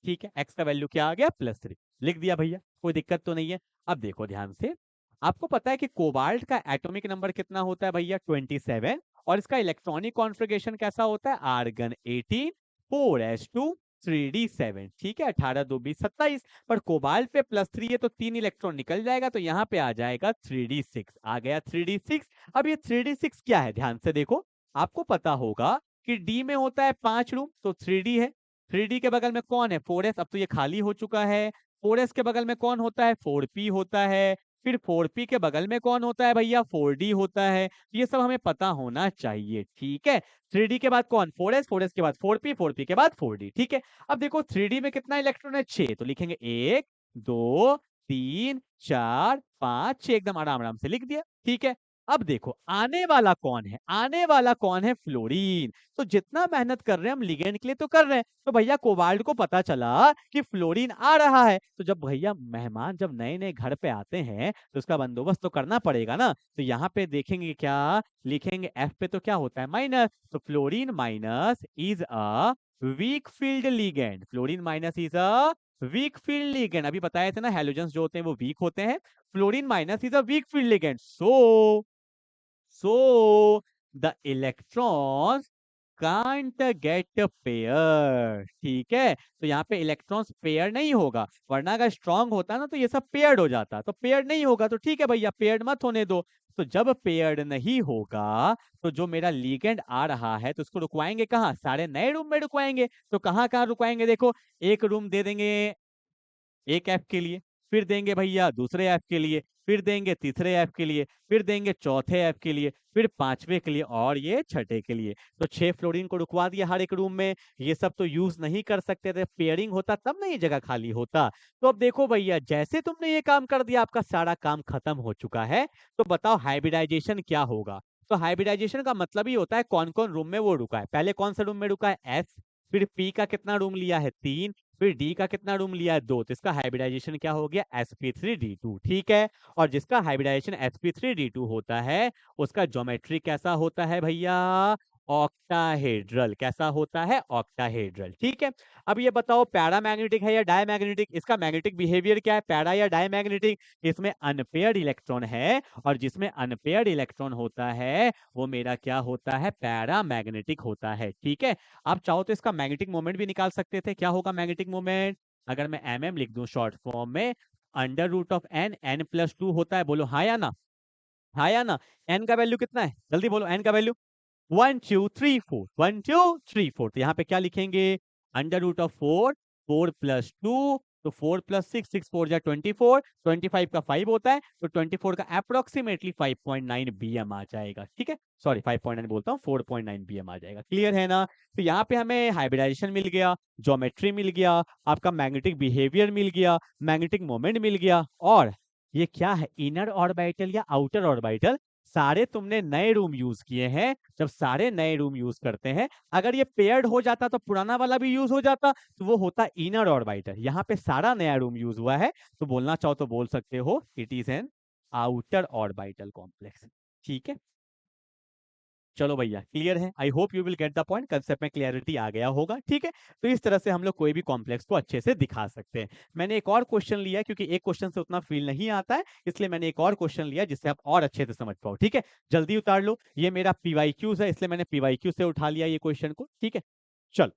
ठीक है, x का वैल्यू क्या आ गया? +3। लिख दिया भैया, कोई दिक्कत तो नहीं है। अब देखो ध्यान से, आपको पता है कि कोबाल्ट का एटॉमिक नंबर कितना होता है भैया? 27। और इसका इलेक्ट्रॉनिक कॉन्फ़िगरेशन कैसा होता है? Argon 18, 4s2, 3d7। ठीक है, 18 2 20 27। पर कोबाल्ट पे +3 है तो 3 इलेक्ट्रॉन निकल जाएगा, तो यहाँ पे आ जाएगा 3d6। आ गया 3d6। अब ये 3d6 क्या है? ध्यान से देखो, आपको पता होगा कि डी में होता है 5 रूम, तो 3d है। 3d के बगल में कौन है? 4s। अब तो ये खाली हो चुका है। 4s के बगल में कौन होता है? 4p होता है। फिर 4p के बगल में कौन होता है भैया? 4d होता है। ये सब हमें पता होना चाहिए। ठीक है, 3d के बाद कौन? 4s, 4s के बाद 4p, 4p के बाद 4d। ठीक है, अब देखो 3d में कितना इलेक्ट्रॉन है? 6। तो लिखेंगे 1 2 3 4 5 6, एकदम आराम आराम से लिख दिया। ठीक है, अब देखो आने वाला कौन है? आने वाला कौन है? फ्लोरीन। तो जितना मेहनत कर रहे हैं हम लिगेंड के लिए तो कर रहे हैं, तो भैया कोबाल्ट को पता चला कि फ्लोरीन आ रहा है। तो जब भैया मेहमान जब नए नए घर पे आते हैं तो उसका बंदोबस्त तो करना पड़ेगा ना। तो यहाँ पे देखेंगे क्या लिखेंगे? एफ पे तो क्या होता है? माइनस। तो fluorine minus is a weak field ligand. Fluorine minus is a weak field ligand. अभी बताए थे ना, हेलोजेंस जो होते हैं वो वीक होते हैं। Fluorine minus is a weak field ligand. So the electrons can't get pair. ठीक है, तो यहाँ पे इलेक्ट्रॉन्स पेयर नहीं होगा, वरना अगर स्ट्रांग होता ना तो ये सब पेयर्ड हो जाता। तो पेयर्ड नहीं होगा तो ठीक है भैया, पेयर्ड मत होने दो। तो जब पेयर्ड नहीं होगा तो जो मेरा लिगेंड आ रहा है तो उसको रुकवाएंगे कहाँ? सारे नए रूम में रुकवाएंगे। तो कहाँ कहाँ रुकवाएंगे? देखो, एक रूम दे देंगे एक एफ के लिए, फिर देंगे भैया दूसरे एफ के लिए, फिर देंगे तीसरे एफ के लिए, फिर देंगे चौथे एफ के लिए, फिर पांचवे के लिए और ये छठे के लिए। तो 6 फ्लोरीन को रुकवा दिया हर एक रूम में। ये सब तो यूज नहीं कर सकते थे, पेयरिंग होता तब ना ये जगह खाली होता। तो अब देखो भैया, जैसे तुमने ये काम कर दिया, आपका सारा काम खत्म हो चुका है। तो बताओ हाइब्रिडाइजेशन क्या होगा। तो हाइब्रिडाइजेशन का मतलब ही होता है कौन कौन रूम में वो रुका है। पहले कौन सा रूम में रुका है, एस, फिर पी का कितना रूम लिया है, 3, फिर डी का कितना रूम लिया है, 2। तो इसका हाइब्रिडाइजेशन क्या हो गया, sp3d2। ठीक है। और जिसका हाइब्रिडाइजेशन sp3d2 होता है, उसका ज्योमेट्री कैसा होता है भैया, ऑक्टाहेड्रल। कैसा होता है, ऑक्टाहेड्रल। ठीक है। अब ये बताओ पैरामैग्नेटिक है या डायमैग्नेटिक, इसका मैग्नेटिक बिहेवियर क्या है, पैरा या डायमैग्नेटिक। इसमें अनपेयर्ड इलेक्ट्रॉन है, और जिसमें अनपेयर्ड इलेक्ट्रॉन होता है वो मेरा क्या होता है, पैरामैग्नेटिक होता है। ठीक है। आप चाहो तो इसका मैग्नेटिक मोमेंट भी निकाल सकते थे। क्या होगा मैग्नेटिक मोमेंट, अगर मैं लिख दूं शॉर्ट फॉर्म में, √n, n+2 होता है। बोलो हाँ या ना, हाँ या ना। n का वैल्यू कितना है, जल्दी बोलो, n का वैल्यू 1 2 3 4, 1 2 3 4। तो यहाँ पे क्या लिखेंगे, √4, 4+2, तो 4+6, 6 4 जा 24, 25 का 5 होता है, तो 24 का अप्रोक्सीमेटली 5.9 BM आ जाएगा। ठीक है, सॉरी 5.9 बोलता हूँ, 4.9 BM आ जाएगा। क्लियर है ना। तो यहाँ पे हमें हाइब्रिडाइजेशन मिल गया, ज्योमेट्री मिल गया, आपका मैग्नेटिक बिहेवियर मिल गया, मैग्नेटिक मोमेंट मिल गया, और ये क्या है, इनर ऑर्बिटल या आउटर ऑर्बिटल। सारे तुमने नए रूम यूज किए हैं। जब सारे नए रूम यूज करते हैं, अगर ये पेयर्ड हो जाता तो पुराना वाला भी यूज हो जाता, तो वो होता इनर ऑर्बिटल। यहाँ पे सारा नया रूम यूज हुआ है, तो बोलना चाहो तो बोल सकते हो it is an outer orbital complex. ठीक है, चलो भैया क्लियर है। I hope you will get the point, concept में क्लियरिटी आ गया होगा। ठीक है, तो इस तरह से हम लोग कोई भी कॉम्प्लेक्स को अच्छे से दिखा सकते हैं। मैंने एक और क्वेश्चन लिया, क्योंकि एक क्वेश्चन से उतना फील नहीं आता है, इसलिए मैंने एक और क्वेश्चन लिया जिससे आप और अच्छे से समझ पाओ। ठीक है, जल्दी उतार लो। ये मेरा पीवाईक्यूज है, इसलिए मैंने पीवाईक्यू से उठा लिया ये क्वेश्चन को। ठीक है, चल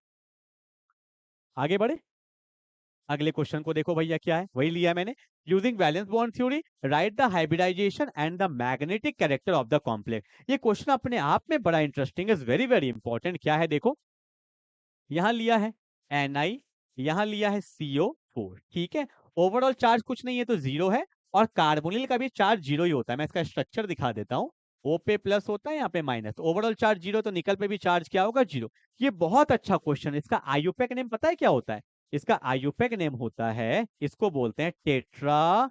आगे बढ़े। अगले क्वेश्चन को देखो भैया, क्या है वही लिया मैंने। Using valence bond theory, right the hybridization and the magnetic character of the complex. ये क्वेश्चन अपने आप में बड़ा इंटरेस्टिंग है, वेरी वेरी इंपॉर्टेंट। क्या है देखो, यहाँ लिया है Ni, यहाँ लिया है CO4। ठीक है, ओवरऑल चार्ज कुछ नहीं है तो 0 है, और कार्बोनिल का भी चार्ज 0 ही होता है। मैं इसका स्ट्रक्चर दिखा देता हूँ। O पे प्लस होता है, यहाँ पे माइनस, ओवरऑल चार्ज 0, तो निकल पे भी चार्ज क्या होगा, 0। ये बहुत अच्छा क्वेश्चन है। इसका आयुपेक नेम पता है क्या होता है, इसका आयुपेक नेम होता है, इसको बोलते हैं टेट्रा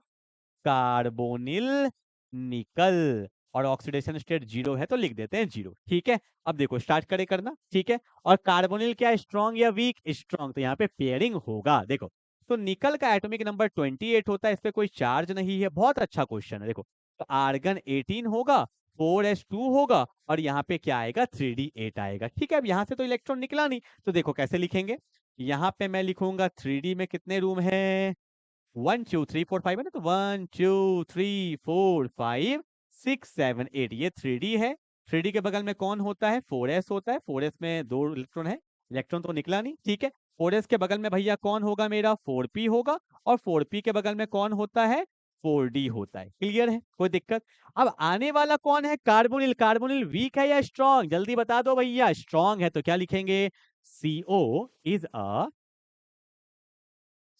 कार्बोनिल निकल। और ऑक्सीडेशन स्टेट 0 है तो लिख देते हैं 0। ठीक है, अब देखो स्टार्ट करे करना। ठीक है, और कार्बोनिल क्या, स्ट्रॉन्ग या वीक, स्ट्रॉन्ग, तो यहाँ पे पेयरिंग होगा। देखो, तो निकल का एटॉमिक नंबर 28 होता है, इस पे कोई चार्ज नहीं है। बहुत अच्छा क्वेश्चन है। देखो, तो आर्गन 18 होगा, 4s2 होगा, और यहाँ पे क्या आएगा, 3d8 आएगा। ठीक है, अब यहाँ से तो इलेक्ट्रॉन निकला नहीं, तो देखो कैसे लिखेंगे। यहाँ पे मैं लिखूंगा 3d में कितने रूम है, 1 2 3 4 5 है ना, तो 1 2 3 4 5 6 7 8, ये 3D है। 3D के बगल में कौन होता है, 4s होता है। 4s में 2 इलेक्ट्रॉन है, इलेक्ट्रॉन तो निकला नहीं। ठीक है, 4s के बगल में भैया कौन होगा, मेरा 4p होगा, और 4p के बगल में कौन होता है, 4d होता है। क्लियर है, कोई दिक्कत। अब आने वाला कौन है, कार्बोनिल। कार्बोनिल वीक है या स्ट्रॉन्ग, जल्दी बता दो भैया। स्ट्रॉन्ग है तो क्या लिखेंगे, CO is a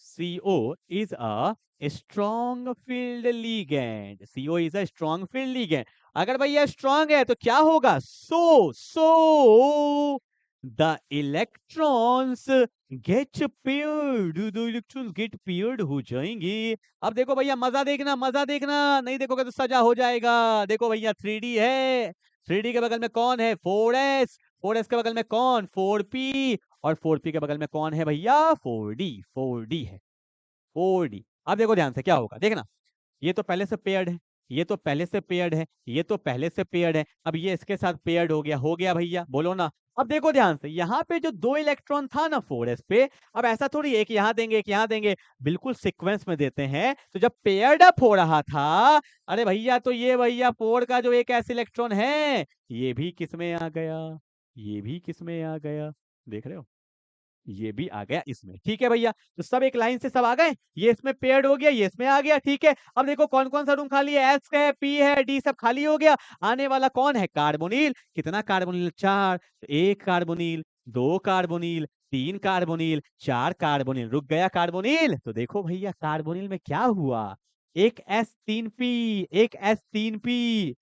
CO is a strong field ligand. CO is a strong field ligand. अगर भैया स्ट्रॉन्ग है तो क्या होगा, the electrons get paired, the electrons get paired हो जाएंगे। अब देखो भैया, मजा देखना, मजा देखना, नहीं देखोगे तो सजा हो जाएगा। देखो भैया 3D है, 3D के बगल में कौन है, 4s, 4s के बगल में कौन, 4p, और 4p के बगल में कौन है भैया, 4d, 4d है, 4D। अब देखो ध्यान से क्या होगा, देखना, ये तो पहले से पेयर्ड है, ये तो पहले से पेयर्ड है, ये तो पहले से पेयर्ड है। अब ये इसके साथ पेयर्ड हो गया भैया, बोलो ना। अब देखो ध्यान से, यहाँ पे जो 2 इलेक्ट्रॉन था ना 4s पे, अब ऐसा थोड़ी एक यहाँ देंगे एक यहाँ देंगे, बिल्कुल सीक्वेंस में देते हैं। तो जब पेयर्ड अप हो रहा था, अरे भैया, तो ये भैया 4 का जो एक ऐसा इलेक्ट्रॉन है, ये भी किस में आ गया, ये भी किस में आ गया, देख रहे हो, ये भी आ गया इसमें। ठीक है भैया, तो सब एक लाइन से सब आ गए, ये इसमें पेयर्ड हो गया, ये इसमें आ गया। ठीक है, अब देखो कौन कौन सा रूम खाली है, एस है, पी है, डी, सब खाली हो गया। आने वाला कौन है, कार्बोनिल। कितना कार्बोनिल, 4, एक कार्बोनिल, 2 कार्बोनिल, 3 कार्बोनिल, 4 कार्बोनिल, रुक गया कार्बोनिल। तो देखो भैया कार्बोनिल में क्या हुआ, एक S3P, एक S3P,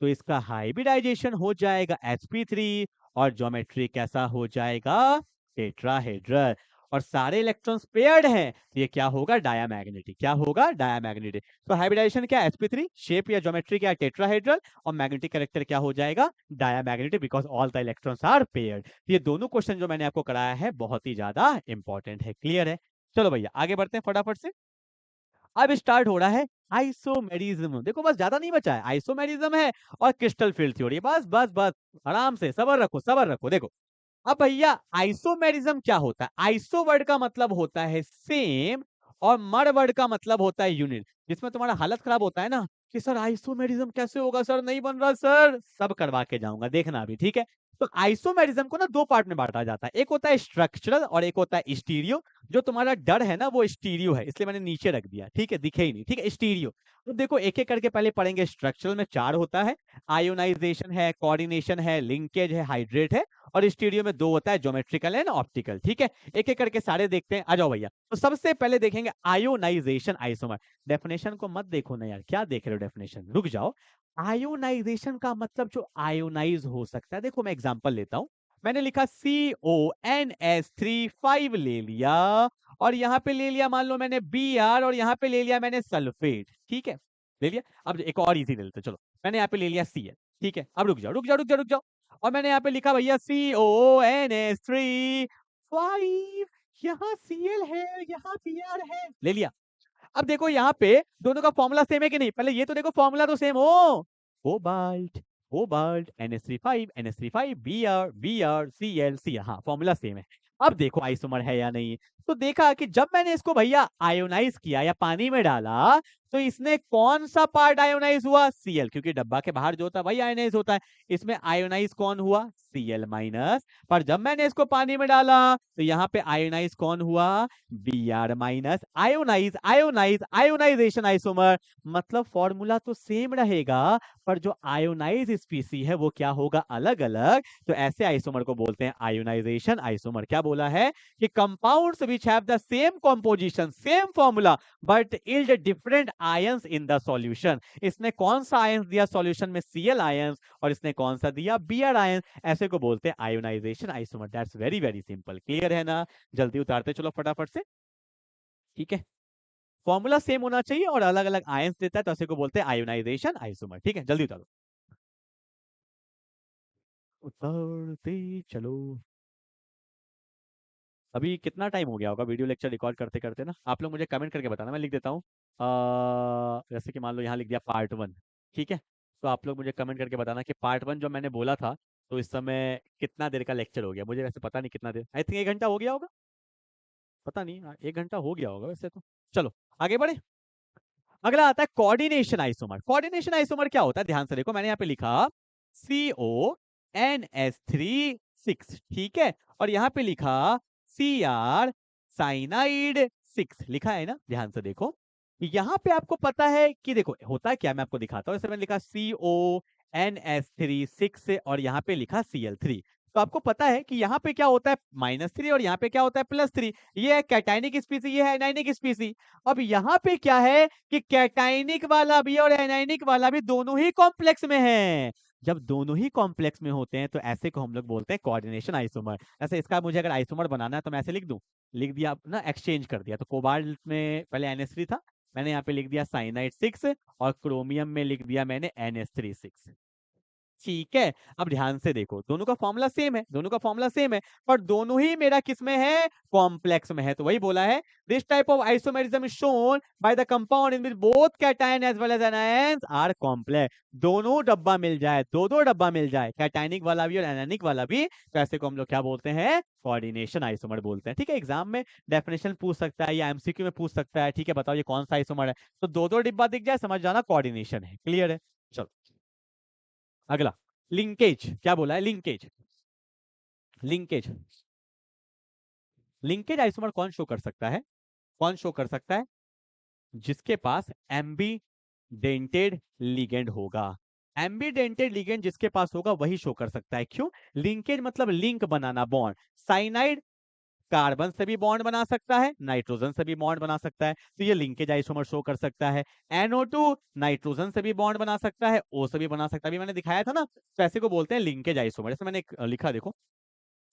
तो इसका हाइब्रिडाइजेशन हो जाएगा sp3 और ज्योमेट्री कैसा हो जाएगा, टेट्राहेड्रल। और सारे इलेक्ट्रॉन्स पेयर्ड हैं, तो ये क्या होगा, डायामैग्नेटिक। क्या होगा, डायामैग्नेटिक। तो हाइब्रिडाइजेशन क्या, sp3, शेप या ज्योमेट्री क्या, टेट्राहेड्रल, और मैग्नेटिक कैरेक्टर क्या हो जाएगा, diamagnetic, because all the electrons are paired. ये दोनों क्वेश्चन जो मैंने आपको कराया है बहुत ही ज्यादा इंपॉर्टेंट है। क्लियर है? चलो भैया आगे बढ़ते हैं फटाफट से। अब स्टार्ट हो रहा है आइसोमेरिज्म। देखो बस ज्यादा नहीं बचा है, आइसोमेरिज्म है और क्रिस्टल फील्ड थ्योरी। बस बस बस, आराम से सबर रखो, सबर रखो। देखो अब भैया आइसोमेरिज्म क्या होता है, आइसो वर्ड का मतलब होता है सेम, और मर वर्ड का मतलब होता है यूनिट। जिसमें तुम्हारा हालत खराब होता है ना कि सर आइसोमेरिज्म कैसे होगा, सर नहीं बन रहा, सर सब करवा के जाऊंगा, देखना अभी, ठीक है। तो आइसोमेरिज्म को ना दो पार्ट में बांटा जाता है, एक होता है स्ट्रक्चरल और एक होता है स्टीरियो। जो तुम्हारा डर है ना वो स्टीरियो है, इसलिए मैंने नीचे रख दिया, ठीक है, दिखे ही नहीं, ठीक है, स्टीरियो। तो देखो एक एक करके पहले पढ़ेंगे। स्ट्रक्चरल में 4 होता है, आयोनाइजेशन है, कोऑर्डिनेशन है, लिंकेज है, हाइड्रेट है, और स्टीरियो में 2 होता है, ज्योमेट्रिकल एंड ऑप्टिकल। ठीक है, एक एक करके सारे देखते हैं, आ जाओ भैया। तो सबसे पहले देखेंगे आयोनाइजेशन आइसोमर। डेफिनेशन को मत देखो ना यार, क्या देख रहे हो डेफिनेशन, रुक जाओ। आयोनाइजेशन का मतलब जो आयोनाइज हो सकता है, देखो मैं एग्जांपल लेता हूं। मैंने लिखा CONS3 5 ले लिया, और यहाँ पे ले लिया मान लो मैंने Br, और यहाँ पे ले लिया मैंने सल्फेट, ठीक है, ले लिया। अब एक और इजी ले लेते चलो, मैंने यहाँ पे ले लिया Cl, ठीक है। अब रुक जाओ रुक जाओ रुक जाओ रुक जाओ, और मैंने यहाँ पे लिखा भैया CONS3 5, यहाँ Cl है, यहाँ Br है, ले लिया। अब देखो यहाँ पे दोनों का फॉर्मूला सेम है कि नहीं, पहले ये तो देखो फॉर्मूला तो सेम हो, cobalt, cobalt NH3 5 NH3 5 Br Cl, हाँ फॉर्मूला सेम है। अब देखो आइसोमर है या नहीं, तो देखा कि जब मैंने इसको भैया आयोनाइज किया या पानी में डाला, तो इसने कौन सा पार्ट आयोनाइज हुआ, Cl, क्योंकि डब्बा के बाहर जो होता है वही आयोनाइज होता है। इसमें आयोनाइज कौन हुआ, Cl-। पर जब मैंने इसको पानी में डाला तो यहाँ पे आयोनाइज कौन हुआ, Br-। Ionise ionise ionisation isomer, मतलब फॉर्मूला तो सेम रहेगा, पर जो आयोनाइज स्पीसी है वो क्या होगा, अलग अलग। तो ऐसे आइसोमर को बोलते हैं आयोनाइजेशन आइसोमर। क्या बोला है कि compounds which have the same composition, same formula, but yield different ions in the solution. इसने कौन सा आयंस दिया सॉल्यूशन में, Cl आयंस, और इसने कौन सा दिया, Br आयंस। ऐसे को बोलते हैं ionization isomer. That's very very simple. Clear है ना? जल्दी उतारते चलो फटाफट से, ठीक है। फॉर्मूला सेम होना चाहिए और अलग अलग आयंस देता है, तो ऐसे को बोलते हैं आयोनाइजेशन आइसोमर। ठीक है, जल्दी उतारो, उतारते चलो। अभी कितना टाइम हो गया होगा वीडियो लेक्चर रिकॉर्ड करते करते ना, आप लोग मुझे कमेंट करके बताना, मैं लिख देता हूँ। जैसे कि मान लो यहाँ लिख दिया पार्ट 1, ठीक है। तो आप लोग मुझे कमेंट करके बताना कि पार्ट 1 जो मैंने बोला था, तो इस समय कितना देर का लेक्चर हो गया, मुझे वैसे पता नहीं कितना देर, आई थिंक 1 घंटा हो गया होगा, पता नहीं, 1 घंटा हो गया होगा वैसे तो। चलो आगे बढ़े। अगला आता है कोऑर्डिनेशन आइसोमर। कोऑर्डिनेशन आइसोमर क्या होता है, ध्यान से देखो, मैंने यहाँ पे लिखा CONS3 6, ठीक है, और यहाँ पे लिखा Cr साइनाइड 6, लिखा है ना, ध्यान से देखो। यहाँ पे आपको पता है कि देखो होता है क्या, मैं आपको दिखाता हूँ। जैसे मैंने लिखा CONS3 6 और यहाँ पे लिखा Cl3, तो आपको पता है कि यहाँ पे क्या होता है -3 और यहाँ पे क्या होता है +3। ये है कैटाइनिक स्पीसी, ये है एनाइनिक स्पीसी। अब यहाँ पे क्या है कि कैटाइनिक वाला भी और एनाइनिक वाला भी दोनों ही कॉम्प्लेक्स में है। जब दोनों ही कॉम्प्लेक्स में होते हैं तो ऐसे को हम लोग बोलते हैं कोऑर्डिनेशन आइसोमर। ऐसे इसका मुझे अगर आइसोमर बनाना है तो मैं ऐसे लिख दूं, लिख दिया ना, एक्सचेंज कर दिया। तो कोबाल्ट में पहले NH3 था, मैंने यहाँ पे लिख दिया साइनाइड 6, और क्रोमियम में लिख दिया मैंने NH3 6, ठीक है। अब ध्यान से देखो, दोनों का फॉर्मूला सेम है, दोनों का फॉर्मूला सेम है, पर दोनों ही मेरा किसमें है, कॉम्प्लेक्स में है। तो वही बोला है, this type of isomerism is shown by the compound in which both cation as well as anions are complex. दोनों डब्बा मिल जाए, दो दो डब्बा मिल जाए, कैटायनिक वाला भी और एनायनिक वाला भी, तो ऐसे को हम लोग क्या बोलते हैं, कोऑर्डिनेशन आइसोमर बोलते हैं। ठीक है, एग्जाम में डेफिनेशन पूछ सकता है या एमसीक्यू में पूछ सकता है, ठीक है, बताओ ये कौन सा आइसोमर है, तो दो दो डिब्बा दिख जाए समझ जाना कोऑर्डिनेशन है। क्लियर है? चलो अगला, लिंकेज। क्या बोला है, लिंकेज। लिंकेज, लिंकेज आइसोमर कौन शो कर सकता है, कौन शो कर सकता है, जिसके पास एम्बी डेंटेड लिगेंड होगा। एम्बीडेंटेड लिगेंड जिसके पास होगा वही शो कर सकता है। क्यों? लिंकेज मतलब लिंक बनाना, बॉन्ड। साइनाइड कार्बन से भी बॉन्ड बना सकता है, नाइट्रोजन से भी बॉन्ड बना सकता है, तो ये लिंकेज आइसोमर शो कर सकता है। NO2 नाइट्रोजन से भी बॉन्ड बना सकता है, O से भी बना सकता है, अभी मैंने दिखाया था ना, तो ऐसे को बोलते हैं लिंकेज आइसोमर। जैसे मैंने लिखा, देखो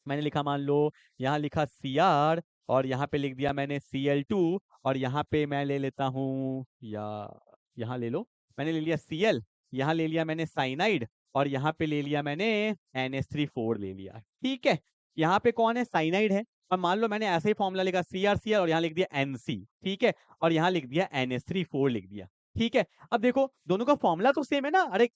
मैंने लिखा, मान लो यहाँ लिखा Cr, और यहाँ पे लिख दिया मैंने Cl2, और यहाँ पे मैं ले लेता हूँ, या यहाँ ले लो, मैंने ले लिया Cl, यहाँ ले लिया मैंने साइनाइड, और यहाँ पे ले लिया मैंने NH3 4 ले लिया। ठीक है, यहाँ पे कौन है? साइनाइड है। अब मान लो मैंने ऐसे ही फॉर्मूला लिखा Cr और यहाँ लिख दिया NC, ठीक है, और यहाँ लिख दिया NH3 4 लिख दिया। ठीक है, अब देखो दोनों का फॉर्मूला तो सेम है ना, अरे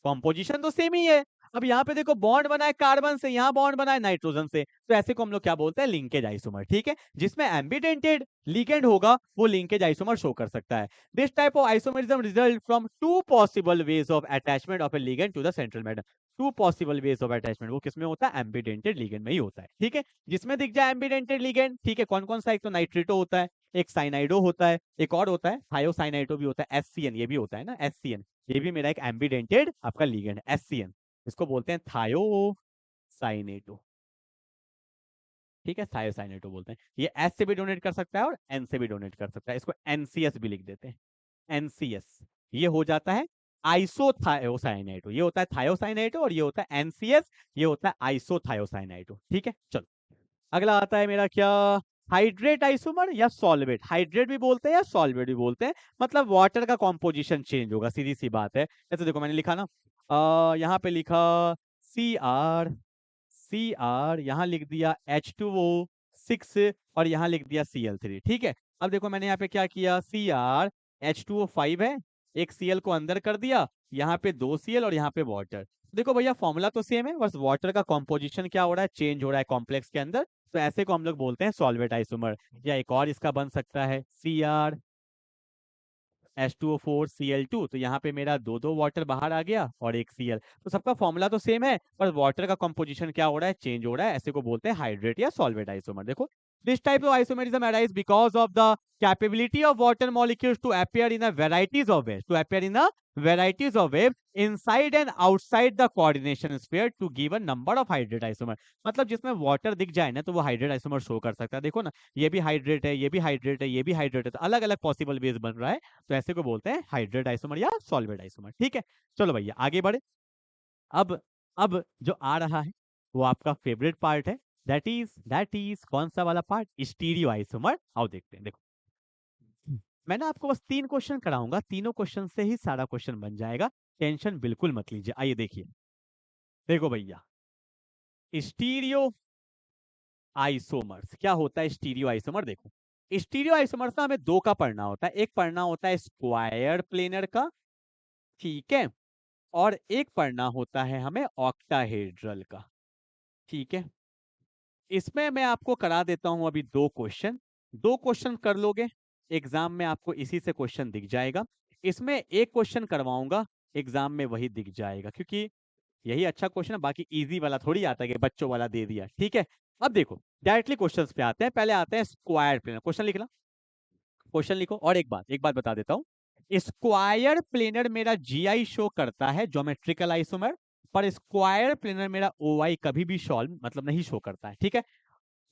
कॉम्पोजिशन तो सेम ही है। अब यहाँ पे देखो बॉन्ड बना है कार्बन से, यहाँ बॉन्ड बना है नाइट्रोजन से, तो ऐसे को हम लोग क्या बोलते हैं? Linkage isomer. ठीक है, जिसमें एम्बिडेंटेड लिगेंड होगा वो लिंकेज आइसोमर शो कर सकता है। This type of isomerism result from two possible ways of attachment of a ligand to the central matter. Two possible ways of attachment वो किसमें होता है? एम्बिडेंटेड लिगेंड में ही होता है। ठीक है, जिसमें दिख जाए एम्बिडेंटेड लिगेंड, ठीक है, कौन कौन सा? एक तो नाइट्रेटो होता है, एक साइनाइडो होता है, एक और होता है थायोसाइनाइडो भी होता है, SCN ये भी होता है ना, SCN ये भी मेरा एक एम्बिडेंटेड आपका लिगेंड है, SCN, इसको बोलते हैं थायोसाइनेटो। ठीक है, थायोसाइनेटो बोलते हैं। ये S से भी डोनेट कर सकता है और N से भी डोनेट कर सकता है, इसको NCS भी लिख देते हैं, NCS। ये हो जाता है आइसोथायोसाइनेटो, ये होता है थायोसाइनेटो, और ये होता है NCS, ये होता है आइसोथायोसाइनेटो। ठीक है, चलो अगला आता है मेरा क्या? हाइड्रेट आइसोमर या सॉल्वेट। हाइड्रेट भी बोलते हैं या सॉल्वेट भी बोलते हैं, मतलब वाटर का कॉम्पोजिशन चेंज होगा, सीधी सी बात है। जैसे देखो मैंने लिखा ना, यहाँ पे लिखा Cr, यहाँ लिख दिया H2O 6, और यहाँ लिख दिया Cl3। ठीक है, अब देखो मैंने यहाँ पे क्या किया, Cr, H2O 5 है, एक Cl को अंदर कर दिया, यहाँ पे 2 Cl और यहाँ पे वाटर। देखो भैया फॉर्मूला तो सेम है, बस वाटर का कॉम्पोजिशन क्या हो रहा है? चेंज हो रहा है कॉम्प्लेक्स के अंदर, तो ऐसे को हम लोग बोलते हैं सॉल्वेट आइसोमर। या एक और इसका बन सकता है Cr, H2O 4 Cl2, तो यहाँ पे मेरा दो दो वाटर बाहर आ गया और एक Cl, तो सबका फॉर्मूला तो सेम है, पर वाटर का कंपोजिशन क्या हो रहा है? चेंज हो रहा है, ऐसे को बोलते हैं हाइड्रेट या सॉल्वेट आइसोमर। देखो this type of isomerism arise because of the capability of water molecules to appear in a varieties of waves, to appear in a varieties of waves inside and outside the coordination sphere to give a number of hydrate isomer। मतलब जिसमें water दिख जाए ना तो वो hydrate isomer show कर सकता है। देखो ना, ये भी हाइड्रेट है, ये भी हाइड्रेट है, ये भी हाइड्रेट है, तो अलग अलग पॉसिबल वेज बन रहा है, तो ऐसे को बोलते हैं हाइड्रेट आइसोमर या सॉल्वेट आइसोमर। ठीक है, चलो भैया आगे बढ़े। अब जो आ रहा है वो आपका फेवरेट पार्ट है, दैट इज कौन सा वाला पार्ट? Stereo isomer. आओ देखते हैं। देखो मैं ना आपको बस 3 क्वेश्चन कराऊंगा, तीनों क्वेश्चन से ही सारा क्वेश्चन बन जाएगा, टेंशन बिल्कुल मत लीजिए। आइए देखिए, देखो भैया स्टीरियो आइसोमर्स क्या होता है? स्टीरियो आइसोमर देखो, स्टीरियो आइसोमर्स ना हमें दो का पढ़ना होता है, एक पढ़ना होता है स्क्वायर प्लेनर का, ठीक है, और एक पढ़ना होता है हमें ऑक्टाहेड्रल का। ठीक है, इसमें मैं आपको करा देता हूं अभी 2 क्वेश्चन, 2 क्वेश्चन कर लोगे एग्जाम में, आपको इसी से क्वेश्चन दिख जाएगा। इसमें एक क्वेश्चन करवाऊंगा, एग्जाम में वही दिख जाएगा, क्योंकि यही अच्छा क्वेश्चन है, बाकी इजी वाला थोड़ी आता है कि बच्चों वाला दे दिया। ठीक है, अब देखो डायरेक्टली क्वेश्चंस पे आते हैं, पहले आते हैं स्क्वायर प्लेनर। क्वेश्चन लिखना, क्वेश्चन लिखो। और एक बात बता देता हूँ, स्क्वायर प्लेनर मेरा GI शो करता है, ज्योमेट्रिकल आइसोमर, पर स्क्वायर प्लेनर मेरा OI कभी भी सॉल्व मतलब नहीं शो करता है। ठीक है,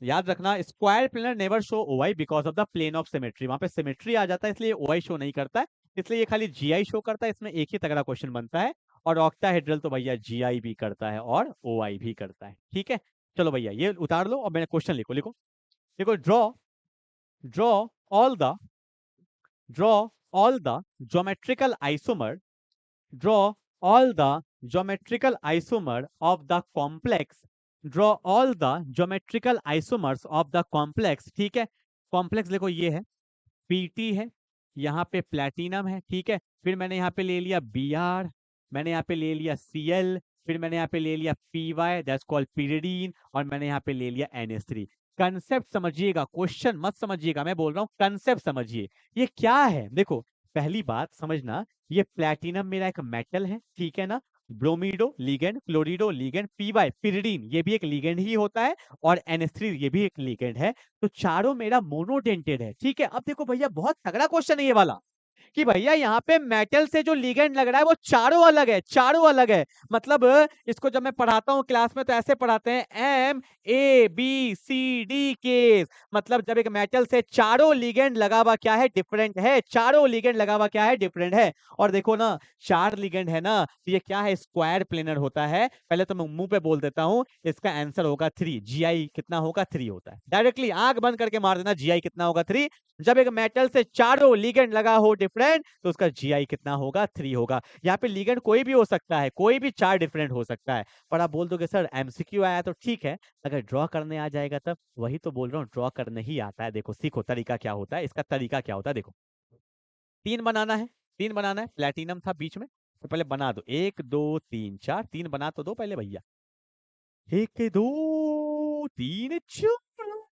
याद रखना, square planar never show OI because of the plane of symmetry, वहां पे सिमेट्री आ जाता है, इसलिए OI शो नहीं करता है, इसलिए ये खाली GI शो करता है। इसमें एक ही तगड़ा क्वेश्चन बनता है, और ऑक्टाहेड्रल तो भैया GI भी करता है और OI भी करता है। ठीक है, चलो भैया ये उतार लो और मैंने क्वेश्चन लिखो, लिखो देखो, draw all the draw all the geometrical isomer draw all the geometrical isomer of the complex draw all the geometrical isomers of the complex। ठीक है, कॉम्प्लेक्स देखो ये है, Pt है, यहाँ पे प्लेटिनम है, ठीक है, फिर मैंने यहाँ पे ले लिया Br, मैंने यहाँ पे ले लिया Cl, फिर मैंने यहाँ पे ले लिया Py दैट्स कॉल्ड pyridine, और मैंने यहाँ पे ले लिया NH3। कंसेप्ट समझिएगा, क्वेश्चन मत समझिएगा, मैं बोल रहा हूँ कंसेप्ट समझिए। ये क्या है? देखो पहली बात समझना, ये प्लेटिनम मेरा एक मेटल है, ठीक है ना, ब्रोमीडो लिगेंड, क्लोरिडो लिगेंड, Py pyridine ये भी एक लिगेंड ही होता है, और NH3 ये भी एक लिगेंड है, तो चारों मेरा मोनोडेंटेड है। ठीक है, अब देखो भैया बहुत तगड़ा क्वेश्चन है ये वाला, कि भैया यहाँ पे मेटल से जो लिगेंड लग रहा है वो चारों अलग है, चारों अलग है। मतलब इसको जब मैं पढ़ाता हूँ क्लास में तो ऐसे पढ़ाते हैं MABCD केस। मतलब जब एक मेटल से चारों लिगेंड लगा हुआ क्या है, डिफरेंट है। चारों लिगेंड लगा हुआ क्या है, डिफरेंट है। और देखो ना, 4 लिगेंड है ना, तो ये क्या है, स्क्वायर प्लेनर होता है। पहले तो मैं मुंह पे बोल देता हूँ, इसका आंसर होगा 3। GI कितना होगा, 3 होता है। डायरेक्टली आंख बंद करके मार देना, GI कितना होगा, 3। जब एक मेटल से चारों लिगेंड लगा हो डिफरेंट, तो उसका GI कितना होगा, 3 होगा। यहाँ पे लिगेंड कोई भी हो सकता है, कोई भी 4 डिफरेंट हो सकता है। पर आप बोल दोगे सर MCQ आया तो ठीक है, अगर ड्रॉ करने आ जाएगा तब। वही तो बोल रहा हूँ, ड्रॉ करने ही आता है। देखो सीखो तरीका क्या होता है, इसका तरीका क्या होता है। देखो 3 बनाना है, 3 बनाना है। प्लेटिनम था बीच में, तो पहले बना दो। 1 2 3 4, 3 बना तो दो पहले भैया। 1 2 3 4,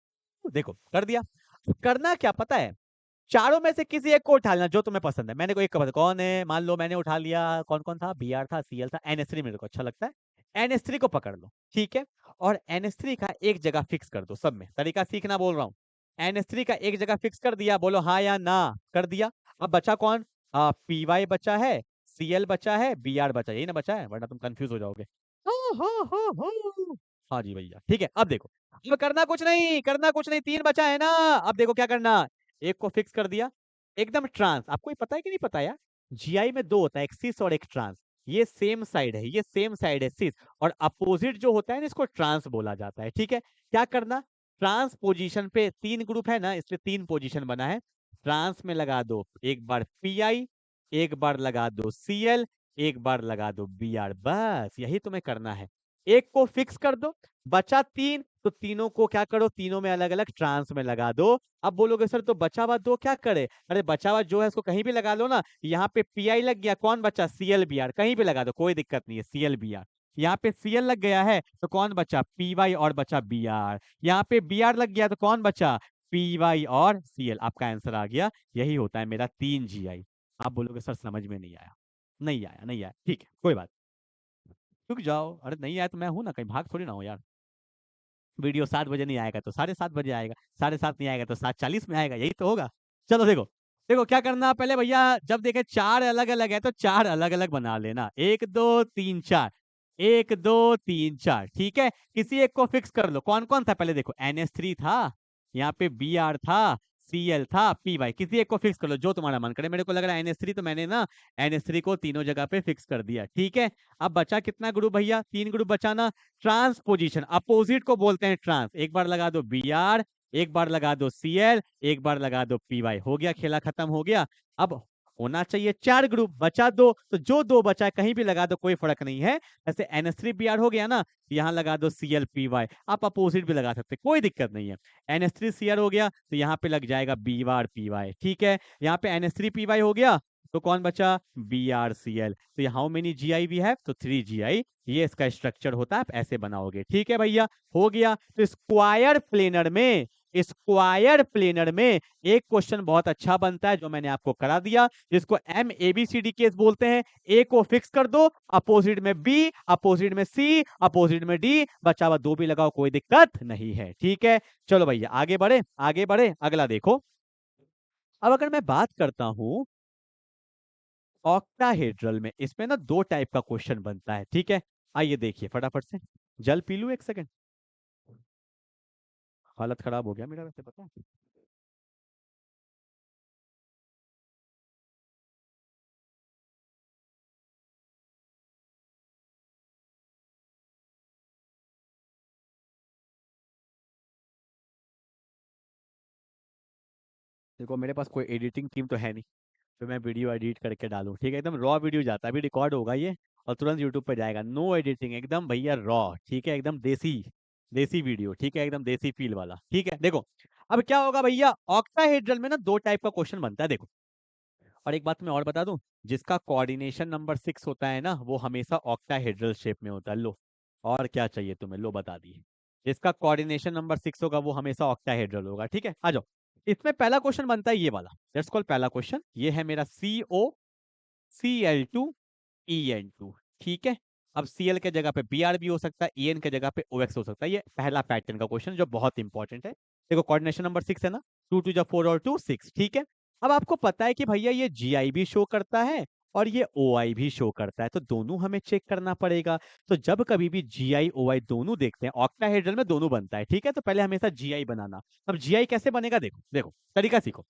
देखो कर दिया। करना क्या पता है, चारों में से किसी एक को उठा लेना जो तुम्हें पसंद है। मैंने को एक का पता कौन है, मान लो मैंने उठा लिया, कौन कौन था, BR था, CL था, NH3 मेरे को अच्छा लगता है। NH3 को पकड़ लो, ठीक है। और NH3 का एक जगह फिक्स कर दो। सब में तरीका सीखना बोल रहा हूँ। NH3 का एक जगह फिक्स कर दिया, बोलो हाँ या ना। कर दिया। अब बचा कौन, PY बचा है, CL बचा है, BR बचा है। यही ना बचा है, वरना तुम कंफ्यूज हो जाओगे। हाँ जी भैया, ठीक है। अब देखो, अब करना कुछ नहीं, करना कुछ नहीं, 3 बचा है ना। अब देखो क्या करना, एक को फिक्स कर दिया एकदम ट्रांस। आपको ये पता है कि नहीं पता यार, GI में 2 होता है, एक सिस और एक ट्रांस। ये सेम साइड है, ये सेम साइड है सिस, और अपोजिट जो होता है ना, इसको ट्रांस बोला जाता है। ठीक है, क्या करना, ट्रांस पोजीशन पे 3 ग्रुप है ना, इसलिए 3 पोजीशन बना है। ट्रांस में लगा दो एक बार PI, एक बार लगा दो CL, एक बार लगा दो BR। बस यही तुम्हें करना है। एक को फिक्स कर दो, बचा 3, तो तीनों को क्या करो, तीनों में अलग अलग ट्रांस में लगा दो। अब बोलोगे सर तो बचा हुआ 2 क्या करे, अरे बचा हुआ जो है उसको कहीं भी लगा लो ना। यहाँ पे PI लग गया, कौन बचा, CL BR, कहीं भी लगा दो, कोई दिक्कत नहीं है। CL BR, यहाँ पे CL लग गया है तो कौन बचा, PY और बचा BR। यहाँ पे BR लग गया तो कौन बचा, PY और CL। आपका आंसर आ गया, यही होता है मेरा 3 GI। आप बोलोगे सर समझ में नहीं आया, नहीं आया, नहीं आया, ठीक है कोई बात, रुक जाओ। अरे नहीं आया तो मैं हूं ना, कहीं भाग थोड़ी ना हो यार। वीडियो 7 बजे नहीं आएगा तो 7:30 बजे आएगा, 7:30 नहीं आएगा तो 7:40 में आएगा, यही तो होगा। चलो देखो, देखो क्या करना पहले भैया, जब देखे 4 अलग अलग है तो 4 अलग अलग बना लेना। 1 2 3 4, 1 2 3 4, ठीक है। किसी एक को फिक्स कर लो, कौन कौन था पहले देखो, NH3 था, यहाँ पे BR था, CL था, PY। किसी एक को फिक्स कर लो जो तुम्हारा मन करे। मेरे को लग रहा है NH3, तो मैंने ना NH3 को तीनों जगह पे फिक्स कर दिया, ठीक है। अब बचा कितना ग्रुप भैया, 3 ग्रुप बचाना। ट्रांसपोजिशन, अपोजिट को बोलते हैं ट्रांस। एक बार लगा दो BR, एक बार लगा दो CL, एक बार लगा दो PY। हो गया, खेला खत्म हो गया। अब होना चाहिए 4 ग्रुप, बचा 2, तो जो 2 बचा है कहीं भी लगा दो, कोई फर्क नहीं है। जैसे NH3BR हो गया ना, तो यहाँ लगा दो CLPY। आप अपोजिट भी लगा सकते, कोई दिक्कत नहीं है। NH3CR हो गया तो यहाँ पे लग जाएगा BR PY, ठीक है। यहाँ पे NH3PY हो गया तो कौन बचा, BRCL। तो ये हाउ मेनी GI भी है, तो 3 GI। ये इसका स्ट्रक्चर होता है, आप ऐसे बनाओगे, ठीक है भैया। हो गया। तो स्क्वायर प्लेनर में, स्क्वायर प्लेनर में एक क्वेश्चन बहुत अच्छा बनता है जो मैंने आपको करा दिया, जिसको MABCD केस बोलते हैं। ए को फिक्स कर दो, अपोजिट में B, अपोजिट में C, अपोजिट में D, बचा हुआ 2 भी लगाओ, कोई दिक्कत नहीं है, ठीक है। चलो भैया आगे बढ़े, आगे बढ़े, अगला देखो। अब अगर मैं बात करता हूं ऑक्टाहेड्रल में, इसमें ना 2 टाइप का क्वेश्चन बनता है, ठीक है। आइए देखिए फटाफट से, जल पी लूं 1 सेकंड, हालत खराब हो गया मेरा वैसे, पता है। देखो मेरे पास कोई एडिटिंग टीम तो है नहीं, तो मैं वीडियो एडिट करके डालूं, ठीक है। एकदम रॉ वीडियो जाता है, अभी रिकॉर्ड होगा ये और तुरंत यूट्यूब पे जाएगा, नो एडिटिंग, एकदम भैया रॉ, ठीक है। एकदम देसी, देसी वीडियो, ठीक है, एकदम देसी फील वाला, ठीक है। देखो अब क्या होगा भैया, ऑक्टाहेड्रल में ना 2 टाइप का क्वेश्चन बनता है, देखो। और एक बात मैं और बता दूं, जिसका कोऑर्डिनेशन नंबर 6 होता है ना, वो हमेशा ऑक्टाहेड्रल शेप में होता है। लो, और क्या चाहिए तुम्हें, लो बता दिए। जिसका कोऑर्डिनेशन नंबर 6 होगा वो हमेशा ऑक्टाहेड्रल होगा, ठीक है। आ जाओ, इसमें पहला क्वेश्चन बनता है ये वाला, लेट्स कॉल पहला क्वेश्चन। ये है मेरा COCl2En2, ठीक है। अब Cl के जगह पे Br भी हो सकता है, En के जगह पे OX हो सकता है। ये पहला पैटर्न का क्वेश्चन जो बहुत इंपॉर्टेंट है। देखो कोऑर्डिनेशन नंबर 6 है ना, 2 2 जा 4 और 2 6, ठीक है। अब आपको पता है कि भैया ये जीआई भी शो करता है और ये ओआई भी शो करता है, तो दोनों हमें चेक करना पड़ेगा। तो जब कभी भी जीआई ओआई दोनों देखते हैं, ऑक्टाहेड्रल में दोनों बनता है, ठीक है, तो पहले हमेशा जीआई बनाना। अब जीआई कैसे बनेगा, देखो देखो तरीका सीखो।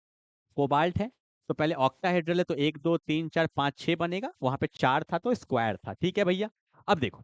कोबाल्ट है तो पहले ऑक्टाहेड्रल है, तो 1 2 3 4 5 6 बनेगा, वहां पे 4 था तो स्क्वायर था, ठीक है भैया। अब देखो,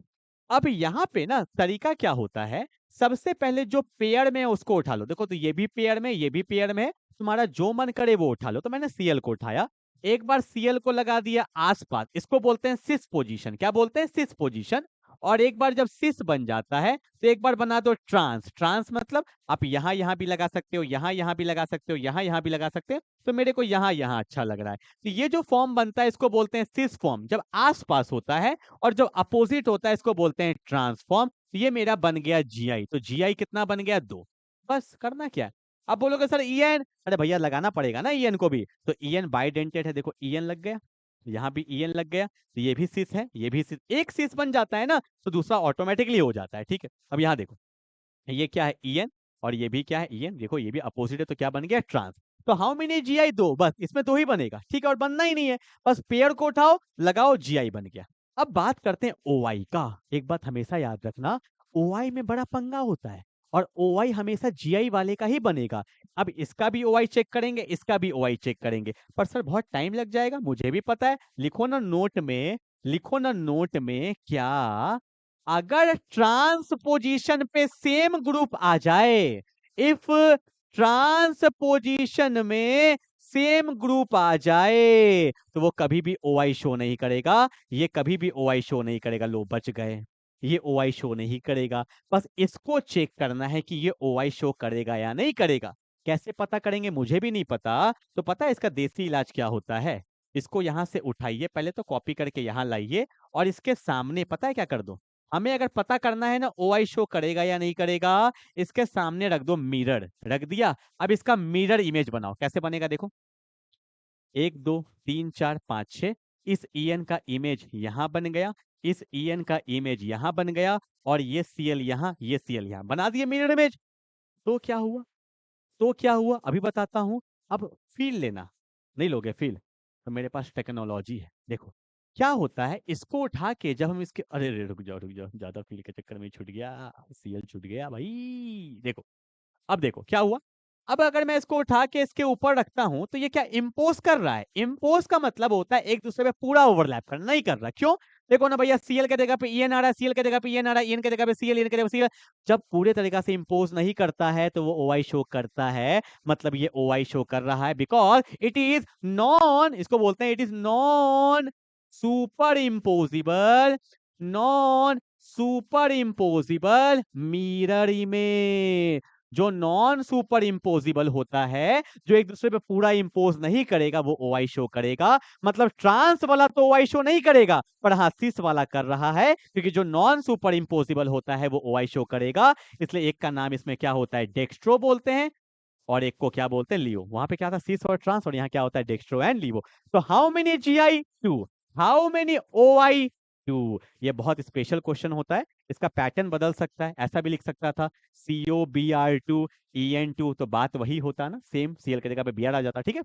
अब यहाँ पे ना तरीका क्या होता है, सबसे पहले जो पेयर में है उसको उठा लो। देखो तो ये भी पेयर में, ये भी पेयर में है, तुम्हारा जो मन करे वो उठा लो। तो मैंने सीएल को उठाया, एक बार सीएल को लगा दिया आसपास, इसको बोलते हैं सिस पोजीशन। क्या बोलते हैं, सिस पोजीशन। और एक बार जब सिस बन जाता है तो एक बार बना दो ट्रांस। ट्रांस मतलब आप यहाँ यहाँ भी लगा सकते हो, यहाँ यहाँ भी लगा सकते हो, यहाँ यहाँ भी लगा सकते हो, तो मेरे को यहाँ यहाँ अच्छा लग रहा है। तो ये जो फॉर्म बनता है इसको बोलते हैं सिस फॉर्म, जब आसपास होता है। और जब अपोजिट होता है इसको बोलते हैं ट्रांसफॉर्म। तो ये मेरा बन गया जीआई। तो जीआई कितना बन गया, 2। बस करना क्या है। अब बोलोगे सर ईएन, अरे भैया लगाना पड़ेगा ना ईएन को भी। तो ईएन बाइडेंटेड है, देखो ईएन लग गया, यहाँ भी ईएन लग गया, तो ये भी सिस है, ये भी सिस। एक सिस बन जाता है ना तो दूसरा ऑटोमेटिकली हो जाता है, ठीक है। अब यहाँ देखो, ये क्या है ईएन, और ये भी क्या है ईएन, देखो ये भी अपोजिट है, तो क्या बन गया, ट्रांस। तो हाउ मेनी जीआई, 2, बस इसमें 2 ही बनेगा, ठीक है, और बनना ही नहीं है। बस पेयर को उठाओ, लगाओ, जीआई बन गया। अब बात करते हैं ओआई का। एक बात हमेशा याद रखना, ओआई में बड़ा पंगा होता है, और ओआई हमेशा जीआई वाले का ही बनेगा। अब इसका भी ओआई चेक करेंगे, इसका भी ओआई चेक करेंगे, पर सर बहुत टाइम लग जाएगा, मुझे भी पता है। लिखो ना नोट में, लिखो ना नोट में, क्या अगर ट्रांसपोजिशन पे सेम ग्रुप आ जाए, इफ ट्रांसपोजिशन में सेम ग्रुप आ जाए, तो वो कभी भी ओआई शो नहीं करेगा। ये कभी भी ओआई शो नहीं करेगा। लो बच गए, ये ओआई शो नहीं करेगा। बस इसको चेक करना है कि ये ओआई शो करेगा या नहीं करेगा। कैसे पता करेंगे, मुझे भी नहीं पता। तो पता है इसका देसी इलाज क्या होता है, इसको यहां से उठाइए, पहले तो कॉपी करके यहां लाइए, और इसके सामने पता है क्या कर दो। हमें अगर पता करना है ना ओआई शो करेगा या नहीं करेगा, इसके सामने रख दो मिरर, रख दिया। अब इसका मिरर इमेज बनाओ, कैसे बनेगा देखो, 1 2 3 4 5 6, इस ईएन का इमेज यहां बन गया, इस ईएन का इमेज यहां बन गया, और ये सीएल यहां, ये सीएल यहां, बना दिए मिरर इमेज। तो क्या हुआ, तो क्या हुआ अभी बताता हूं। अब फील लेना, नहीं लोगे फील, तो मेरे पास टेक्नोलॉजी है। देखो क्या होता है, इसको उठा के जब हम इसके, अरे रे रुक जाओ, ज्यादा फील के चक्कर में छूट गया, सीएल छूट गया भाई। देखो, अब देखो क्या हुआ। अब अगर मैं इसको उठा के इसके ऊपर रखता हूं तो ये क्या इम्पोज कर रहा है। इम्पोज का मतलब होता है एक दूसरे पे पूरा ओवरलैप करना, नहीं कर रहा। क्यों, देखो ना भैया, सीएल के जगह पे ईएन आ रहा है, सीएल के जगह पे ईएन आ रहा है, ईएन के जगह पे सीएल, ईएन के जगह पे सीएल। जब पूरे तरीका से इम्पोज नहीं करता है तो वो ओआई शो करता है, मतलब ये ओआई शो कर रहा है, बिकॉज इट इज नॉन, इसको बोलते हैं it is non super imposable, non super imposable mirror image. जो नॉन सुपर इम्पोजिबल होता है, जो एक दूसरे पे पूरा इम्पोज नहीं करेगा, वो ओआई शो करेगा। मतलब ट्रांस वाला तो ओआई शो नहीं करेगा, पर हाँ सिस वाला कर रहा है, क्योंकि जो नॉन सुपर इम्पोजिबल होता है वो ओआई शो करेगा। इसलिए एक का नाम इसमें क्या होता है, डेक्स्ट्रो बोलते हैं, और एक को क्या बोलते हैं, लियो। वहां पे क्या था, सिस और ट्रांस, और यहाँ क्या होता है, डेक्स्ट्रो एंड लियो। तो how many GI, 2, how many OI, 2। ये बहुत स्पेशल क्वेश्चन होता है, इसका पैटर्न बदल सकता है, ऐसा भी लिख सकता था, COBR2 EN2, तो बात वही होता है ना, सेम, सीएल की जगह पे बीआर आ जाता, ठीक है।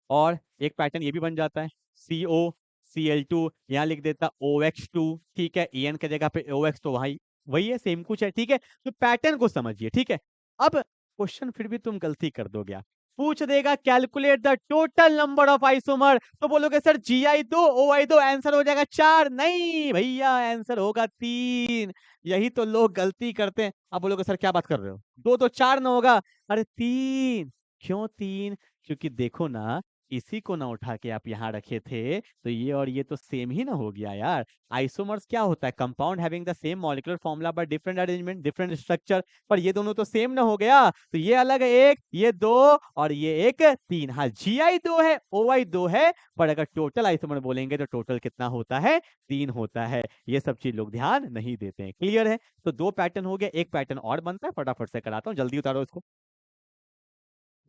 और एक पैटर्न ये भी बन जाता है, COCl2, यहाँ लिख देता OX2, ठीक है, EN की जगह पे OX, तो वही वही है, सेम कुछ है, ठीक है। तो पैटर्न को समझिए, ठीक है। अब क्वेश्चन फिर भी तुम गलती कर दोगे, पूछ देगा calculate the total number of isomer, तो बोलोगे सर GI2 OI2, आंसर हो जाएगा 4। नहीं भैया, आंसर होगा 3। यही तो लोग गलती करते हैं। अब बोलोगे सर क्या बात कर रहे हो, 2 तो 4 ना होगा, अरे 3। क्यों 3, क्योंकि देखो ना, इसी को ना उठा के आप यहाँ रखे थे तो ये और ये तो सेम ही ना हो गया यार। आइसोमर्स क्या होता है, compound having the same molecular formula but different arrangement, different structure. पर ये दोनों तो सेम ना हो गया, तो ये अलग है 1, ये 2, और ये 1 3। हाँ GI 2 है, OI 2 है, पर अगर टोटल आइसोमर बोलेंगे तो टोटल कितना होता है, 3 होता है। ये सब चीज लोग ध्यान नहीं देते हैं, क्लियर है। तो 2 पैटर्न हो गए, एक पैटर्न और बनता है, फटाफट से कराता हूँ, जल्दी उतारो इसको,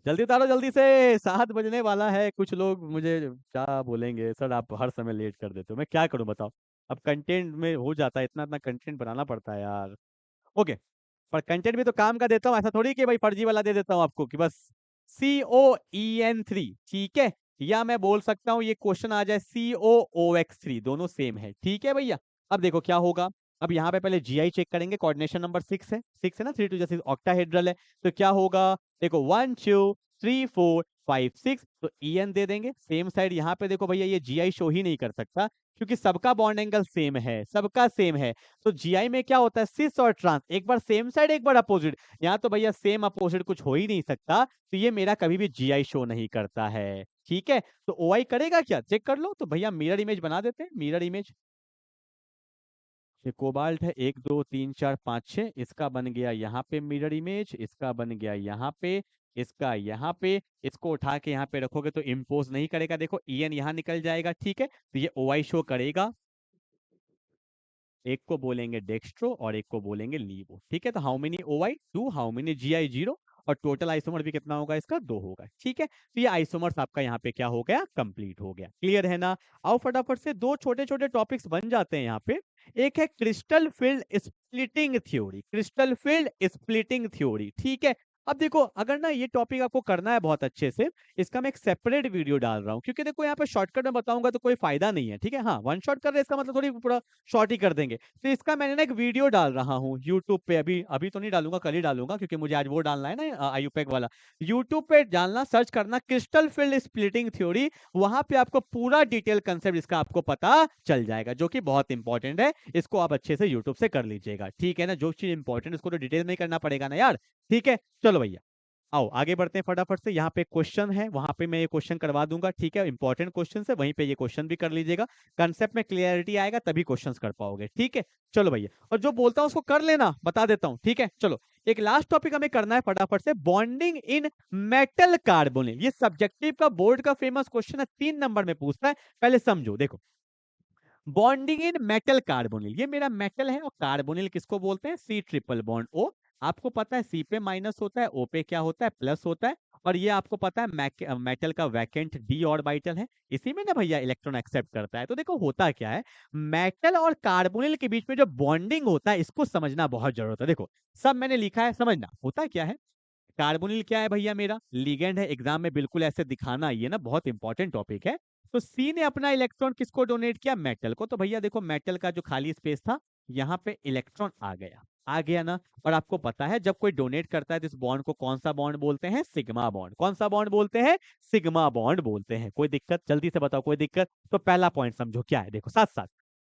जल्दी उतारो जल्दी से, 7 बजने वाला है। कुछ लोग मुझे क्या बोलेंगे, सर आप हर समय लेट कर देते हो, मैं क्या करूं बताओ। अब कंटेंट में हो जाता है, इतना इतना कंटेंट बनाना पड़ता है यार। ओके, पर कंटेंट भी तो काम का देता हूँ, ऐसा थोड़ी कि भाई फर्जी वाला दे देता हूँ आपको कि बस COEN3, ठीक है, या मैं बोल सकता हूं ये क्वेश्चन आ जाए COOX3, दोनों सेम है, ठीक है भैया। अब देखो क्या होगा, अब यहाँ पे पहले जीआई चेक करेंगे, कोऑर्डिनेशन नंबर 6 है ना, 3 2 जैसे ऑक्टाहेड्रल है, तो क्या होगा, देखो 1 2 3 4 5 6, तो EN दे देंगे। सेम साइड यहाँ पे देखो भैया, ये जीआई शो ही नहीं कर सकता क्योंकि सबका बॉन्ड एंगल सेम है, सबका सेम है। तो जीआई में क्या होता है, सिस और ट्रांस, एक बार सेम साइड एक बार अपोजिट, यहाँ तो भैया सेम अपोजिट कुछ हो ही नहीं सकता, तो ये मेरा कभी भी जीआई शो नहीं करता है, ठीक है। तो ओआई करेगा क्या, चेक कर लो, तो भैया मिरर इमेज बना देते हैं, मिरर इमेज। ये कोबाल्ट है, 1 2 3 4 5 6, इसका बन गया यहाँ पे मिरर इमेज, इसका बन गया यहाँ पे, इसका यहाँ पे, इसको उठा के यहाँ पे रखोगे तो इम्पोज नहीं करेगा, देखो ईएन यहाँ निकल जाएगा, ठीक है, तो ये ओआई शो करेगा। एक को बोलेंगे डेक्स्ट्रो और एक को बोलेंगे लीवो, ठीक है। तो how many OI 2, how many GI 0, और टोटल आइसोमर भी कितना होगा इसका, 2 होगा, ठीक है। तो ये आइसोमर्स आपका यहाँ पे क्या हो गया, कंप्लीट हो गया, क्लियर है ना। आओ फटाफट से दो छोटे छोटे टॉपिक्स बन जाते हैं यहाँ पे। एक है crystal field splitting theory, crystal field splitting theory, ठीक है। अब देखो अगर ना ये टॉपिक आपको करना है बहुत अच्छे से, इसका मैं एक सेपरेट वीडियो डाल रहा हूँ, क्योंकि देखो यहाँ पे शॉर्टकट में बताऊंगा तो कोई फायदा नहीं है, ठीक है। हाँ, वन शॉट कर रहे हैं इसका मतलब थोड़ी पूरा शॉर्ट ही कर देंगे, तो इसका मैंने ना एक वीडियो डाल रहा हूँ यूट्यूब पे, अभी अभी तो नहीं डालूंगा, कल ही डालूंगा, क्योंकि मुझे आज वो डालना है ना आयुपेक वाला। यूट्यूब पे डालना, सर्च करना क्रिस्टल फील्ड स्प्लिटिंग थ्योरी, वहां पे आपको पूरा डिटेल कंसेप्ट इसका आपको पता चल जाएगा, जो कि बहुत इंपॉर्टेंट है, इसको आप अच्छे से यूट्यूब से कर लीजिएगा, ठीक है ना। जो चीज इंपॉर्टेंट उसको तो डिटेल में ही करना पड़ेगा ना यार, ठीक है। चलो भैया आओ आगे बढ़ते हैं फटाफट से। यहाँ पे क्वेश्चन है, वहां पे मैं ये क्वेश्चन करवा दूंगा, ठीक है, इंपॉर्टेंट क्वेश्चन है, वहीं पे ये क्वेश्चन भी कर लीजिएगा, कंसेप्ट में क्लियरिटी आएगा तभी क्वेश्चंस कर पाओगे, ठीक है। चलो भैया, और जो बोलता हूँ उसको कर लेना, बता देता हूँ, ठीक है। चलो एक लास्ट टॉपिक हमें करना है फटाफट से, बॉन्डिंग इन मेटल कार्बोनिल, ये सब्जेक्टिव का बोर्ड का फेमस क्वेश्चन है, 3 नंबर में पूछता है, पहले समझो। देखो बॉन्डिंग इन मेटल कार्बोनिल, ये मेरा मेटल है, और कार्बोनिल किसको बोलते हैं, सी ट्रिपल बॉन्ड ओ। आपको पता है सी पे माइनस होता है, ओ पे क्या होता है, प्लस होता है। और ये आपको पता है मेटल का वैकेंट डी ऑर्बिटल है, इसी में ना भैया इलेक्ट्रॉन एक्सेप्ट करता है। तो देखो होता क्या है, मेटल और कार्बोनिल के बीच में जो बॉन्डिंग होता है, इसको समझना बहुत जरूरत है। देखो सब मैंने लिखा है, समझना होता क्या है। कार्बोनिल क्या है भैया, मेरा लिगेंड है, एग्जाम में बिल्कुल ऐसे दिखाना, ये ना बहुत इंपॉर्टेंट टॉपिक है। तो सी ने अपना इलेक्ट्रॉन किसको डोनेट किया, मेटल को। तो भैया देखो मेटल का जो खाली स्पेस था, यहाँ पे इलेक्ट्रॉन आ गया ना। और आपको पता है जब कोई डोनेट करता है तो इस बॉन्ड को कौन सा बॉन्ड बोलते हैं, सिग्मा बॉन्ड। कौन सा बॉन्ड बोलते हैं, सिग्मा बॉन्ड बोलते हैं। कोई दिक्कत, जल्दी से बताओ कोई दिक्कत। तो पहला पॉइंट समझो क्या है, देखो साथ साथ,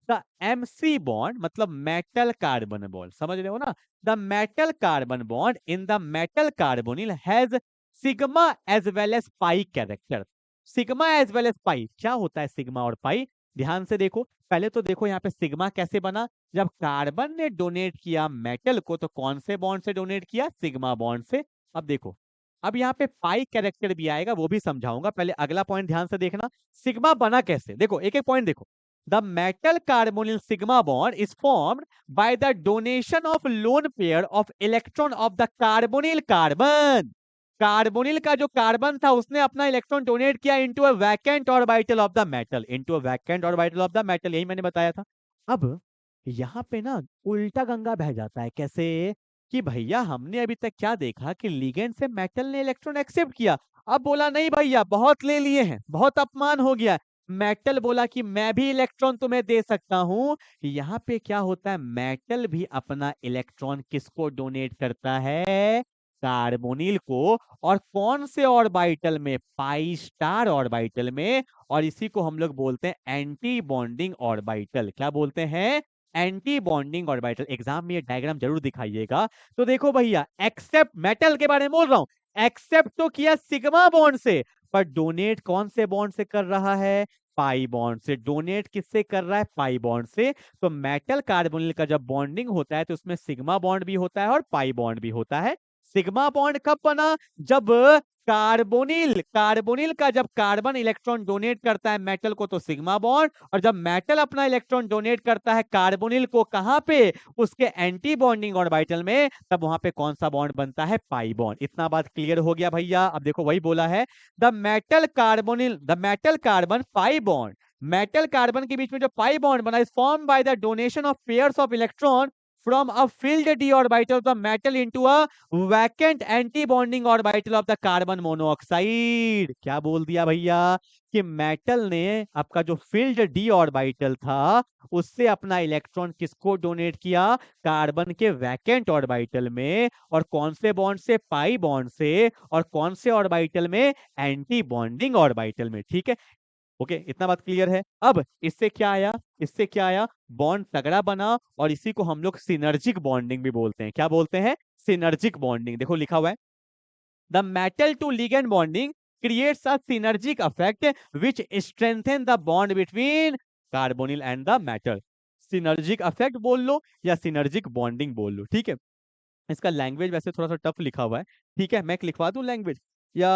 द एमसी बॉन्ड मतलब मेटल कार्बन बॉन्ड, समझ रहे हो ना। The metal carbon bond in the metal carbonyl has sigma as well as pi character. Sigma as well as pi, क्या होता है सिग्मा और पाई, ध्यान से देखो। पहले तो देखो यहाँ पे सिग्मा कैसे बना, जब कार्बन ने डोनेट किया मेटल को, तो कौन से बॉन्ड से डोनेट किया, सिग्मा बॉन्ड से। अब देखो, अब यहाँ पे पाई कैरेक्टर भी आएगा, वो भी समझाऊंगा, पहले अगला पॉइंट ध्यान से देखना। सिग्मा बना कैसे, देखो एक एक पॉइंट देखो। The metal carbonyl sigma bond is formed by the donation of lone pair of electron of the carbonyl carbon. Carbonyl का जो कार्बन था उसने अपना इलेक्ट्रॉन डोनेट किया into a vacant orbital of the metal, into a vacant orbital of the metal, यही मैंने बताया था। अब यहाँ पे ना उल्टा गंगा बह जाता है, कैसे कि भैया हमने अभी तक क्या देखा कि लिगेंड से मेटल ने इलेक्ट्रॉन एक्सेप्ट किया, अब बोला नहीं भैया बहुत ले लिए हैं, बहुत अपमान हो गया। मेटल बोला कि मैं भी इलेक्ट्रॉन तुम्हें दे सकता हूं। यहाँ पे क्या होता है, मेटल भी अपना इलेक्ट्रॉन किसको डोनेट करता है, कार्बोनिल को। और कौन से ऑर्बिटल में, पाई स्टार ऑर्बिटल में। और इसी को हम लोग बोलते हैं एंटी बॉन्डिंग ऑर्बिटल, क्या बोलते हैं, एंटी बॉन्डिंग ऑर्बिटल। एग्जाम में ये डायग्राम जरूर दिखाइएगा। तो देखो भैया, एक्सेप्ट मेटल के बारे में बोल रहा हूं, एक्सेप्ट तो किया सिग्मा बॉन्ड से, पर डोनेट कौन से बॉन्ड से कर रहा है, पाई बॉन्ड से। डोनेट किससे कर रहा है, पाई बॉन्ड से। तो मेटल कार्बोनिल का जब बॉन्डिंग होता है तो उसमें सिग्मा बॉन्ड भी होता है और पाई बॉन्ड भी होता है। सिग्मा बॉन्ड कब बना, जब कार्बोनिल कार्बोनिल का जब कार्बन इलेक्ट्रॉन डोनेट करता है मेटल को, तो सिग्मा बॉन्ड। और जब मेटल अपना इलेक्ट्रॉन डोनेट करता है कार्बोनिल को, कहां पे, उसके एंटी बॉन्डिंग ऑर्बिटल में, तब वहां पे कौन सा बॉन्ड बनता है, पाई बॉन्ड। इतना बात क्लियर हो गया भैया। अब देखो वही बोला है, the metal carbon pi bond, metal carbon के बीच में जो पाई बॉन्ड बना is form by the donation of pairs of electron from a filled d orbital of the metal into a vacant anti bonding orbital of the carbon monoxide। क्या बोल दिया भैया कि metal ने आपका जो फिल्ड डी ऑर्बिटल था उससे अपना इलेक्ट्रॉन किसको डोनेट किया, कार्बन के वैकेंट ऑर्बिटल में, और कौन से बॉन्ड से, पाई बॉन्ड से, और कौन से ऑर्बिटल में, एंटी बॉन्डिंग ऑर्बिटल में। ठीक है, ओके, इतना बात क्लियर है। अब इससे क्या आया, इससे क्या आया, बॉन्ड तगड़ा बना, और इसी को हम लोग सिनर्जिक बॉन्डिंग भी बोलते हैं। क्या बोलते हैं, सिनर्जिक बॉन्डिंग। देखो लिखा हुआ है, the metal to ligand bonding creates a synergic effect which strengthen the bond between carbonyl and the metal। synergic effect बोल लो या synergic bonding बोल लो, ठीक है। इसका लैंग्वेज वैसे थोड़ा सा टफ लिखा हुआ है, ठीक है, मैं लिखवा दूं लैंग्वेज, या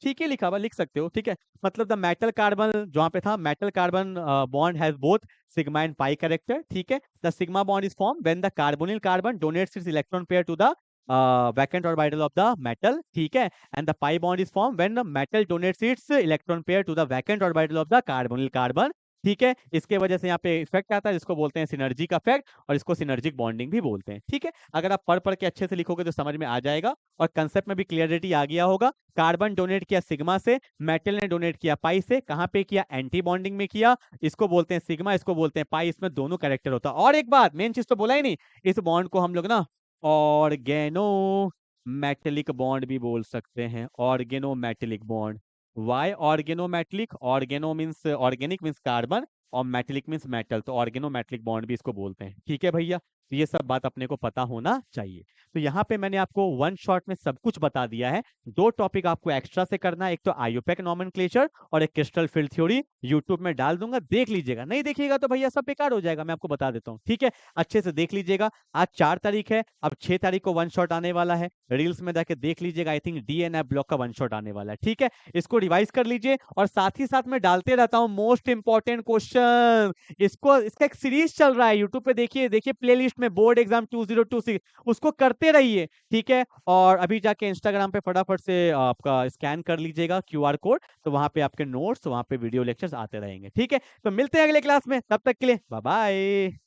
ठीक है लिखा हुआ, लिख सकते हो, ठीक है। मतलब द मेटल कार्बन, जहां पे था metal carbon bond has both sigma and pi character, ठीक है। The sigma bond is form when the carbonyl carbon donates its electron pair to the vacant orbital of the metal, ठीक है। and the pi bond is formed when the metal donates its electron pair to the vacant orbital of the carbonyl carbon, ठीक है। इसके वजह से यहाँ पे effect आता है जिसको बोलते हैं सिनर्जी का इफेक्ट, और इसको सिनर्जिक बॉन्डिंग भी बोलते हैं, ठीक है। अगर आप पढ़ के अच्छे से लिखोगे तो समझ में आ जाएगा, और कंसेप्ट में भी क्लियरिटी आ गया होगा। कार्बन डोनेट किया सिग्मा से, मेटल ने डोनेट किया पाई से। कहां पे किया, एंटी बॉन्डिंग में किया। इसको बोलते हैं सिग्मा, इसको बोलते हैं पाई, इसमें दोनों कैरेक्टर होता है। और एक बात, मेन चीज तो बोला ही नहीं, इस बॉन्ड को हम लोग ना ऑर्गेनो मेटेलिक बॉन्ड भी बोल सकते हैं, organo metallic bond. Why organo metallic, organo means organic means carbon, और मेटेलिक मीन्स मेटल, तो ऑर्गेनो मेटेलिक बॉन्ड भी इसको बोलते हैं, ठीक है भैया। तो ये सब बात अपने को पता होना चाहिए। तो यहाँ पे मैंने आपको वन शॉट में सब कुछ बता दिया है। दो टॉपिक आपको एक्स्ट्रा से करना है, एक तो आईयूपैक नॉमेनक्लेचर और एक क्रिस्टल फील्ड थ्योरी। यूट्यूब में डाल दूंगा, देख लीजिएगा। नहीं देखिएगा तो भैया सब बेकार हो जाएगा, मैं आपको बता देता हूँ, ठीक है। अच्छे से देख लीजिएगा। आज 4 तारीख है, अब 6 तारीख को वन शॉट आने वाला है, रील्स में जाके देख लीजिएगा। आई थिंक डीएनएफ ब्लॉक का वन शॉट आने वाला है, ठीक है। इसको रिवाइज कर लीजिए, और साथ ही साथ मैं डालते रहता हूँ मोस्ट इंपॉर्टेंट क्वेश्चन। इसको, इसका एक सीरीज चल रहा है यूट्यूब पे, देखिए देखिए प्लेलिस्ट में, बोर्ड एग्जाम 2026, उसको करते रहिए, ठीक है। और अभी जाके इंस्टाग्राम पे फटाफट से आपका स्कैन कर लीजिएगा QR कोड, तो वहां पे आपके नोट्स, वहां पे वीडियो लेक्चर्स आते रहेंगे, ठीक है। तो मिलते हैं अगले क्लास में, तब तक के लिए बाय बाय।